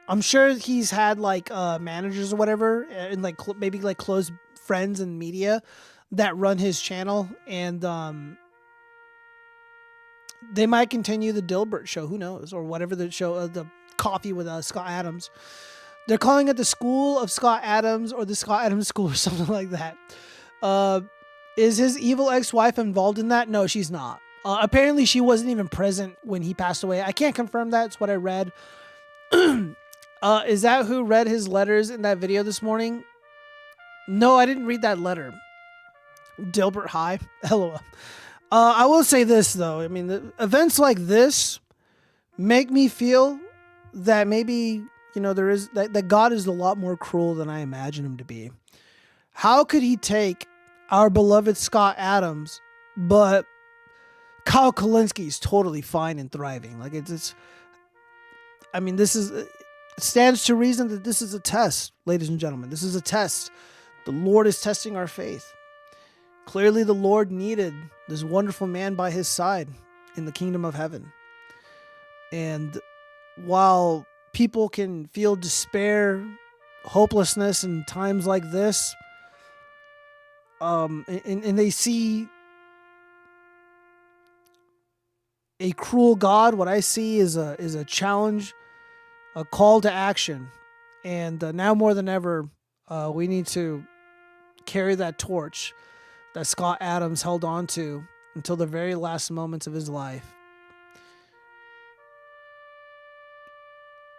I'm sure he's had like managers or whatever, and like maybe like close friends and media that run his channel, and they might continue the Dilbert show. Who knows? Or whatever the show, the coffee with Scott Adams. They're calling it the School of Scott Adams or the Scott Adams School or something like that. Is his evil ex-wife involved in that? No, she's not. Apparently, she wasn't even present when he passed away. I can't confirm that. It's what I read. Is that who read his letters in that video this morning? No, I didn't read that letter. Dilbert, hi. LOL. I will say this, though. I mean, the events like this make me feel that maybe, you know, that God is a lot more cruel than I imagine him to be. How could he take our beloved Scott Adams, but Kyle Kalinske is totally fine and thriving? Like, it's I mean, this is, it stands to reason that this is a test, ladies and gentlemen. This is a test. The Lord is testing our faith. Clearly, the Lord needed this wonderful man by his side in the kingdom of heaven. And while people can feel despair, hopelessness in times like this, and they see a cruel God, what I see is a challenge, a call to action. And now more than ever, we need to carry that torch that Scott Adams held on to until the very last moments of his life.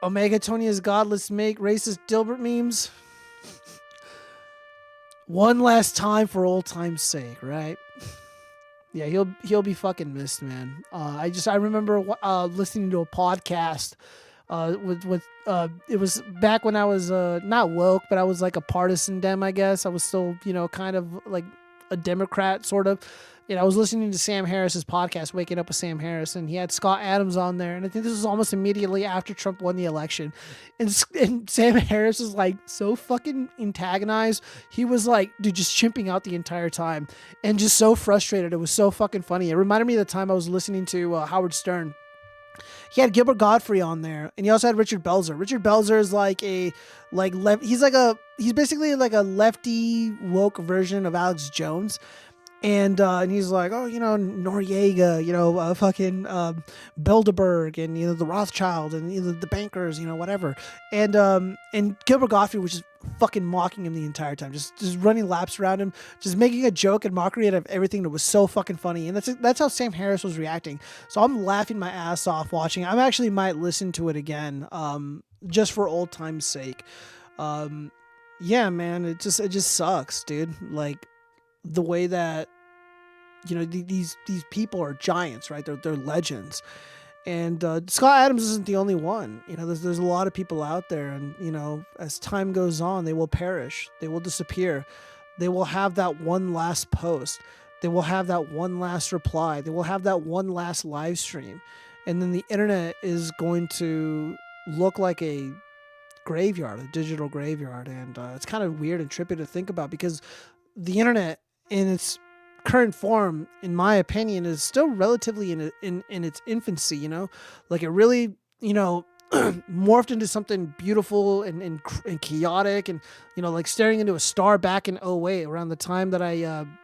Omega Tony is God. Let's make racist Dilbert memes. One last time for old time's sake, right? Yeah, he'll be fucking missed, man. I remember listening to a podcast with it was back when I was not woke, but I was like a partisan Dem, I guess. I was still, you know, kind of like a Democrat, sort of. You know, I was listening to Sam Harris's podcast, Waking Up with Sam Harris, and he had Scott Adams on there. And I think this was almost immediately after Trump won the election. And Sam Harris was like so fucking antagonized. He was like, dude, just chimping out the entire time and just so frustrated. It was so fucking funny. It reminded me of the time I was listening to Howard Stern. He had Gilbert Gottfried on there, and he also had Richard Belzer. Richard Belzer is he's basically like a lefty woke version of Alex Jones. And he's like, oh, you know, Noriega, you know, fucking Bilderberg, and, you know, the Rothschild, and, you know, the bankers, you know, whatever. And Gilbert Gottfried was just fucking mocking him the entire time, just running laps around him, just making a joke and mockery out of everything that was so fucking funny. And that's how Sam Harris was reacting. So I'm laughing my ass off watching. I actually might listen to it again, just for old time's sake. Yeah, man, it just sucks, dude. Like, the way that, you know, these people are giants, right? They're legends. And Scott Adams isn't the only one. You know, there's a lot of people out there, and, you know, as time goes on, they will perish. They will disappear. They will have that one last post. They will have that one last reply. They will have that one last live stream. And then the internet is going to look like a graveyard, a digital graveyard. And it's kind of weird and trippy to think about, because the internet in its current form, in my opinion, is still relatively in its infancy, you know, like it really, you know, morphed into something beautiful and chaotic, and, you know, like staring into a star back in 2008, around the time that I,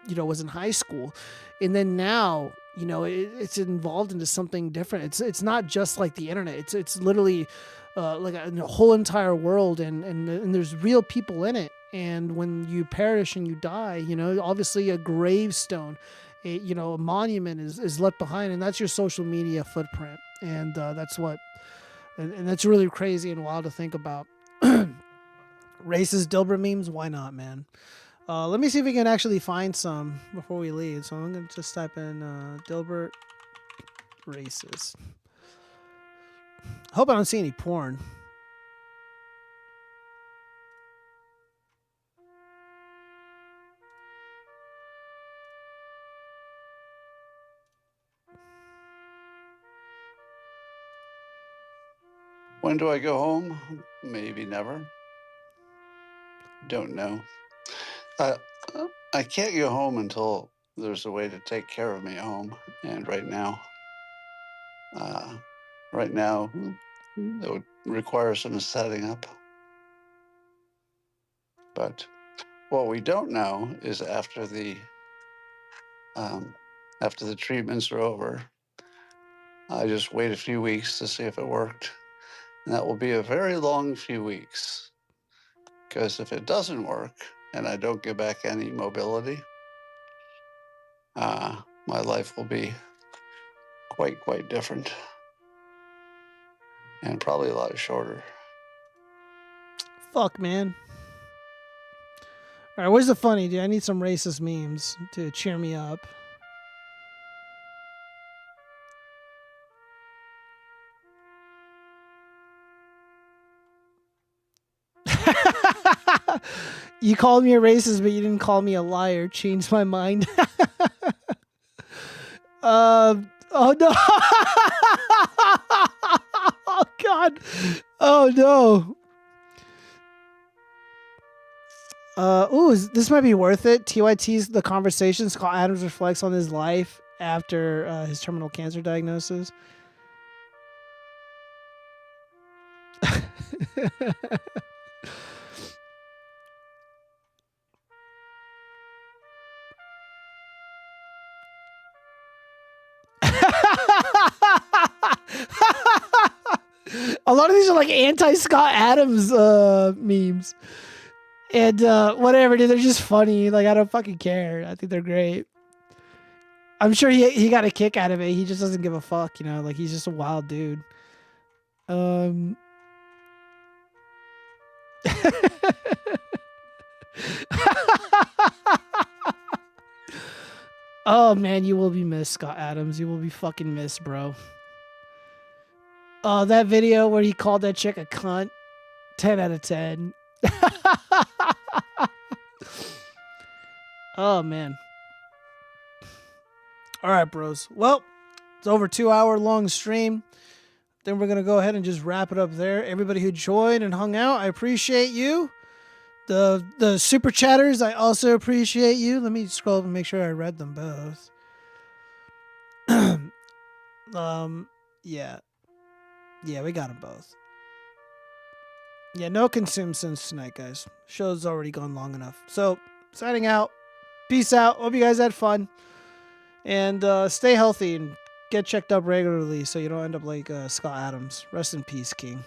you know, was in high school. And then now, you know, it's involved into something different. It's not just like the internet. It's literally like a whole entire world, and there's real people in it. And when you perish and you die, you know, obviously a gravestone, you know, a monument is left behind, and that's your social media footprint. And that's what, and that's really crazy and wild to think about. Racist Dilbert memes? Why not, man? Let me see if we can actually find some before we leave. So I'm going to just type in Dilbert racist. Hope I don't see any porn. When do I go home? Maybe never. Don't know. I can't go home until there's a way to take care of me at home. And right now, it would require some setting up. But what we don't know is after the treatments are over, I just wait a few weeks to see if it worked. And that will be a very long few weeks. Because if it doesn't work and I don't get back any mobility, my life will be quite different. And probably a lot shorter. Fuck, man. All right, where's the funny, dude? I need some racist memes to cheer me up. You called me a racist, but you didn't call me a liar. Changed my mind. Oh no. Oh God. Oh no. Ooh, this might be worth it. TYT's The Conversation. Scott Adams reflects on his life after his terminal cancer diagnosis. A lot of these are like anti-Scott Adams memes. And whatever, dude, they're just funny. Like, I don't fucking care. I think they're great. I'm sure he got a kick out of it. He just doesn't give a fuck, you know? Like, he's just a wild dude. Oh, man, you will be missed, Scott Adams. You will be fucking missed, bro. That video where he called that chick a cunt, 10 out of 10. Oh, man. All right, bros. Well, it's over 2 hour long stream. Then we're going to go ahead and just wrap it up there. Everybody who joined and hung out, I appreciate you. The super chatters, I also appreciate you. Let me scroll up and make sure I read them both. Yeah. Yeah, we got them both. Yeah, no consume since tonight, guys. Show's already gone long enough. So, signing out. Peace out. Hope you guys had fun. And stay healthy and get checked up regularly so you don't end up like Scott Adams. Rest in peace, King.